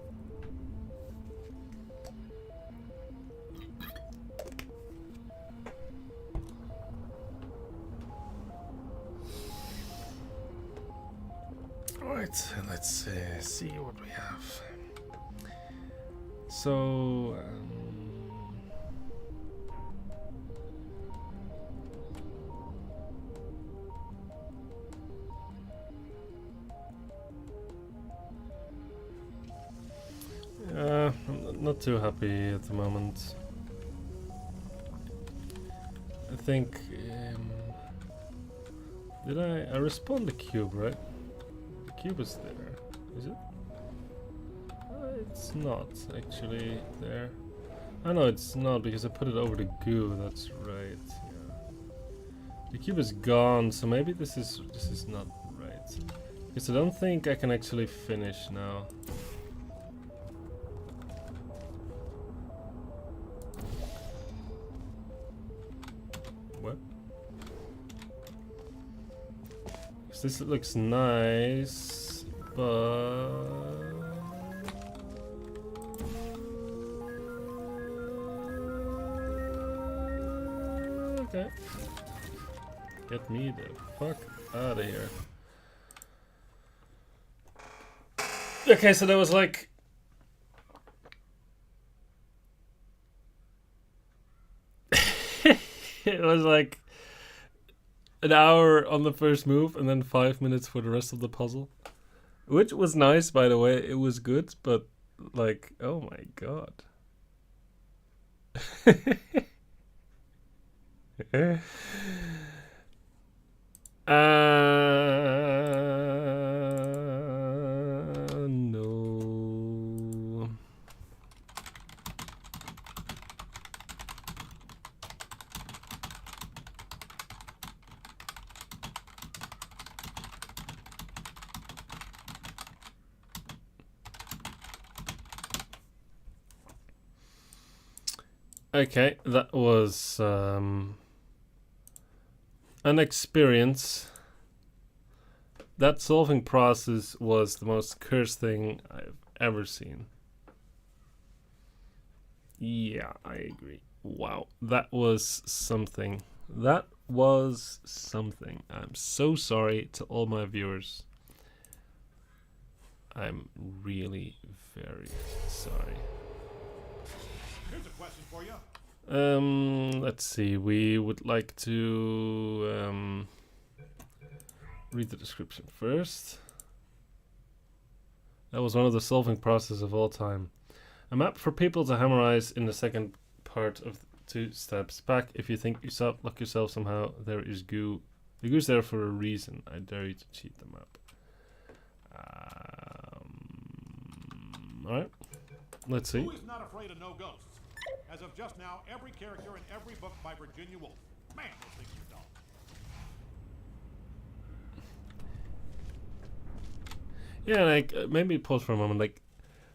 Alright, let's see what we have. So, I'm not too happy at the moment. I think... did I respawned the cube, right? The cube is there. Is it? It's not actually there. I know it's not because I put it over the goo. That's right. Yeah. The cube is gone, so maybe this is not right. Because I don't think I can actually finish now. What? Because this looks nice, but... Okay. Get me the fuck out of here. Okay, so there was like... it was like an hour on the first move and then 5 minutes for the rest of the puzzle. Which was nice, by the way. It was good, but like, oh my god. No. Okay, that was an experience. That solving process was the most cursed thing I've ever seen. Yeah, I agree. Wow, that was something. That was something. I'm so sorry to all my viewers. I'm really very sorry. Here's a question for you. Let's see. We would like to read the description first. That was one of the solving processes of all time. A map for people to hammerize in the second part of 2 steps back. If you think yourself, lock yourself somehow, there is goo. The goo's there for a reason. I dare you to cheat the map. Alright. Let's see. Who is not afraid of no ghosts? As of just now, every character in every book by Virginia Woolf. Man, those things are dull. Yeah, like maybe pause for a moment. Like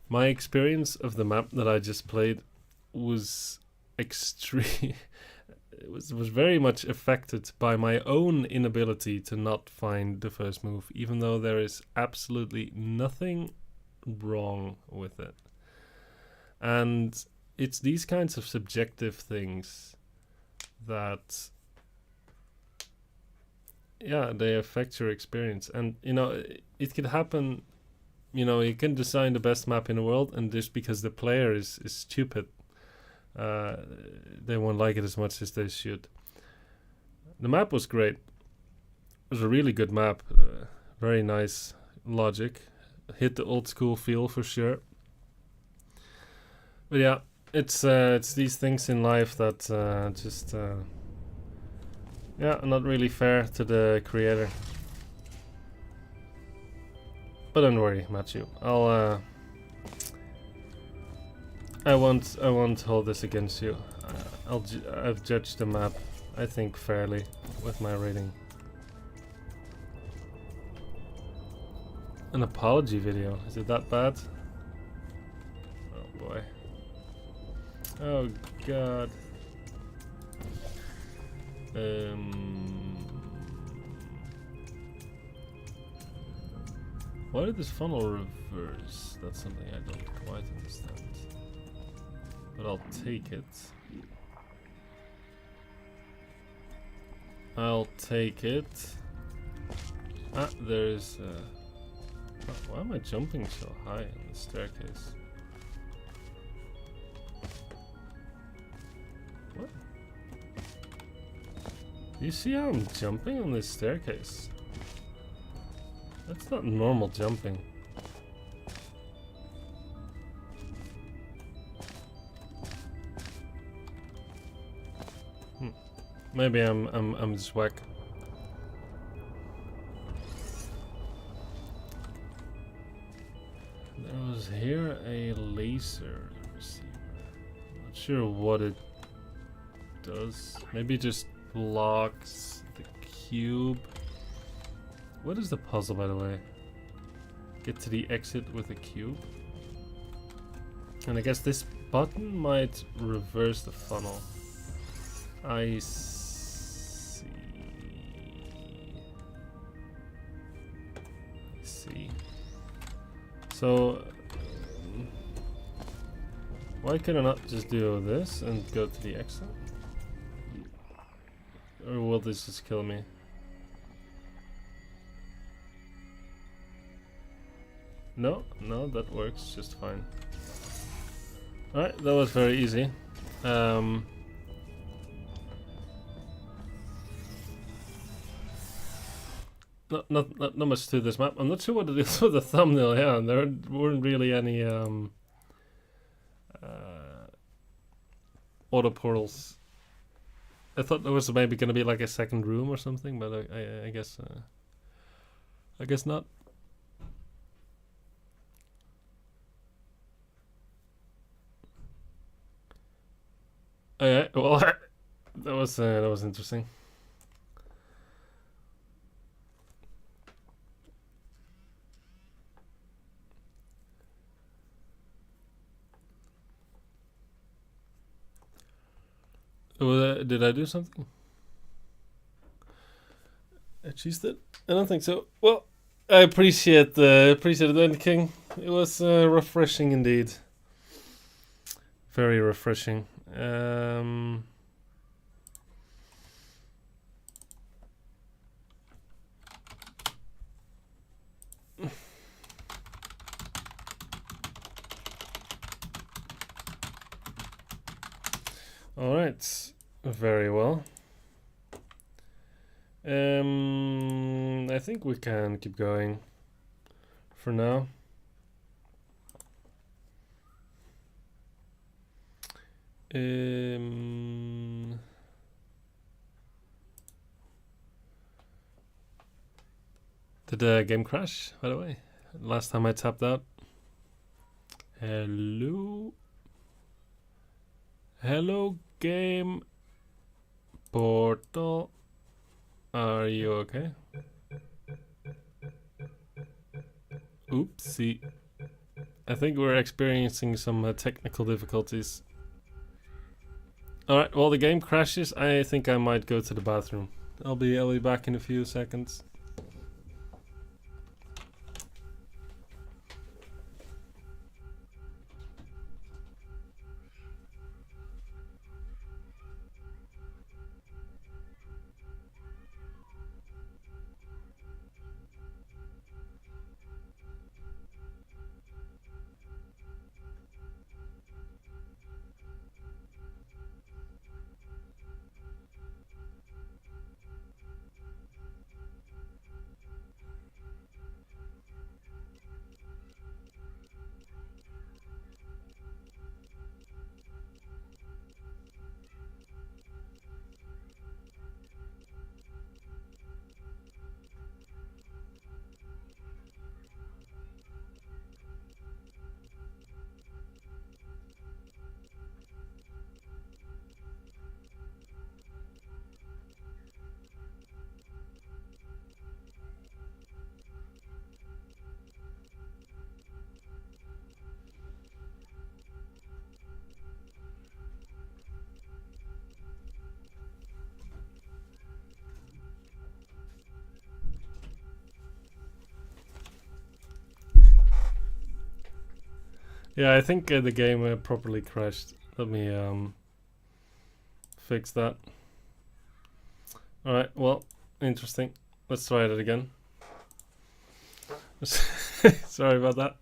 my experience of the map that I just played was extreme. It was very much affected by my own inability to not find the first move, even though there is absolutely nothing wrong with it. And it's these kinds of subjective things that, yeah, they affect your experience. And, you know, it could happen, you know, you can design the best map in the world, and just because the player is stupid, they won't like it as much as they should. The map was great. It was a really good map. Very nice logic. Hit the old school feel for sure. But yeah, it's these things in life that just yeah, not really fair to the creator. But don't worry, Mattchew. I won't hold this against you. I've judged the map, I think, fairly with my rating. An apology video. Is it that bad? Oh boy. Oh god. Why did this funnel reverse? That's something I don't quite understand. But I'll take it. I'll take it. Ah, there's why am I jumping so high on the staircase? What? Do you see how I'm jumping on this staircase? That's not normal jumping. Maybe I'm just whack. There was here a laser receiver. Not sure what it does. Maybe it just blocks the cube. What is the puzzle, by the way? Get to the exit with a cube. And I guess this button might reverse the funnel. I see. I see. So, why can I not just do this and go to the exit? Or will this just kill me? No, that works just fine. Alright, that was very easy. Not much to this map. I'm not sure what it is with the thumbnail. Yeah, there weren't really any auto portals. I thought there was maybe gonna be like a second room or something, but I guess not. Okay, well, that was interesting. Did I do something? I cheesed it? I don't think so. Well, I appreciate it, King. It was refreshing indeed. Very refreshing. All right, very well. I think we can keep going for now. Did the game crash, by the way? Last time I tapped out. Hello? Hello, game portal. Are you okay? Oopsie. I think we're experiencing some technical difficulties. Alright, well, the game crashes. I think I might go to the bathroom. I'll be back in a few seconds. Yeah, I think the game properly crashed. Let me fix that. Alright, well, interesting. Let's try it again. Sorry about that.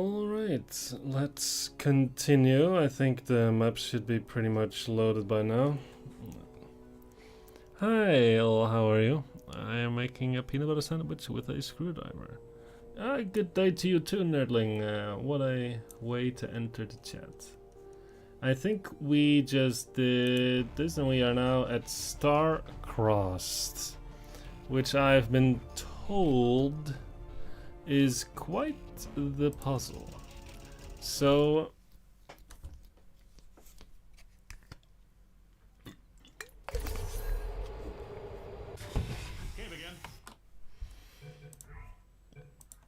Alright, let's continue. I think the map should be pretty much loaded by now. Hi, how are you? I am making a peanut butter sandwich with a screwdriver. Good day to you too, nerdling. What a way to enter the chat. I think we just did this and we are now at Star-Crossed, which I've been told is quite the puzzle. So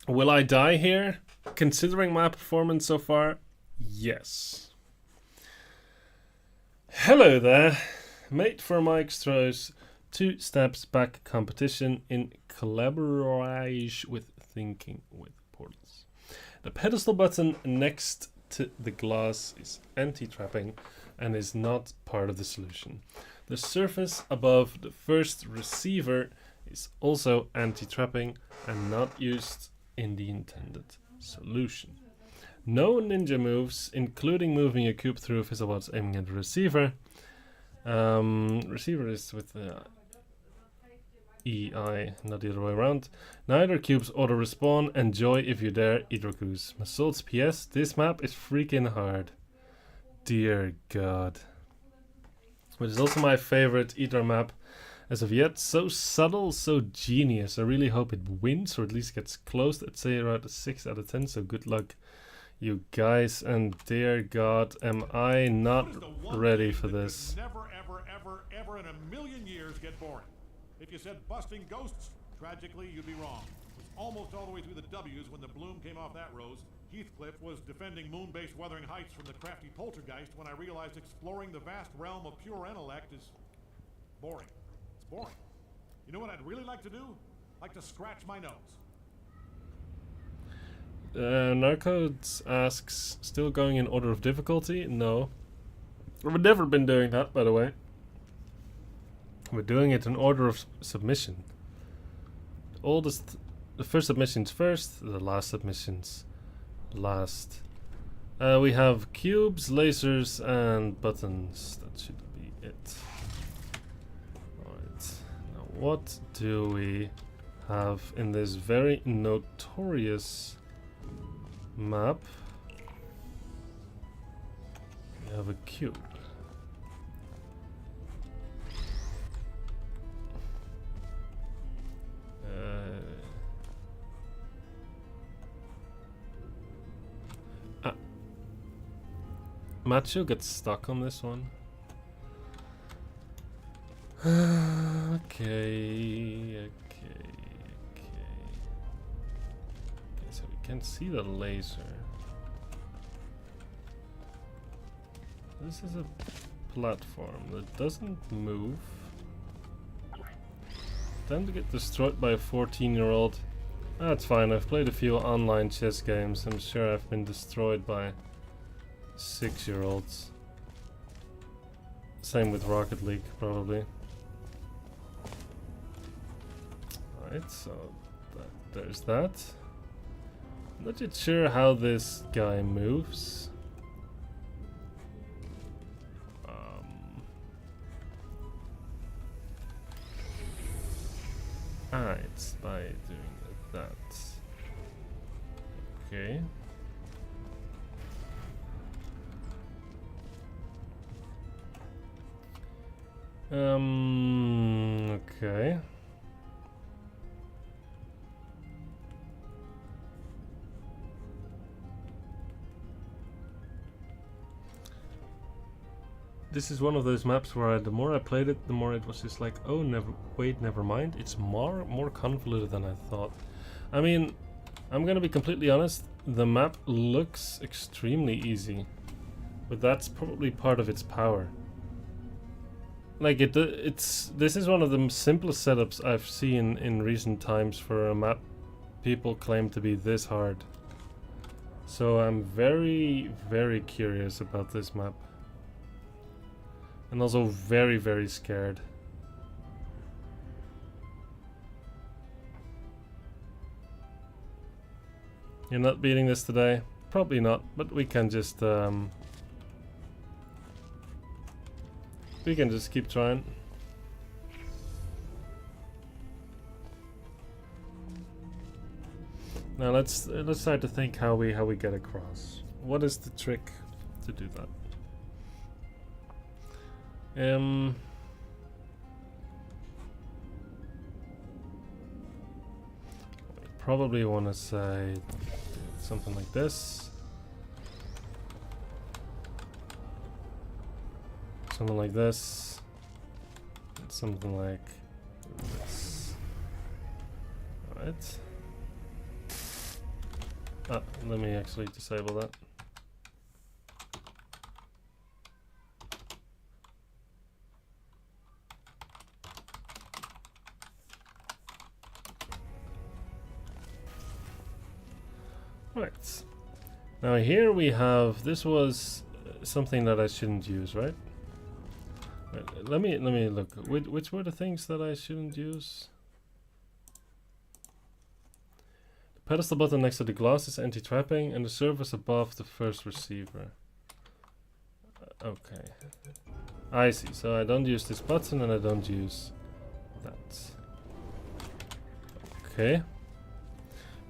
will I die here? Considering my performance so far, yes. Hello there. Mate for Mike throws 2 steps back competition in collaboration with Thinking with Portals. The pedestal button next to the glass is anti-trapping and is not part of the solution. The surface above the first receiver is also anti-trapping and not used in the intended solution. No ninja moves, including moving a cube through fizzlebots aiming at the receiver. Receiver is with the EI, not the other way around. Neither cubes auto-respawn. Enjoy if you dare, Idrokus. Masold's PS, this map is freaking hard. Dear God. Which is also my favorite Idra map as of yet. So subtle, so genius. I really hope it wins, or at least gets close. I'd say around a 6 out of 10, so good luck, you guys. And dear God, am I not ready for this. Never, ever in a million years get boring. If you said busting ghosts, tragically you'd be wrong. It was almost all the way through the W's when the bloom came off that rose. Heathcliff was defending moon-based Wuthering Heights from the crafty poltergeist when I realized exploring the vast realm of pure intellect is boring. It's boring. You know what I'd really like to do? Like to scratch my nose. Narcodes asks, still going in order of difficulty? No. We've never been doing that, by the way. We're doing it in order of submission. The first submissions first, the last submissions last. We have cubes, lasers, and buttons. That should be it. Alright. Now, what do we have in this very notorious map? We have a cube. Mattchew gets stuck on this one. Okay, so we can see the laser. This is a platform that doesn't move. Time to get destroyed by a 14-year-old. That's fine, I've played a few online chess games. I'm sure I've been destroyed by 6-year-olds. Same with Rocket League, probably. Alright, so there's that. Not yet sure how this guy moves. It's by doing that. Okay. Okay. This is one of those maps where the more I played it, the more it was just like, oh, never mind. It's more convoluted than I thought. I mean, I'm gonna be completely honest. The map looks extremely easy, but that's probably part of its power. Like this is one of the simplest setups I've seen in recent times for a map people claim to be this hard. So I'm very, very curious about this map. And also very, very scared. You're not beating this today? probably not, but we can just keep trying. Now let's start to think how we get across. What is the trick to do that? Probably want to say something like this. Something like this. And something like this. Alright. Let me actually disable that. Right. Now here we have, this was something that I shouldn't use, right? Right, let me look. Which were the things that I shouldn't use? The pedestal button next to the glass is anti-trapping, and the surface above the first receiver. Okay. I see. So I don't use this button, and I don't use that. Okay.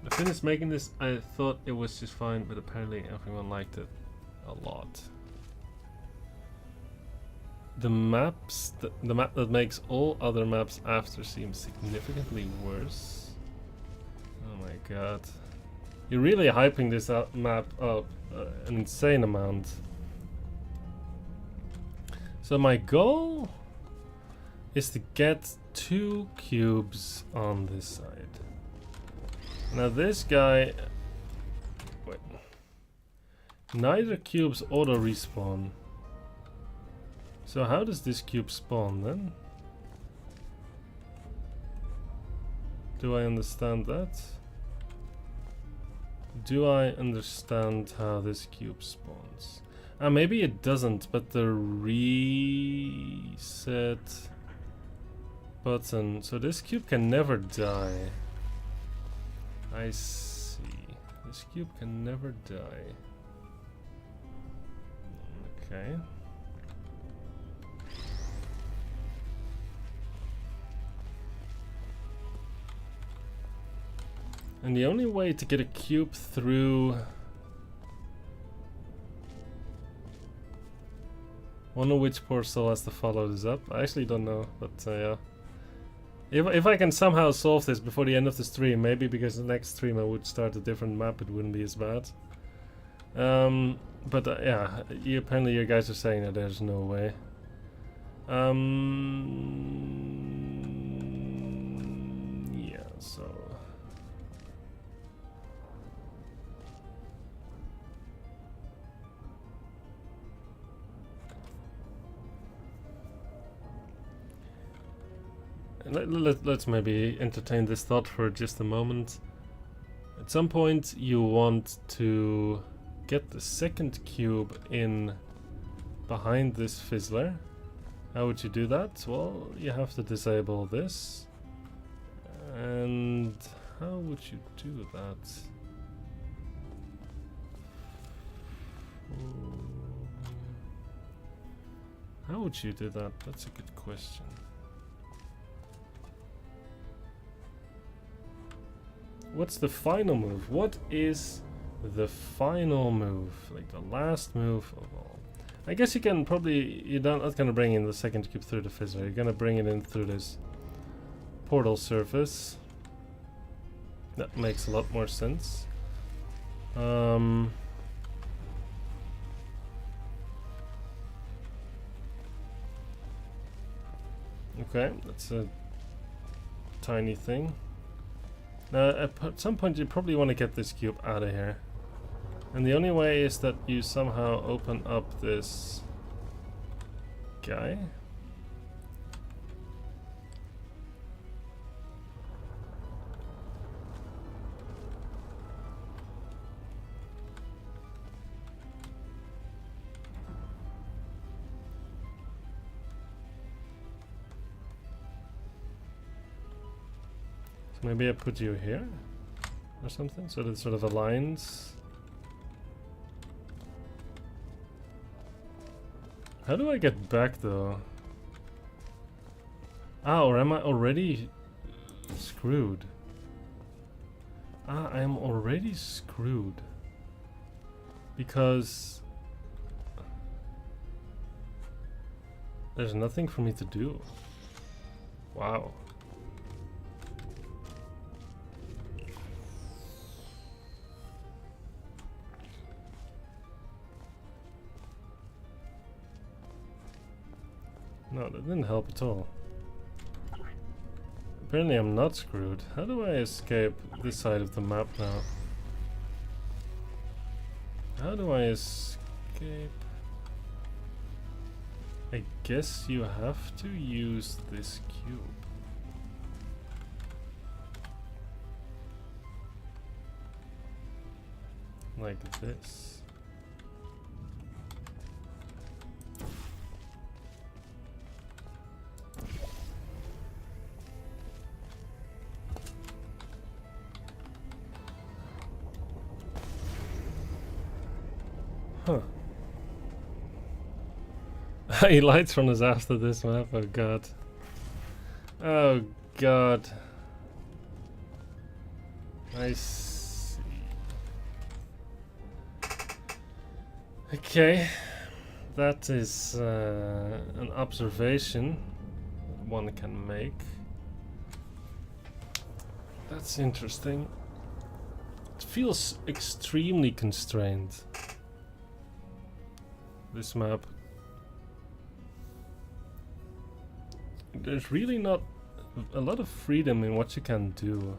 When I finished making this, I thought it was just fine, but apparently everyone liked it a lot. The maps, the map that makes all other maps after seems significantly worse. Oh my god. You're really hyping this map up an insane amount. So my goal is to get 2 cubes on this side. Now this guy, wait, neither cubes auto respawn. So how does this cube spawn then? Do I understand that? Do I understand how this cube spawns? Maybe it doesn't, but the reset button. So this cube can never die. I see. This cube can never die. Okay. And the only way to get a cube through... Wonder which portal has to follow this up. I actually don't know, but yeah. If I can somehow solve this before the end of the stream, maybe because the next stream I would start a different map, it wouldn't be as bad. But yeah, apparently you guys are saying that there's no way. Yeah, so... Let's maybe entertain this thought for just a moment. At some point you want to get the second cube in behind this fizzler. How would you do that? Well, you have to disable this. And how would you do that? How would you do that? That's a good question. What's the final move? What is the final move? Like the last move of all. I guess you can probably... You're not going to bring in the second cube through the fizzler. You're going to bring it in through this portal surface. That makes a lot more sense. Okay, that's a tiny thing. Now, at some point you probably want to get this cube out of here. And the only way is that you somehow open up this guy. Maybe I put you here or something, so that it sort of aligns. How do I get back though? Ah, or am I already screwed? Ah, I am already screwed. Because there's nothing for me to do. Wow. No, that didn't help at all. Apparently I'm not screwed. How do I escape this side of the map now? How do I escape? I guess you have to use this cube. Like this. Huh. He lights from us after this map, oh god. Oh god. I see. Okay. That is an observation one can make. That's interesting. It feels extremely constrained. This map. There's really not a lot of freedom in what you can do.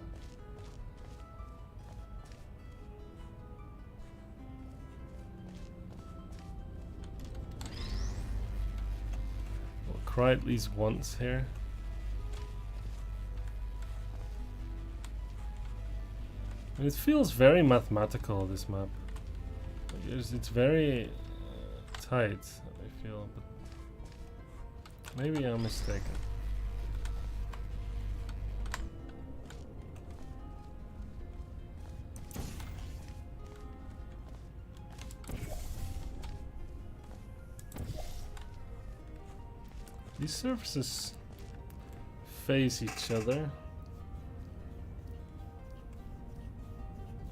We'll cry at least once here. And it feels very mathematical, this map. It's very tight, I feel, but maybe I'm mistaken. These surfaces face each other.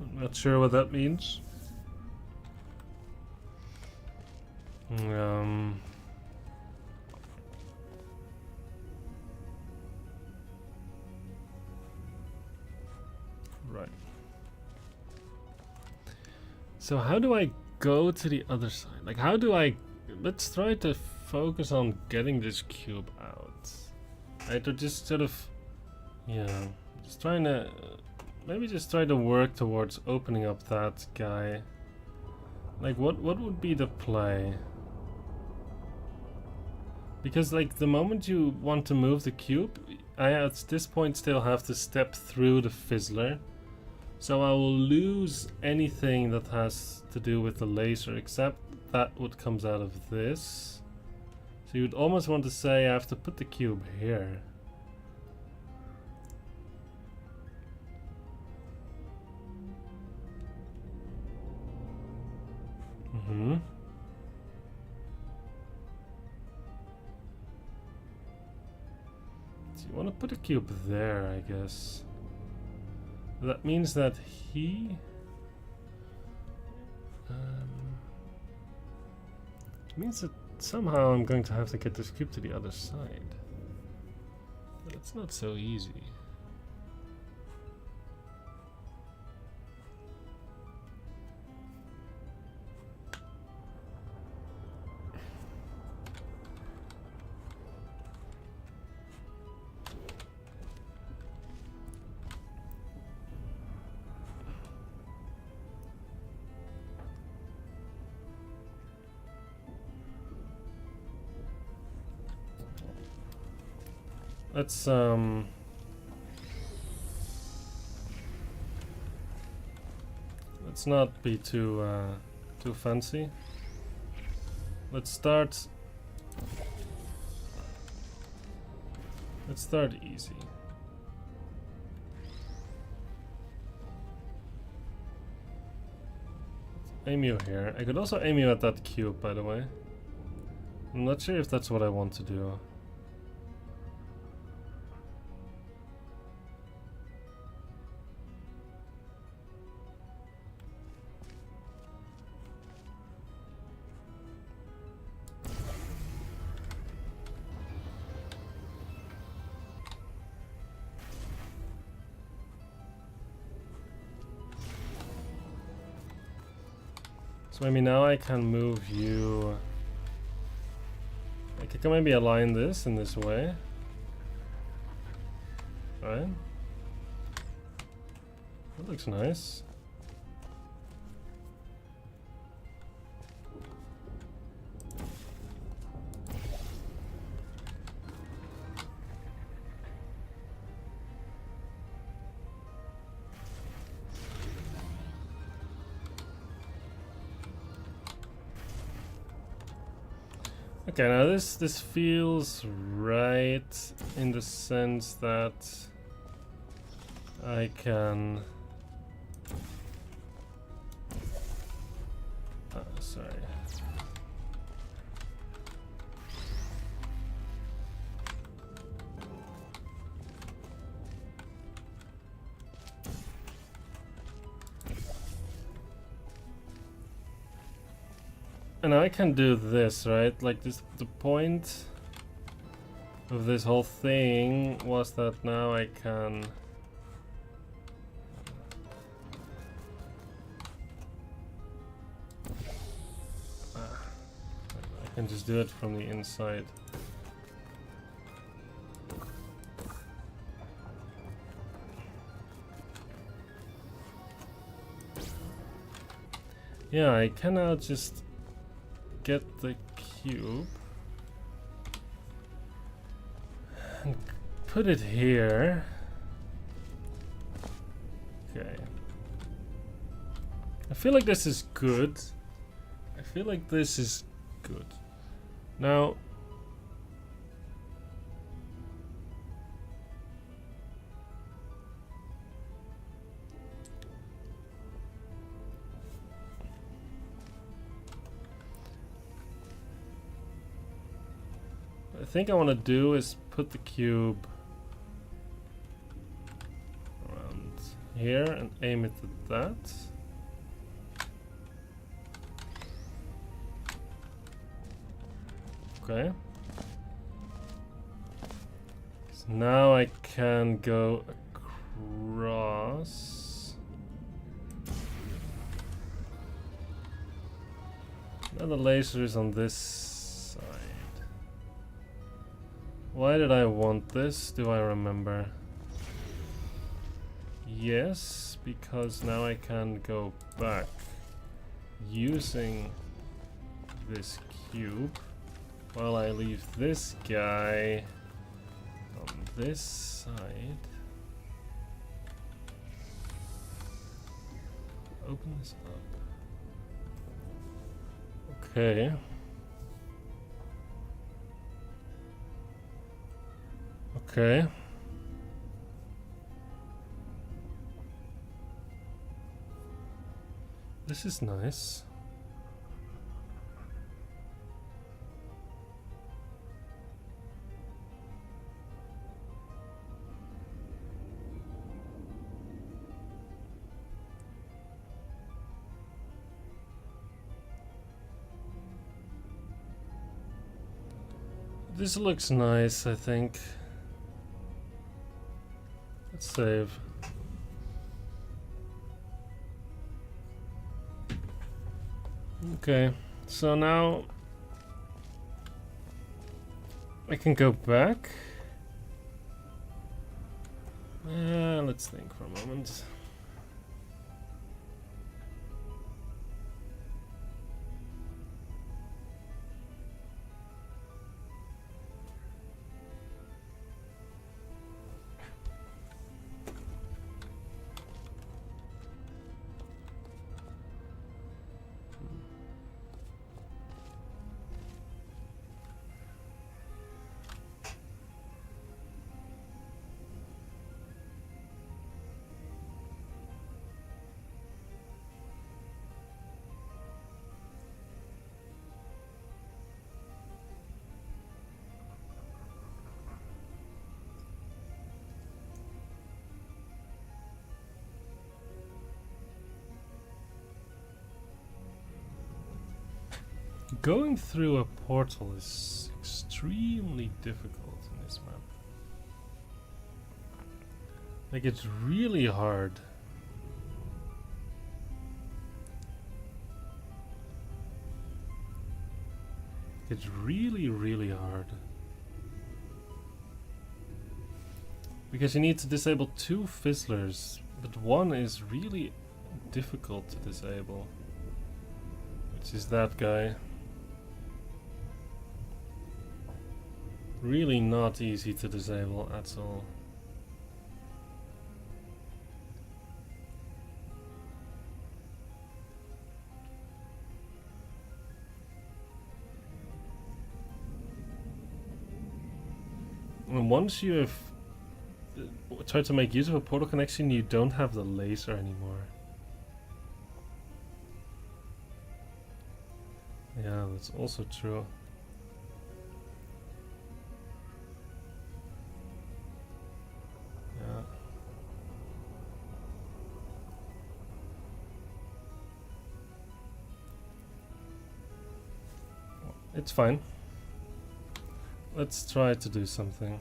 I'm not sure what that means. Right. So how do I go to the other side? Like, how do I... Let's try to focus on getting this cube out. Right, or just sort of... Yeah, just trying to... Maybe just try to work towards opening up that guy. Like, what would be the play? Because, like, the moment you want to move the cube, I at this point still have to step through the fizzler. So I will lose anything that has to do with the laser, except that what comes out of this. So you would almost want to say I have to put the cube here. Mm-hmm. So you want to put a cube there, I guess. That means that he... means that somehow I'm going to have to get this cube to the other side. But it's not so easy. Let's not be too fancy. Let's start easy. Aim you here. I could also aim you at that cube, by the way. I'm not sure if that's what I want to do. So maybe now I can move you. I can maybe align this in this way. Right? That looks nice. Okay, now this feels right in the sense that I can. Sorry. And I can do this, right? Like this, the point of this whole thing was that now I can I can just do it from the inside. Yeah, I can now just get the cube and put it here. Okay. I feel like this is good. I feel like this is good. Now, I think I want to do is put the cube around here and aim it at that. Okay. So now I can go across. Now the laser is on this side. Why did I want this? Do I remember? Yes, because now I can go back using this cube while I leave this guy on this side. Open this up. Okay. Okay. This is nice. This looks nice, I think. Let's save. Okay, so now I can go back. Let's think for a moment. going through a portal is extremely difficult in this map. Like, it's really hard. It's really, really hard. Because you need to disable 2 fizzlers, but one is really difficult to disable. Which is that guy. Really not easy to disable at all. And once you have tried to make use of a portal connection, you don't have the laser anymore. Yeah, that's also true. Yeah. It's fine. Let's try to do something.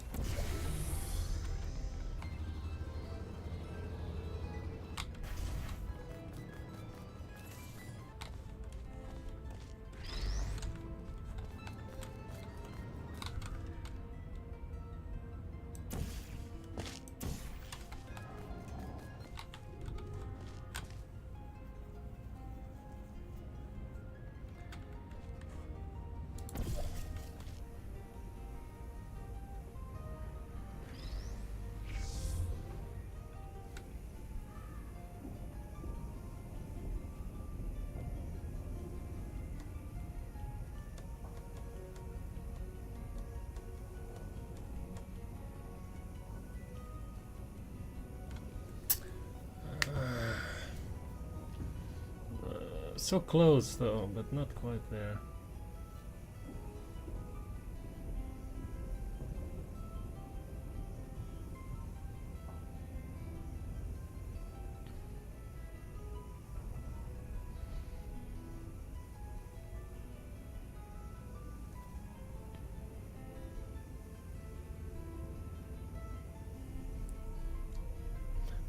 So close though, but not quite there.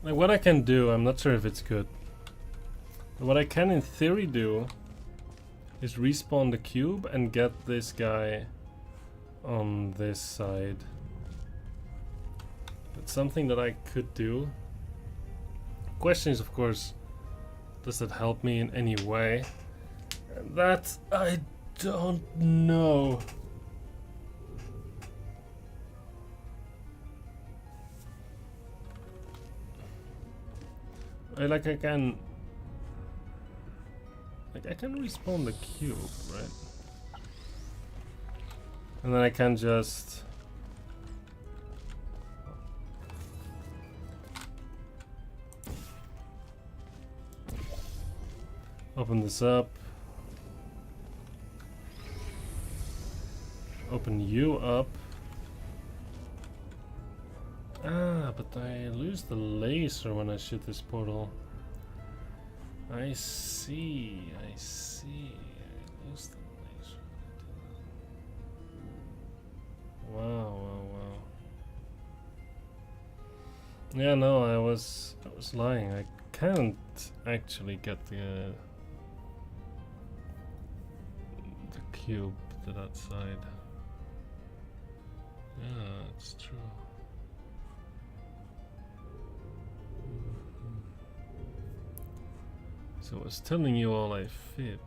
Like, what I can do, I'm not sure if it's good. But what I can in theory do is respawn the cube and get this guy on this side. That's something that I could do. Question is, of course, does that help me in any way? And that I don't know. I can respawn the cube, right? And then I can just open this up, open you up. Ah, but I lose the laser when I shoot this portal. I see, I see. I lose the laser. Wow, wow, wow. Yeah, no, I was lying. I can't actually get the cube to that side. Yeah, it's true. So I was telling you all I fib.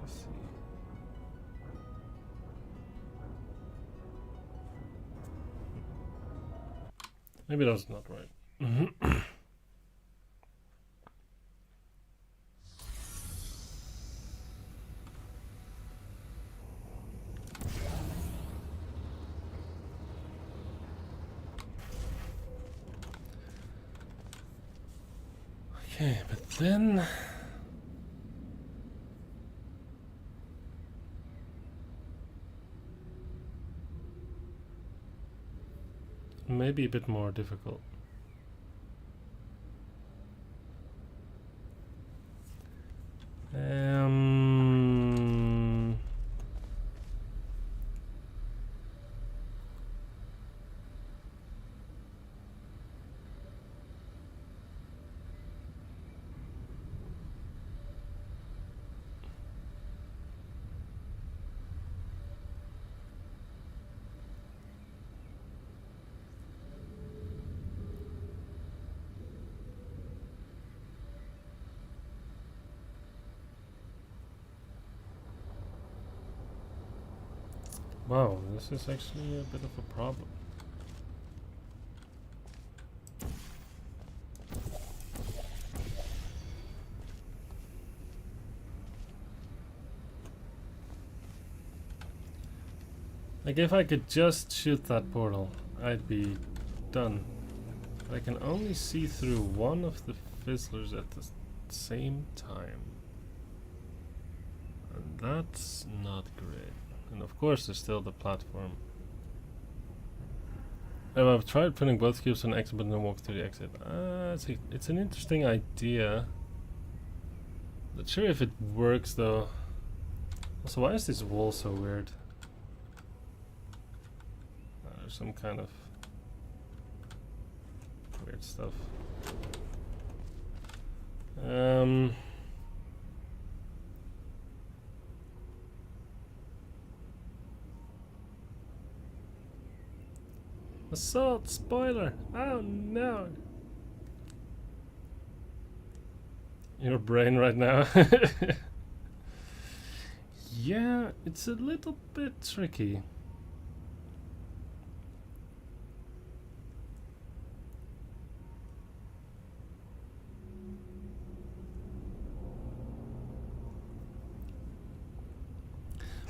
Let's see. Maybe that's not right. Okay, but then maybe a bit more difficult. Wow, this is actually a bit of a problem. Like if I could just shoot that portal, I'd be done. But I can only see through one of the fizzlers at the same time. And that's not great. And of course there's still the platform. I've tried putting both cubes on exit but then walk through the exit. It's an interesting idea. Not sure if it works though. Also, why is this wall so weird? There's some kind of weird stuff. Assault spoiler! Oh no! Your brain right now. Yeah, it's a little bit tricky.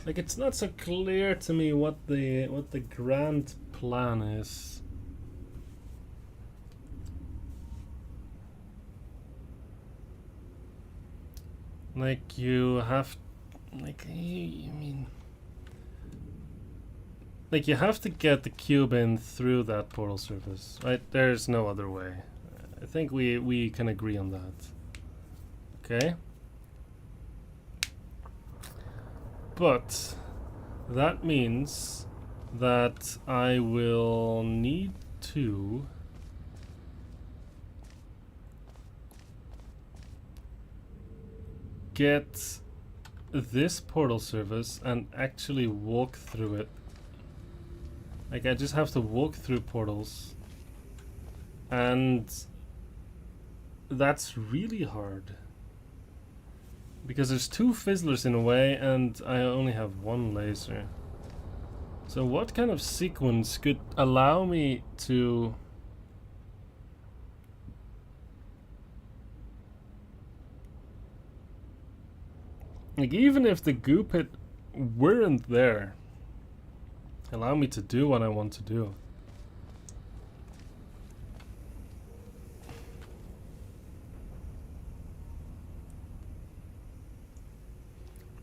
Like it's not so clear to me what the grand plan is. Like you have, like you mean, like you have to get the cube in through that portal surface, right? There's no other way. I think we can agree on that. Okay. But that means that I will need to get this portal surface and actually walk through it. Like I just have to walk through portals, and that's really hard. Because there's two fizzlers in a way, and I only have one laser. So what kind of sequence could allow me to... Like even if the goo pit weren't there, allow me to do what I want to do.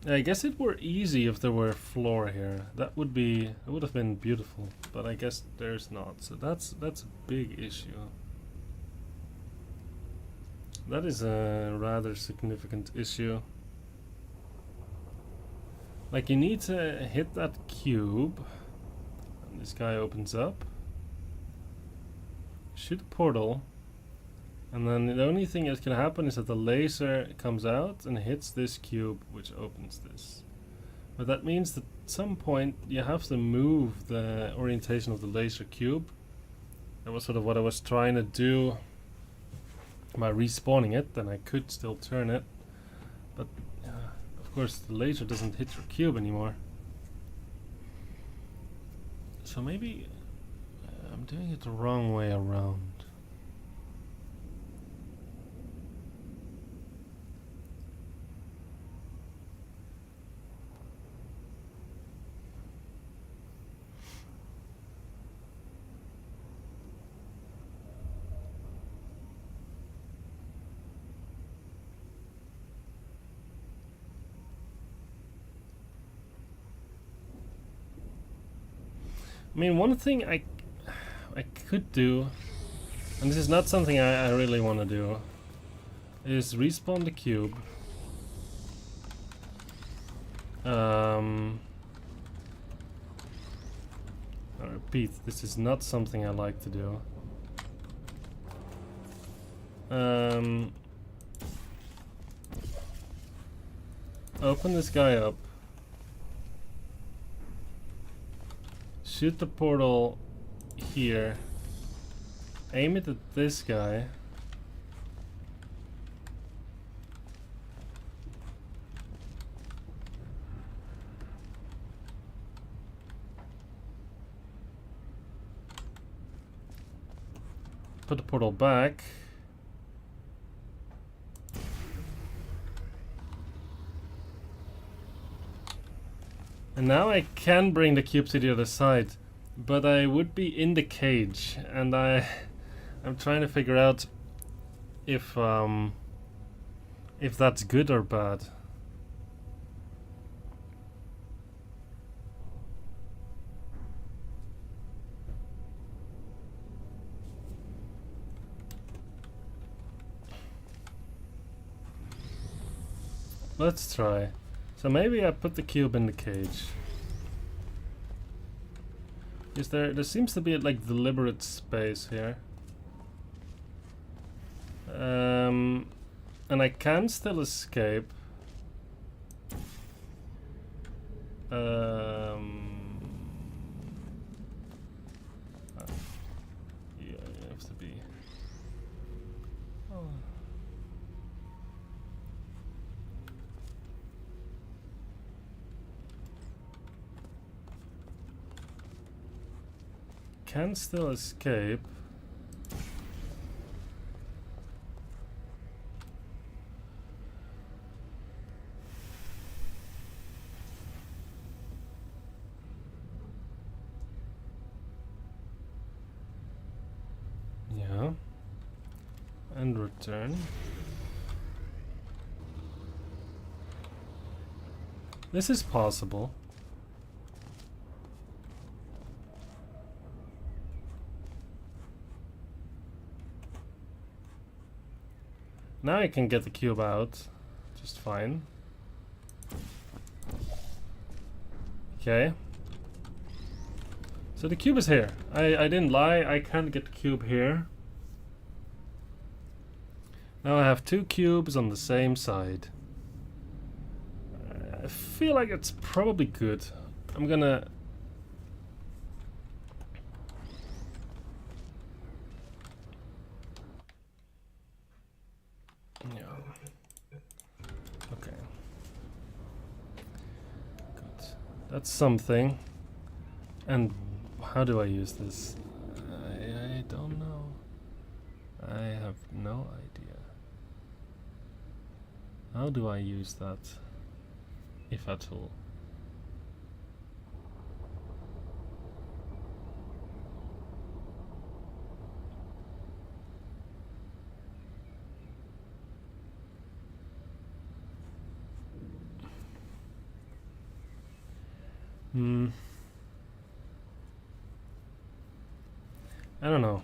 I guess it were easy if there were a floor here. That would have been beautiful, but I guess there's not. So that's a big issue. That is a rather significant issue. Like you need to hit that cube, and this guy opens up. Shoot a portal. And then the only thing that can happen is that the laser comes out and hits this cube, which opens this. But that means that at some point you have to move the orientation of the laser cube. That was sort of what I was trying to do by respawning it. Then I could still turn it. But of course the laser doesn't hit your cube anymore. So maybe I'm doing it the wrong way around. I mean, one thing I could do, and this is not something I really want to do, is respawn the cube. I repeat, this is not something I like to do. Open this guy up. Shoot the portal here. Aim it at this guy. put the portal back. And now I can bring the cube to the other side, but I would be in the cage, and I'm trying to figure out if that's good or bad. Let's try. So maybe I put the cube in the cage. There seems to be like deliberate space here. And I can still escape. Yeah, it has to be. Oh. Can still escape. Yeah. And return. This is possible. Now I can get the cube out just fine. Okay. So the cube is here. I didn't lie, I can get the cube here. Now I have two cubes on the same side. I feel like it's probably good. I'm gonna... Yeah. Okay. Good. That's something. And how do I use this? I don't know. I have no idea. How do I use that? If at all. I don't know.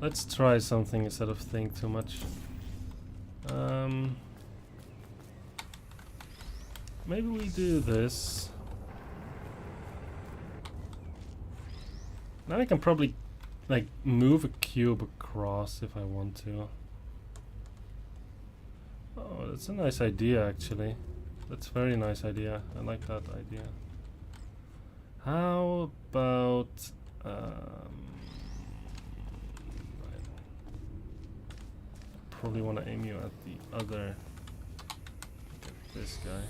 Let's try something instead of think too much. Maybe we do this. Now I can probably like move a cube across if I want to. Oh, that's a nice idea actually. That's a very nice idea. I like that idea. How about probably want to aim you at the other. Look at this guy.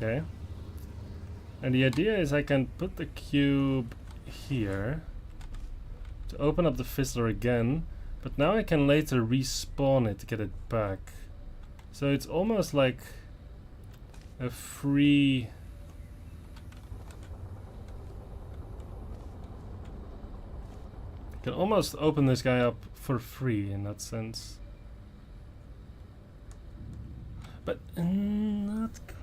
Okay. And the idea is I can put the cube here to open up the fizzler again, but now I can later respawn it to get it back. So it's almost like a free... I can almost open this guy up for free in that sense. But not quite.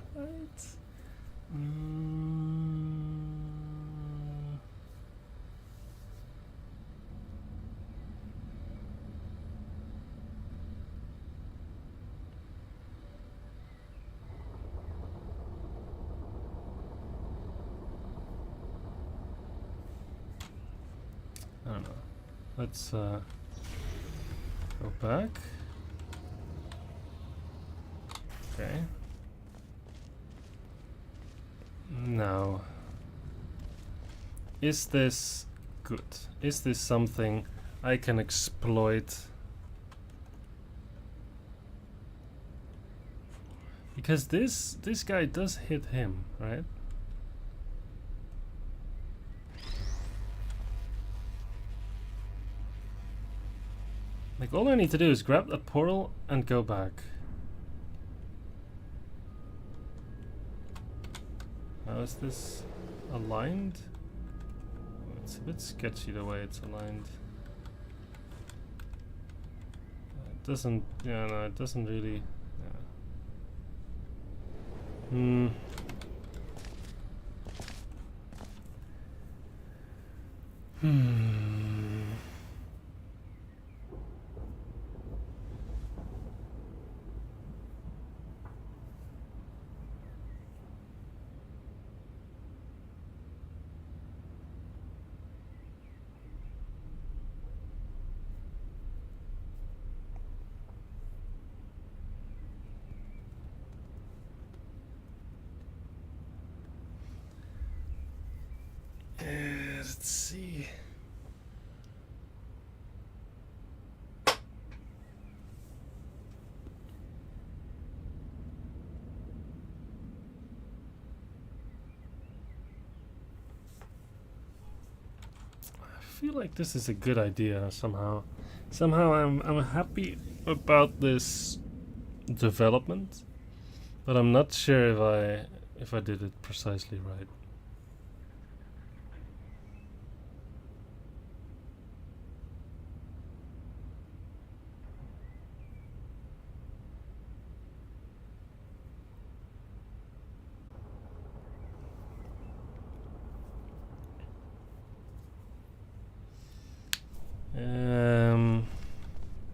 I don't know. Let's go back. Okay. Now, is this good? Is this something I can exploit? Because this guy does hit him, right? Like, all I need to do is grab the portal and go back. How is this aligned? It's a bit sketchy the way it's aligned. It doesn't, yeah, no, it doesn't really, yeah. Let's see. I feel like this is a good idea somehow. Somehow I'm happy about this development, but I'm not sure if I did it precisely right.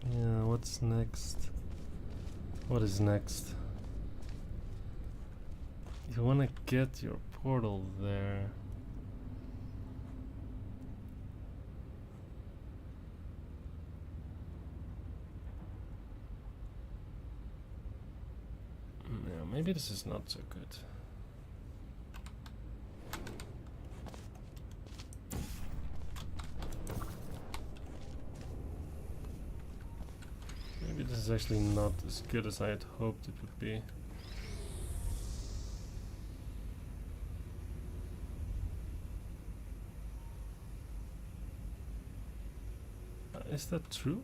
Yeah, what's next? What is next? You wanna get your portal there. Yeah, maybe this is not so good. Maybe this is actually not as good as I had hoped it would be. Is that true?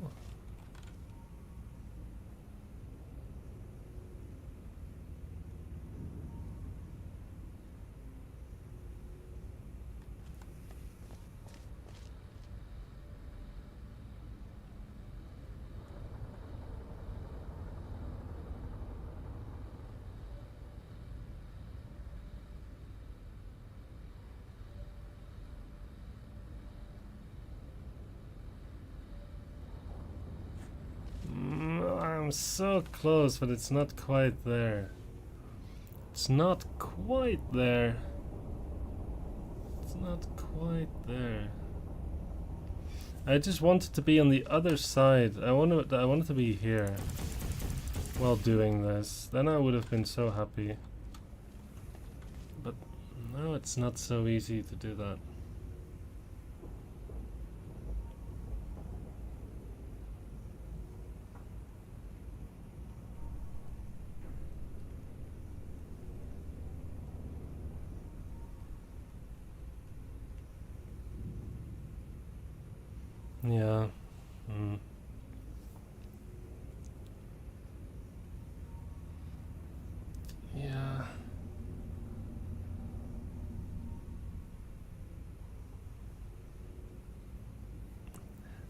I'm so close, but it's not quite there. It's not quite there. It's not quite there. I just wanted to be on the other side. I wanted to be here while doing this. Then I would have been so happy. But now it's not so easy to do that. Yeah. Yeah.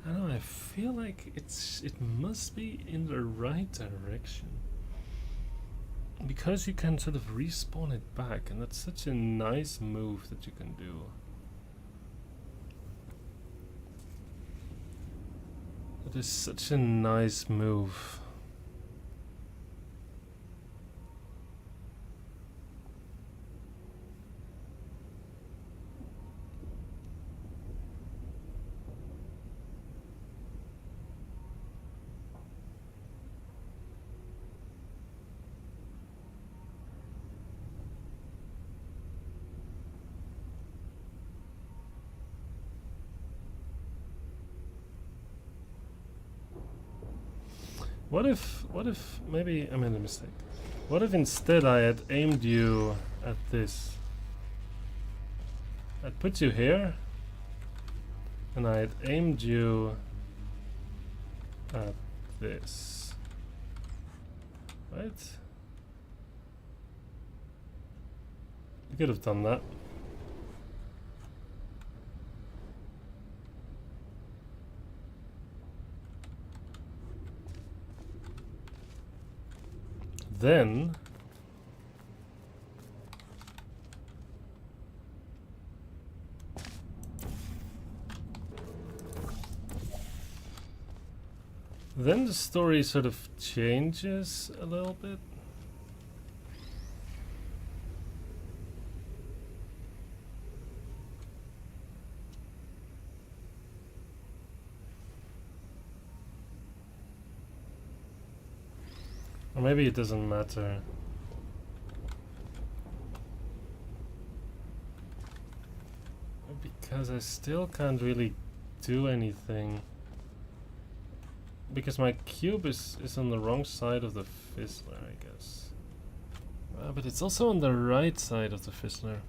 I don't know, I feel like it must be in the right direction. Because you can sort of respawn it back, and that's such a nice move that you can do. It is such a nice move. What if maybe I made a mistake? What if instead I had aimed you at this? I'd put you here, and I had aimed you at this. Right? You could have done that. Then the story sort of changes a little bit. Or maybe it doesn't matter. Because I still can't really do anything. Because my cube is on the wrong side of the fizzler, I guess. But it's also on the right side of the fizzler.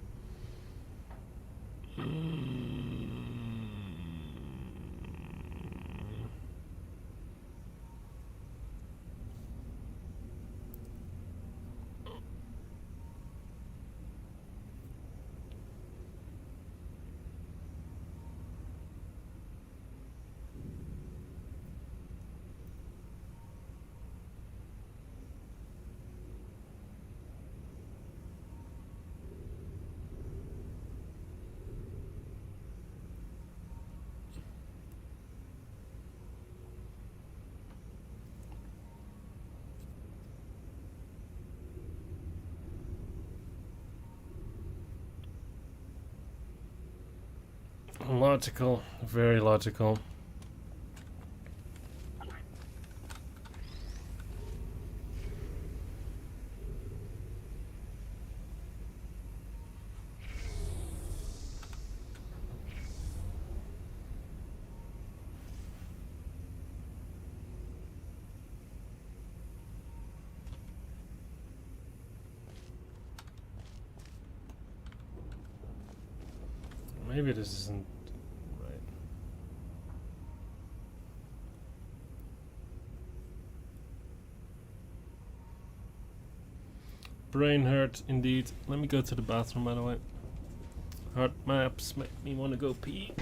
Logical, very logical. Maybe this isn't right. Brain hurt indeed. Let me go to the bathroom, by the way. Heart maps make me want to go pee.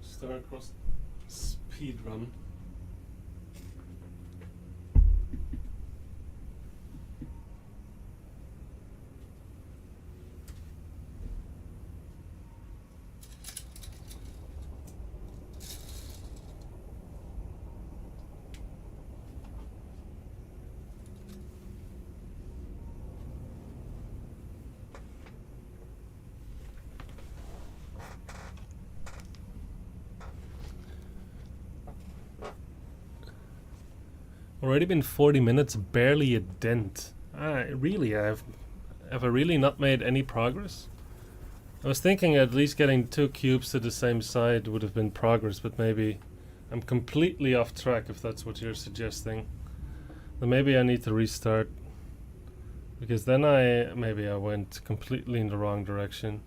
Star-crossed speed run. Already been 40 minutes, barely a dent. Really, have I really not made any progress? I was thinking at least getting 2 cubes to the same side would have been progress, but maybe I'm completely off track if that's what you're suggesting. Then maybe I need to restart. Because then maybe I went completely in the wrong direction.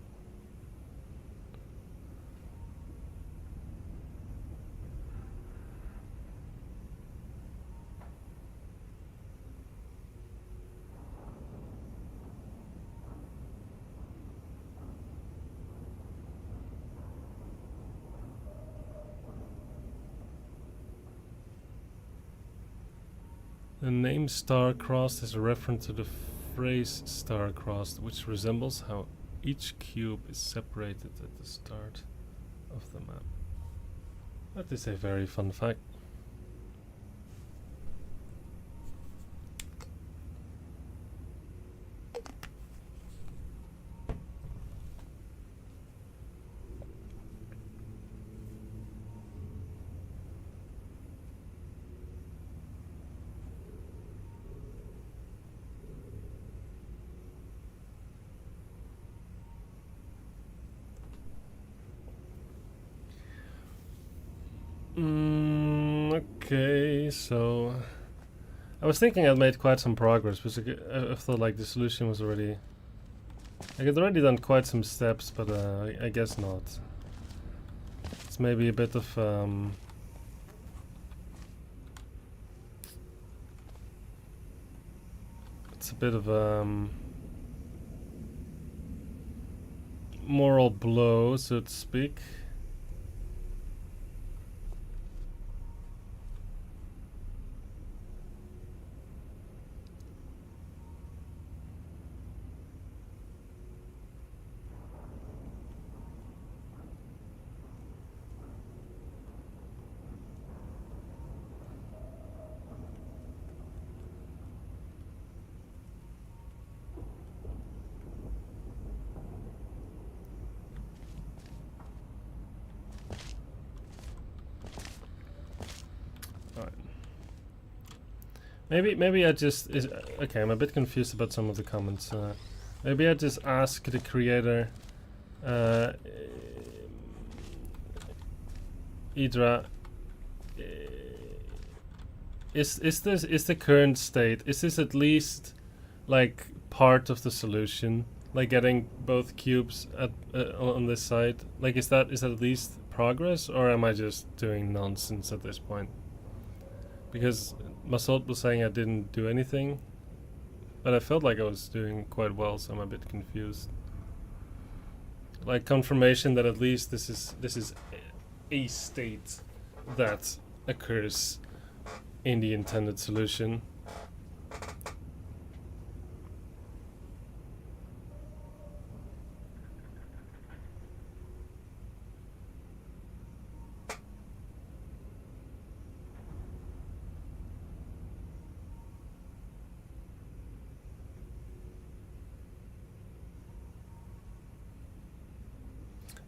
The name star-crossed is a reference to the phrase star-crossed, which resembles how each cube is separated at the start of the map. That is a very fun fact. Okay, so I was thinking I'd made quite some progress, because I thought like the solution was already, I had already done quite some steps, but I guess not. It's maybe a bit of it's a bit of moral blow, so to speak. Maybe I just okay. I'm a bit confused about some of the comments. Maybe I just ask the creator, Idra. Is the current state? Is this at least like part of the solution? Like getting both cubes at on this side? Like is that at least progress, or am I just doing nonsense at this point? Because Masot was saying I didn't do anything, but I felt like I was doing quite well, so I'm a bit confused. Like confirmation that at least this is a state that occurs in the intended solution.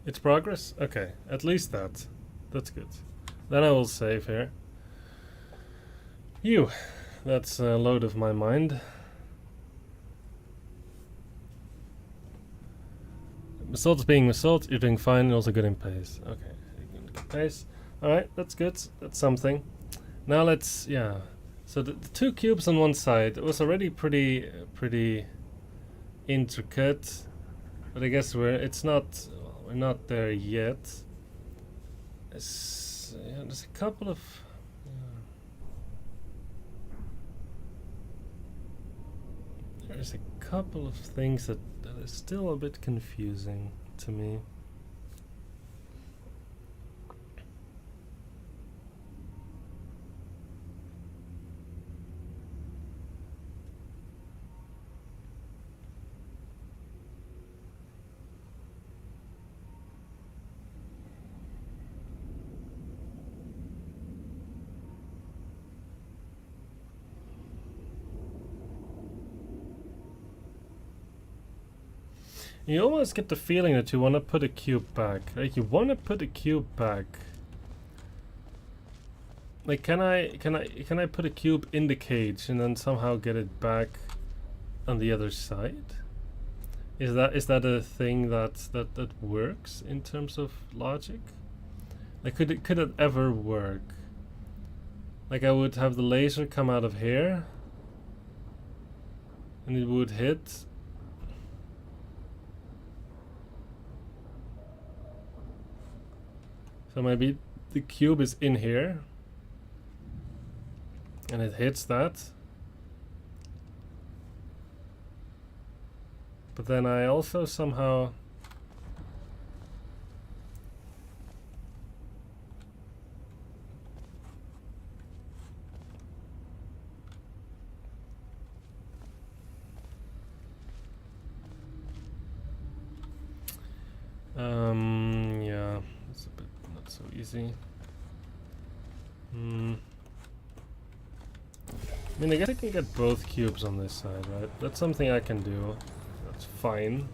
It's progress? Okay, at least that. That's good. Then I will save here. That's a load of my mind. Massault's being Massault, you're doing fine, and also good in pace. Okay, good pace. Alright, that's good. That's something. Now let's, yeah. So the two cubes on one side, it was already pretty intricate. But I guess we're not there yet. There's a couple of there's a couple of things that are still a bit confusing to me. You almost get the feeling that you want to put a cube back. Like you want to put a cube back. Like can I put a cube in the cage and then somehow get it back on the other side? Is that a thing that works in terms of logic? Like could it ever work? Like I would have the laser come out of here. And it would hit. So maybe the cube is in here. And it hits that. But then I also somehow... yeah, it's a bit not so easy. I mean, I guess I can get both cubes on this side, right? That's something I can do. That's fine.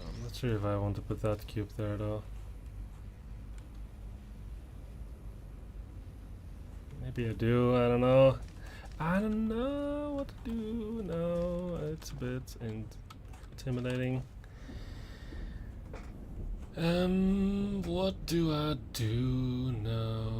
I'm not sure if I want to put that cube there though. Maybe I do, I don't know. I don't know what to do. No, it's a bit intimidating. What do I do now?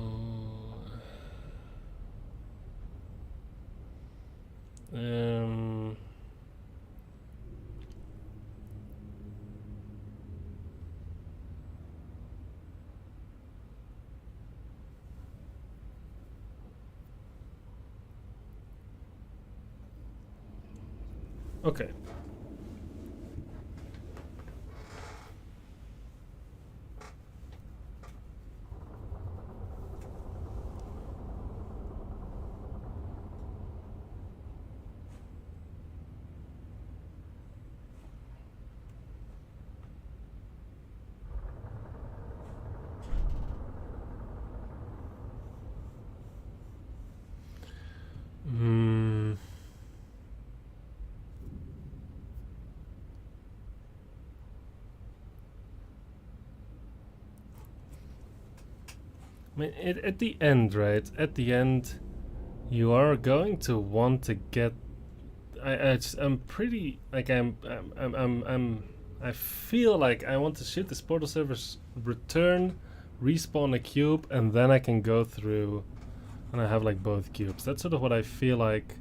Okay. I mean, at the end, right? At the end, you are going to want to get. I'm pretty like I feel like I want to shoot this portal servers, return, respawn a cube, and then I can go through, and I have like both cubes. That's sort of what I feel like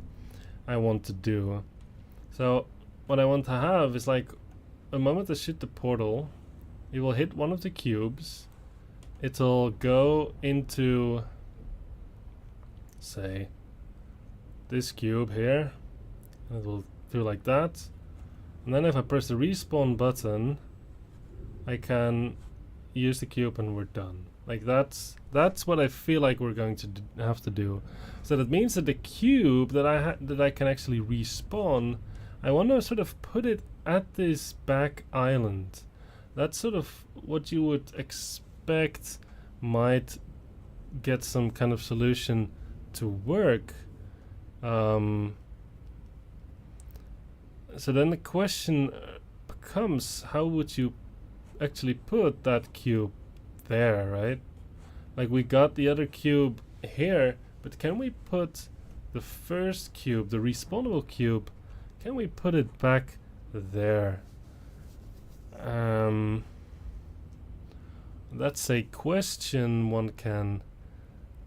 I want to do. So what I want to have is like a moment to shoot the portal. It will hit one of the cubes. It'll go into, say, this cube here, and it will do like that. And then if I press the respawn button, I can use the cube and we're done. Like that's what I feel like we're going to have to do. So that means that the cube that I can actually respawn, I want to sort of put it at this back island. That's sort of what you would expect might get some kind of solution to work. So then the question becomes, how would you actually put that cube there, right? Like we got the other cube here, but can we put the first cube, the respawnable cube, can we put it back there? That's a question one can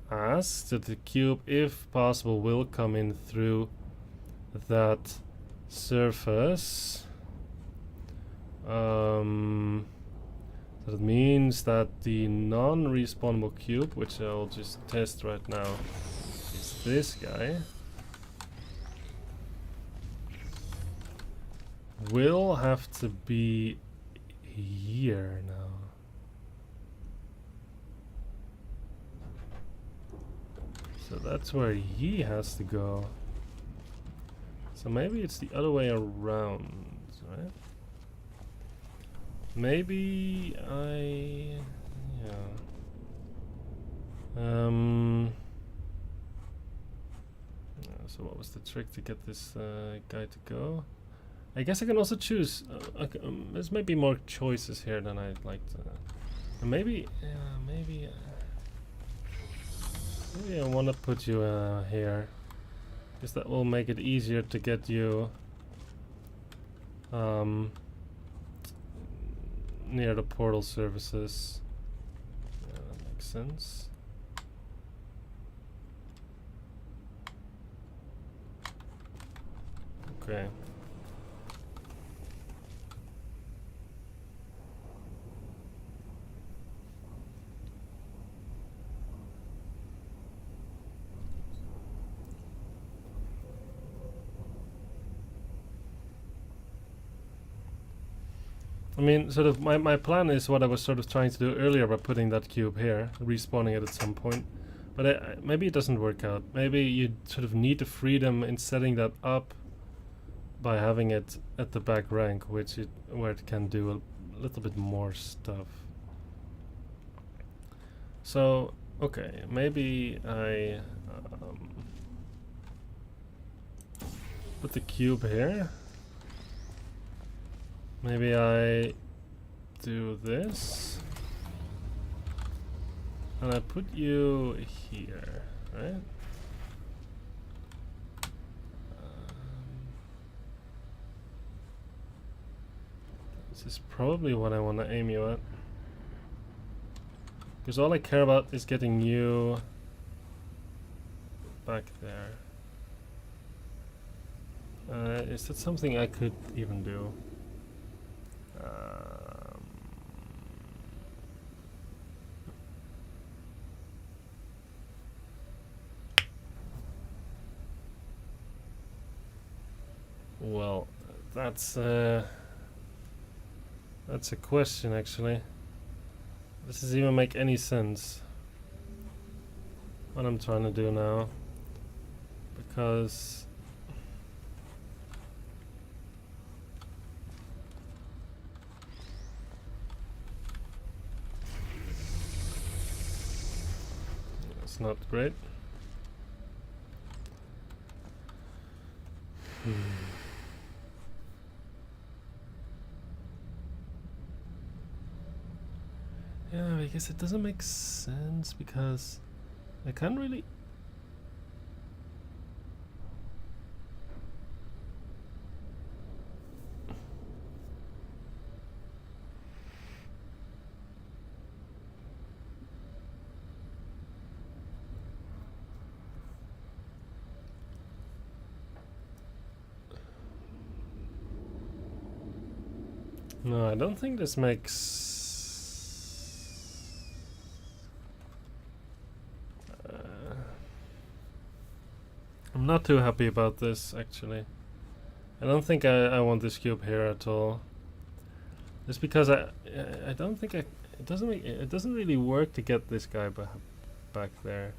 ask, that the cube, if possible, will come in through that surface. So that means that the non-respawnable cube, which I'll just test right now, is this guy, will have to be here now. So that's where he has to go. So maybe it's the other way around, right? Maybe I... yeah. So what was the trick to get this guy to go? I guess I can also choose... there's maybe more choices here than I'd like to... maybe... maybe I want to put you here. Because that will make it easier to get you near the portal services. Yeah, that makes sense. Okay. I mean, sort of, my plan is what I was sort of trying to do earlier by putting that cube here, respawning it at some point. But maybe it doesn't work out. Maybe you sort of need the freedom in setting that up by having it at the back rank, where it can do a little bit more stuff. So, okay, maybe I put the cube here. Maybe I do this, and I put you here, right? This is probably what I want to aim you at, because all I care about is getting you back there. Is that something I could even do? Well, that's a question, actually. Does this even make any sense, what I'm trying to do now? Because it's not great. Yeah, I guess it doesn't make sense because I can't really. No, I don't think this makes. I'm not too happy about this, actually. I don't think I want this cube here at all. Just because I don't think it doesn't really work to get this guy back there.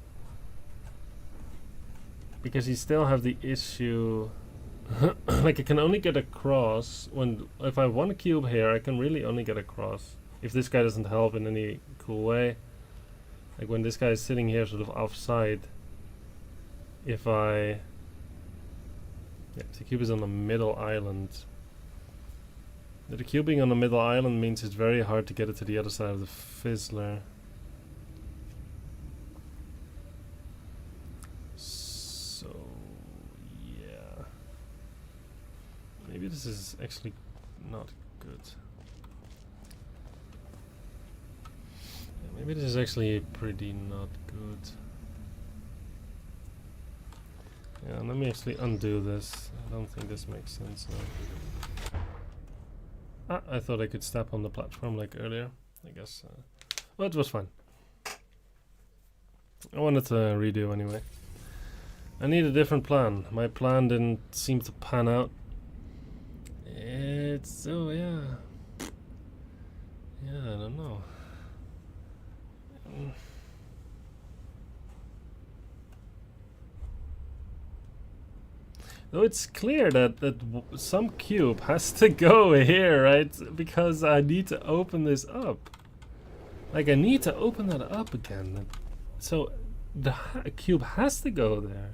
Because you still have the issue. Like I can only get across if I want a cube here, I can really only get across if this guy doesn't help in any cool way. Like when this guy is sitting here sort of offside. If the cube is on the middle island. The cube being on the middle island means it's very hard to get it to the other side of the fizzler. So yeah. Maybe this is actually not good. Yeah, maybe this is actually pretty not good. Yeah, let me actually undo this. I don't think this makes sense now. I thought I could step on the platform like earlier. I guess. Well, it was fine. I wanted to redo anyway. I need a different plan. My plan didn't seem to pan out. So yeah. Yeah, I don't know. Though it's clear that some cube has to go here, right? Because I need to open this up. Like I need to open that up again. So the cube has to go there.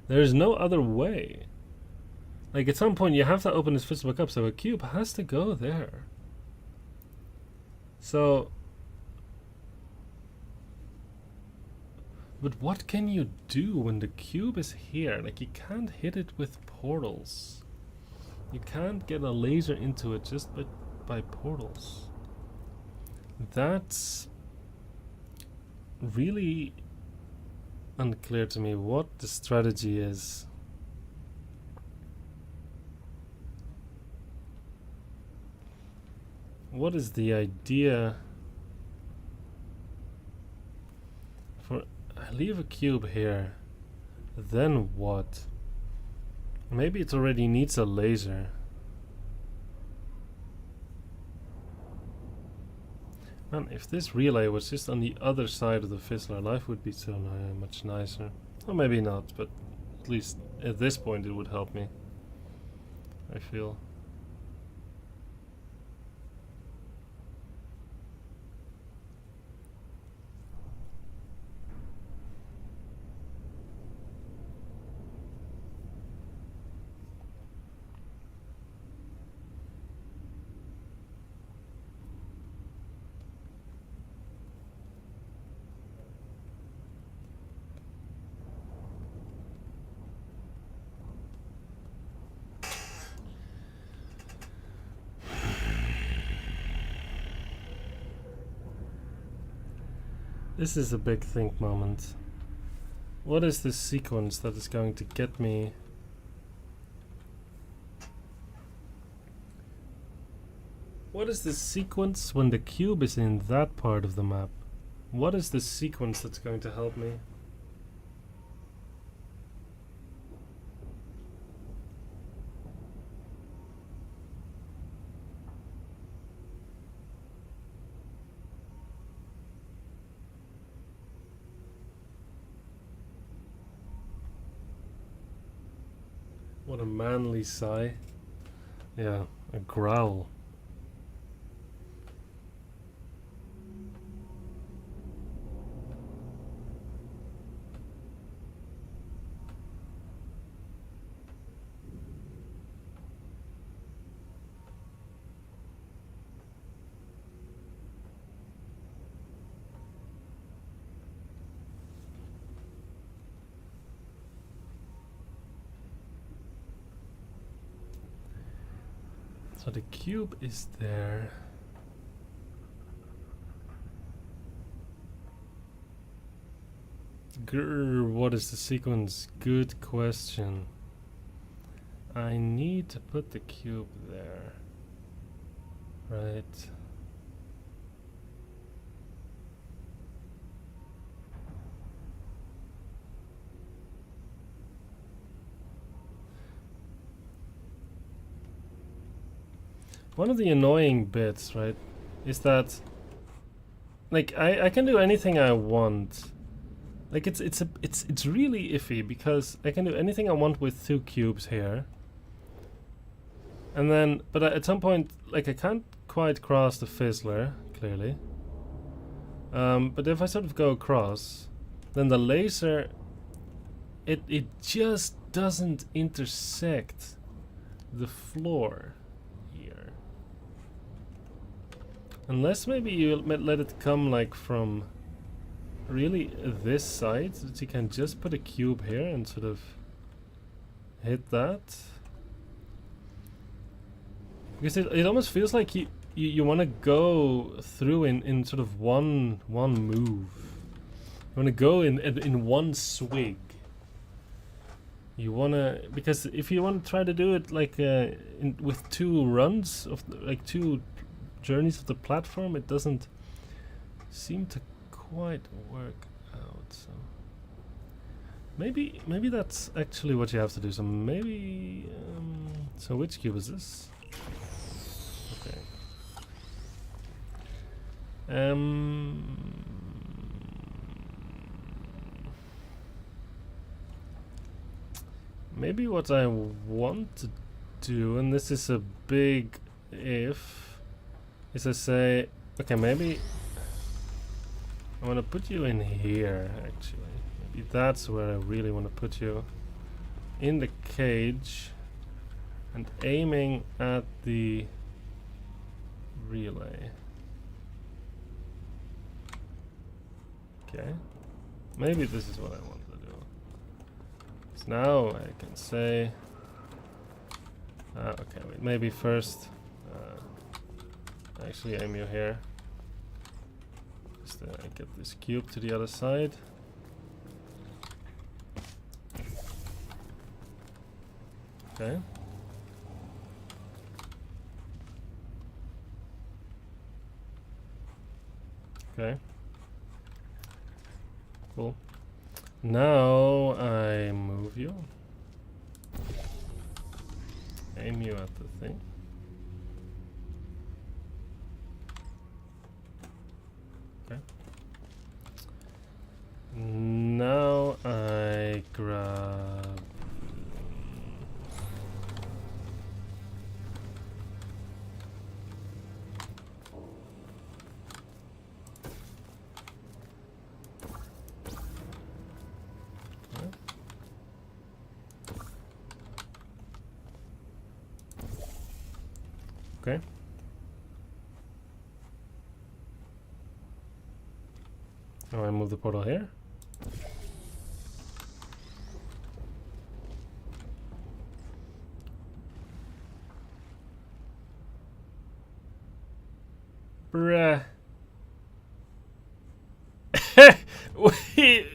There's no other way. Like at some point you have to open this fizzle back up, so a cube has to go there. So But what can you do when the cube is here? Like, you can't hit it with portals. You can't get a laser into it just by portals. That's really unclear to me what the strategy is. What is the idea for... I leave a cube here, then what? Maybe it already needs a laser. Man, if this relay was just on the other side of the Fizzler, life would be so much nicer. Or maybe not, but at least at this point it would help me, I feel. This is a big think moment. What is the sequence that is going to get me? What is the sequence when the cube is in that part of the map? What is the sequence that's going to help me? What a manly sigh. Yeah, a growl. So the cube is there. Grr, what is the sequence? Good question. I need to put the cube there. Right. One of the annoying bits, right, is that, like, I can do anything I want. Like, it's really iffy because I can do anything I want with two cubes here, and then, but at some point, like, I can't quite cross the Fizzler clearly. But if I sort of go across, then the laser, it just doesn't intersect the floor. Unless maybe you let it come like from really this side, so that you can just put a cube here and sort of hit that. Because it almost feels like you want to go through in sort of one move. You want to go in one swig. You want to, because if you want to try to do it like with two runs of like two journeys of the platform, it doesn't seem to quite work out. So maybe that's actually what you have to do. So maybe so which cube is this? Okay. Maybe what I want to do, and this is a big if, is I say, okay, maybe I want to put you in here, actually. Maybe that's where I really want to put you. In the cage and aiming at the relay. Okay. Maybe this is what I want to do. So now I can say... okay, wait, maybe first... actually aim you here. Just get this cube to the other side. Okay. Okay. Cool. Now I move you. Aim you at the thing. Okay. Now I grab... Okay. Now I move the portal here. Bruh. Wait.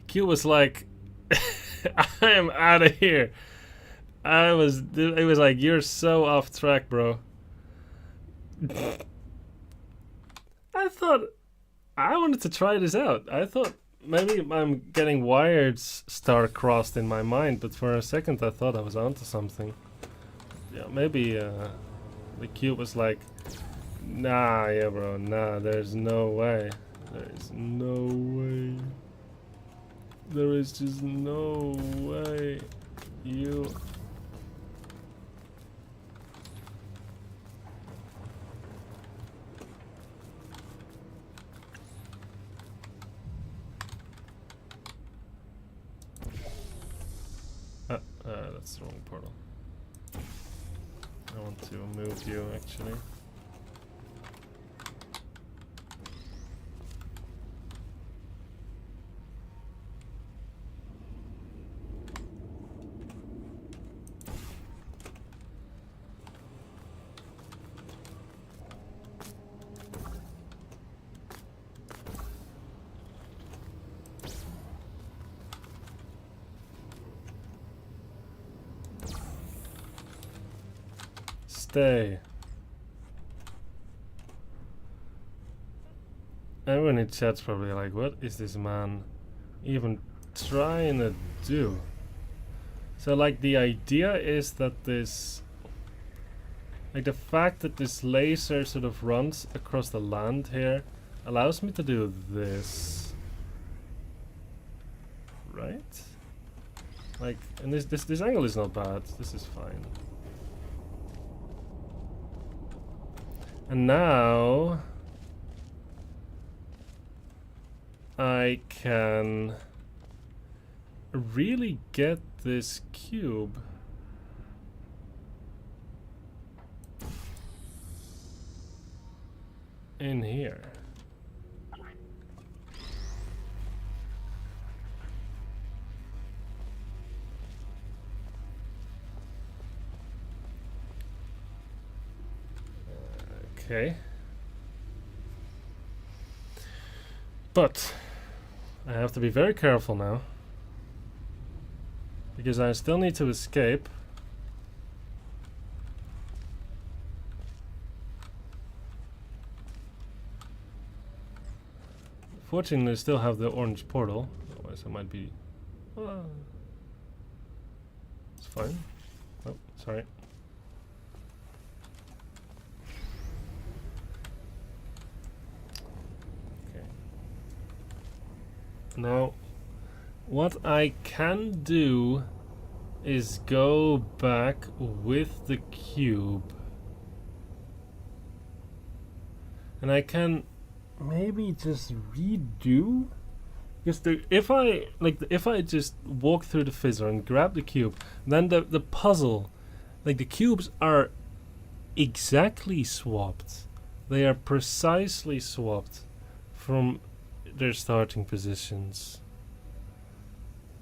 Q was like, I am out of here. It was like, you're so off track, bro. I thought, I wanted to try this out. I thought maybe I'm getting wires star-crossed in my mind, but for a second I thought I was onto something. Yeah, maybe the cube was like, nah, yeah, bro, nah, there's no way. There's no way. There is just no way you... that's the wrong portal. I want to move you, actually. Stay. Everyone in chat's probably like, what is this man even trying to do? So like the idea is that this, like the fact that this laser sort of runs across the land here allows me to do this, right? Like, and this angle is not bad. This is fine. And now I can really get this cube in here. Okay. But I have to be very careful now, because I still need to escape. Fortunately, I still have the orange portal, otherwise I might be... it's fine. Oh, sorry. Now, what I can do is go back with the cube. And I can maybe just redo? Because if I just walk through the fizzer and grab the cube, then the puzzle, like the cubes are exactly swapped. They are precisely swapped from their starting positions.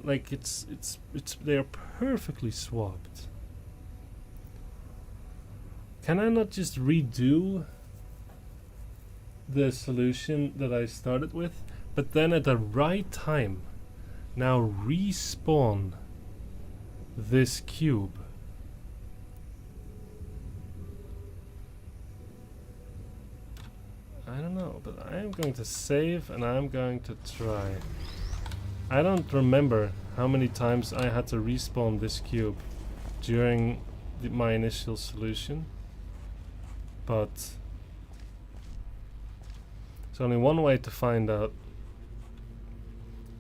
Like it's they are perfectly swapped. Can I not just redo the solution that I started with, but then at the right time now respawn this cube? I don't know, but I am going to save and I'm going to try. I don't remember how many times I had to respawn this cube during my initial solution, but there's only one way to find out,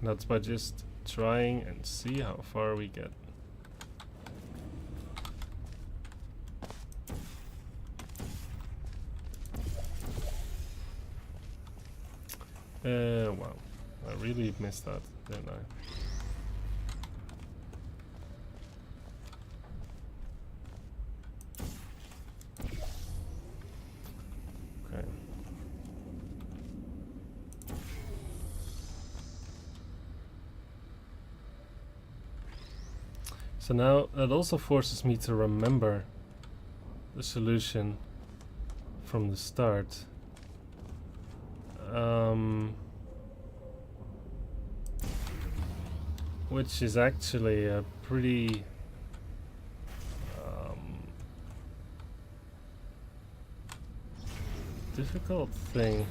and that's by just trying and see how far we get. Wow, I really missed that, didn't I? Okay. So now that also forces me to remember the solution from the start. Which is actually a pretty difficult thing.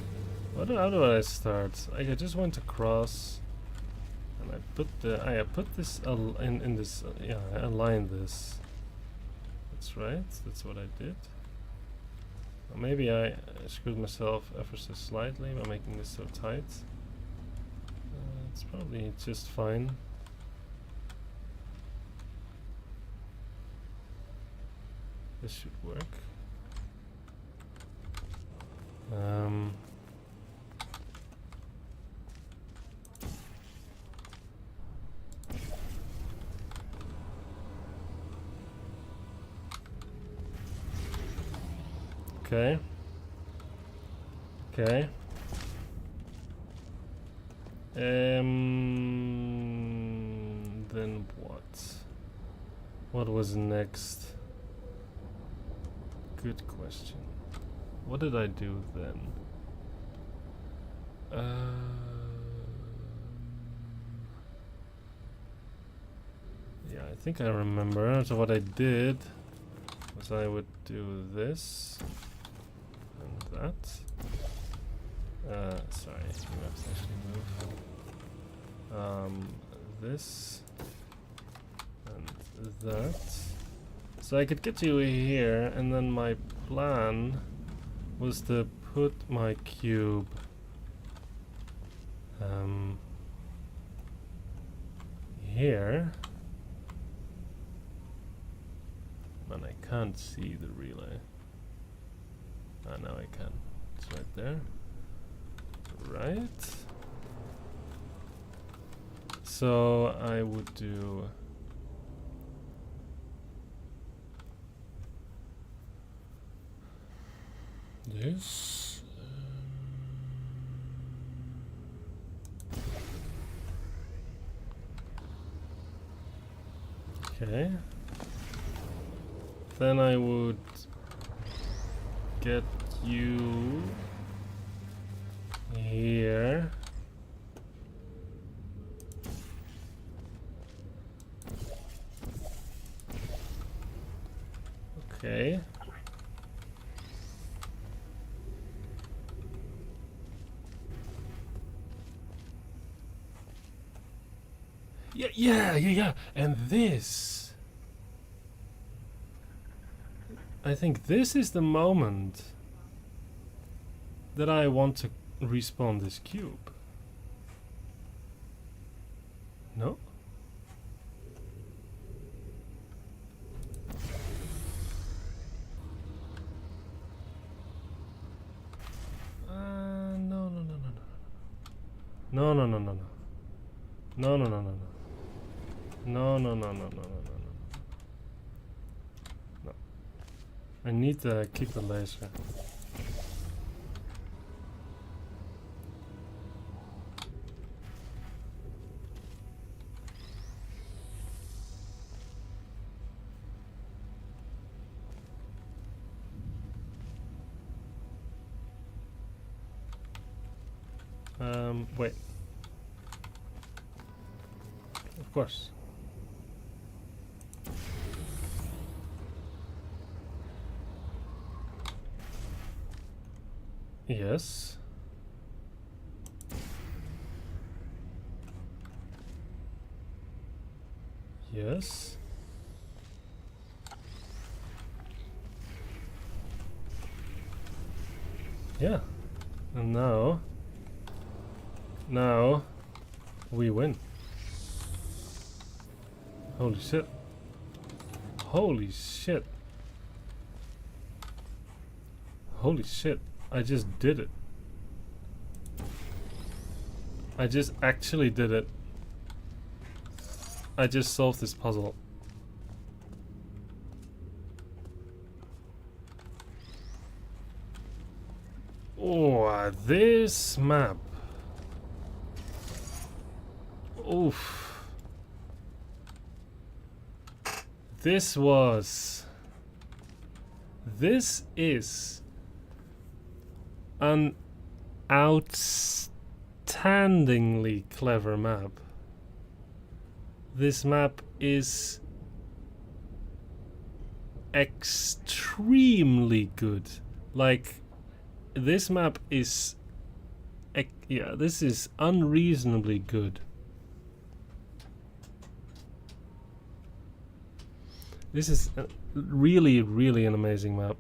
How do I start? I just went across, and I put this in this. Yeah, I aligned this. That's right. That's what I did. Well, maybe I screwed myself ever so slightly by making this so tight. It's probably just fine. This should work. Okay. Okay. Then what? What was next? Good question. What did I do then? Yeah, I think I remember. So what I did was I would do this and that. Sorry, you have to actually move. This and that. So I could get you here, and then my plan was to put my cube here. And I can't see the relay. Ah, now I can. It's right there. Right. So I would do this. Okay. Then I would get you here. Okay. Yeah. And this, I think this is the moment that I want to respawn this cube. No? No. No, no, no, no, no. No, no, no, no, no. No, no, no, no, no, no, no, no. No. I need to keep the laser. Wait. Of course. Yes. Yes. Yeah. And now we win. Holy shit. Holy shit. Holy shit. I just did it. I just actually did it. I just solved this puzzle. Oh, this map. Oof. This is an outstandingly clever map. This map is extremely good. Like, this map is yeah, this is unreasonably good. This is really, really an amazing map.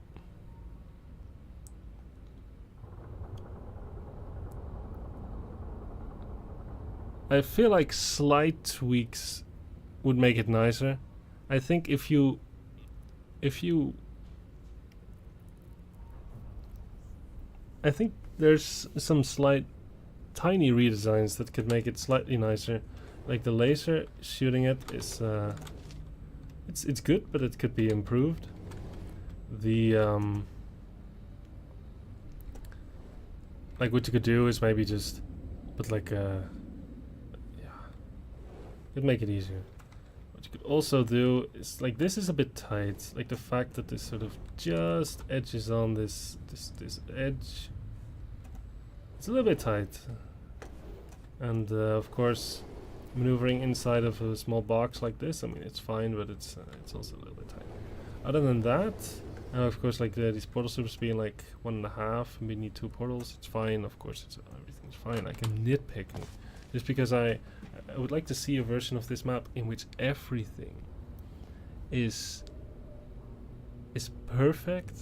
I feel like slight tweaks would make it nicer. I think if you I think there's some slight tiny redesigns that could make it slightly nicer. Like the laser shooting it is it's good, but it could be improved. The like what you could do is maybe just put like a it'd make it easier. What you could also do is, like, this is a bit tight. Like the fact that this sort of just edges on this edge. It's a little bit tight. And of course, maneuvering inside of a small box like this, I mean, it's fine, but it's also a little bit tight. Other than that, of course, like these portal supers being like 1.5, and we need 2 portals. It's fine. Of course, everything's fine. I can nitpick just because I would like to see a version of this map in which everything is perfect,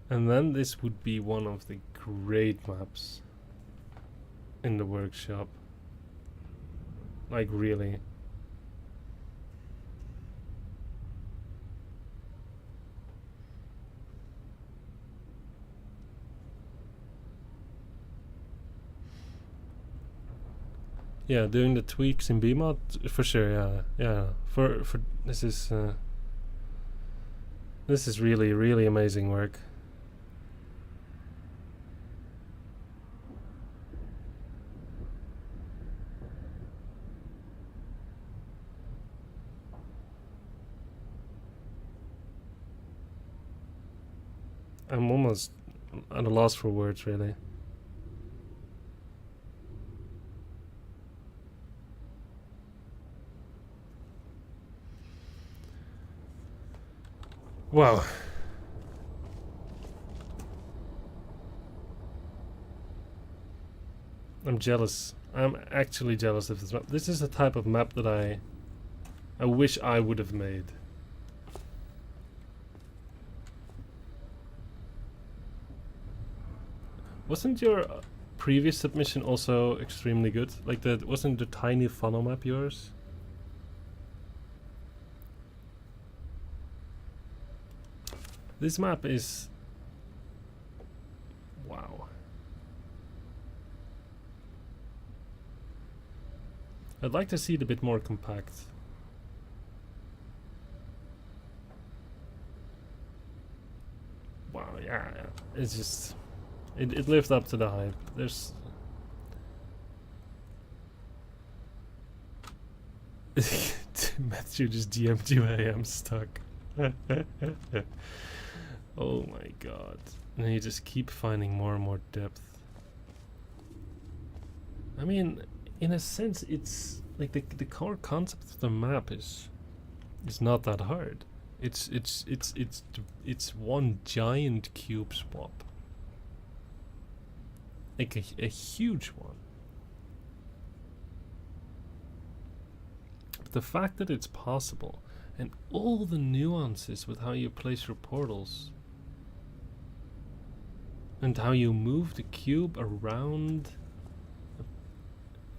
and then this would be one of the great maps in the workshop. Like, really. Yeah, doing the tweaks in BMod for sure. Yeah. For this is really, really amazing work. I'm almost at a loss for words, really. Wow. I'm jealous. I'm actually jealous of this map. This is the type of map that I wish I would have made. Wasn't your previous submission also extremely good? Like, that wasn't the tiny funnel map yours? This map is... wow. I'd like to see it a bit more compact. Wow, yeah, it's just... It lived up to the hype. There's... Mattchew just DM'd you, I am stuck. Oh my god. And you just keep finding more and more depth. I mean, in a sense, it's like the core concept of the map is not that hard. It's one giant cube swap, like a huge one. But the fact that it's possible, and all the nuances with how you place your portals, and how you move the cube around,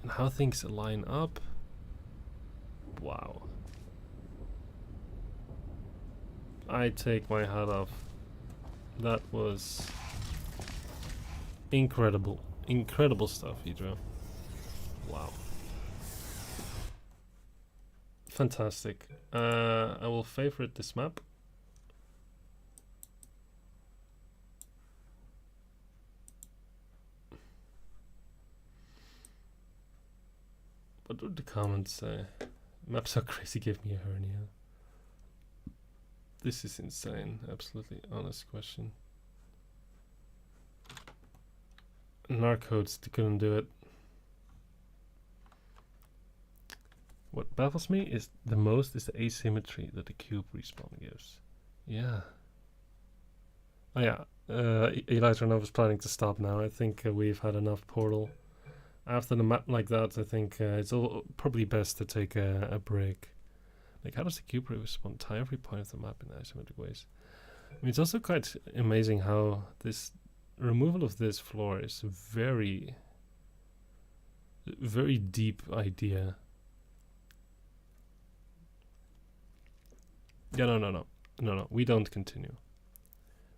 and how things line up. Wow. I take my hat off. That was incredible. Incredible stuff, Hydra. Wow. Fantastic. I will favorite this map. What would the comments say? Map so crazy gave me a hernia. This is insane. Absolutely honest question. Narcodes, they couldn't do it. What baffles me is the most is the asymmetry that the cube respawn gives. Yeah. Oh yeah. Eli Renov is planning to stop now. I think we've had enough portal. After the map like that, I think it's probably best to take a break. Like, how does the cube respawn tie every point of the map in asymmetric ways? I mean, it's also quite amazing how this removal of this floor is a very, very deep idea. Yeah, no. We don't continue.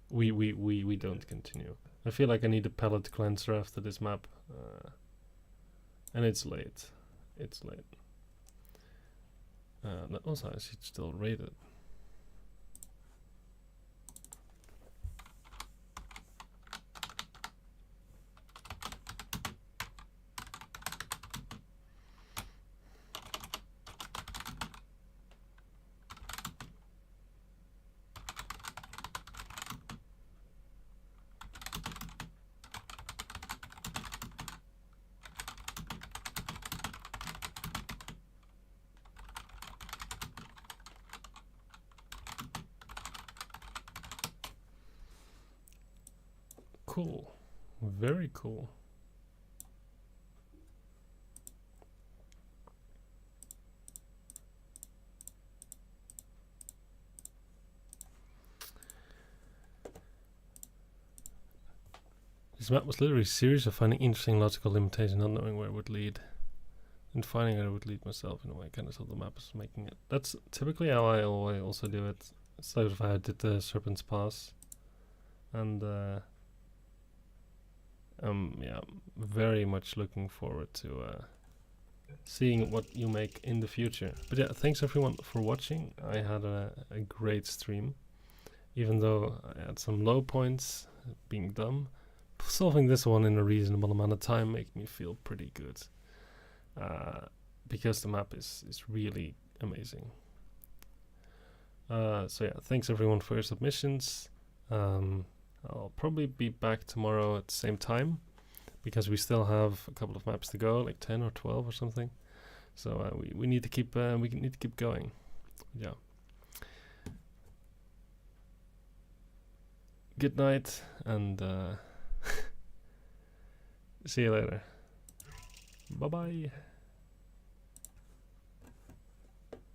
We don't continue. I feel like I need a palette cleanser after this map. And it's late. It's late. That also I should still rate it. Cool. Very cool. This map was literally a series of finding interesting logical limitations, not knowing where it would lead. And finding where it would lead myself in a way, kind of thought the map was making it. That's typically how I always also do it. It's like if I did the Serpent's Pass. And yeah, very much looking forward to seeing what you make in the future. But yeah, thanks everyone for watching. I had a great stream, even though I had some low points, being dumb. Solving this one in a reasonable amount of time made me feel pretty good, because the map is really amazing. So yeah, thanks everyone for your submissions. I'll probably be back tomorrow at the same time, because we still have a couple of maps to go, like 10 or 12 or something. So we need to keep going. Yeah. Good night, and see you later. Bye bye.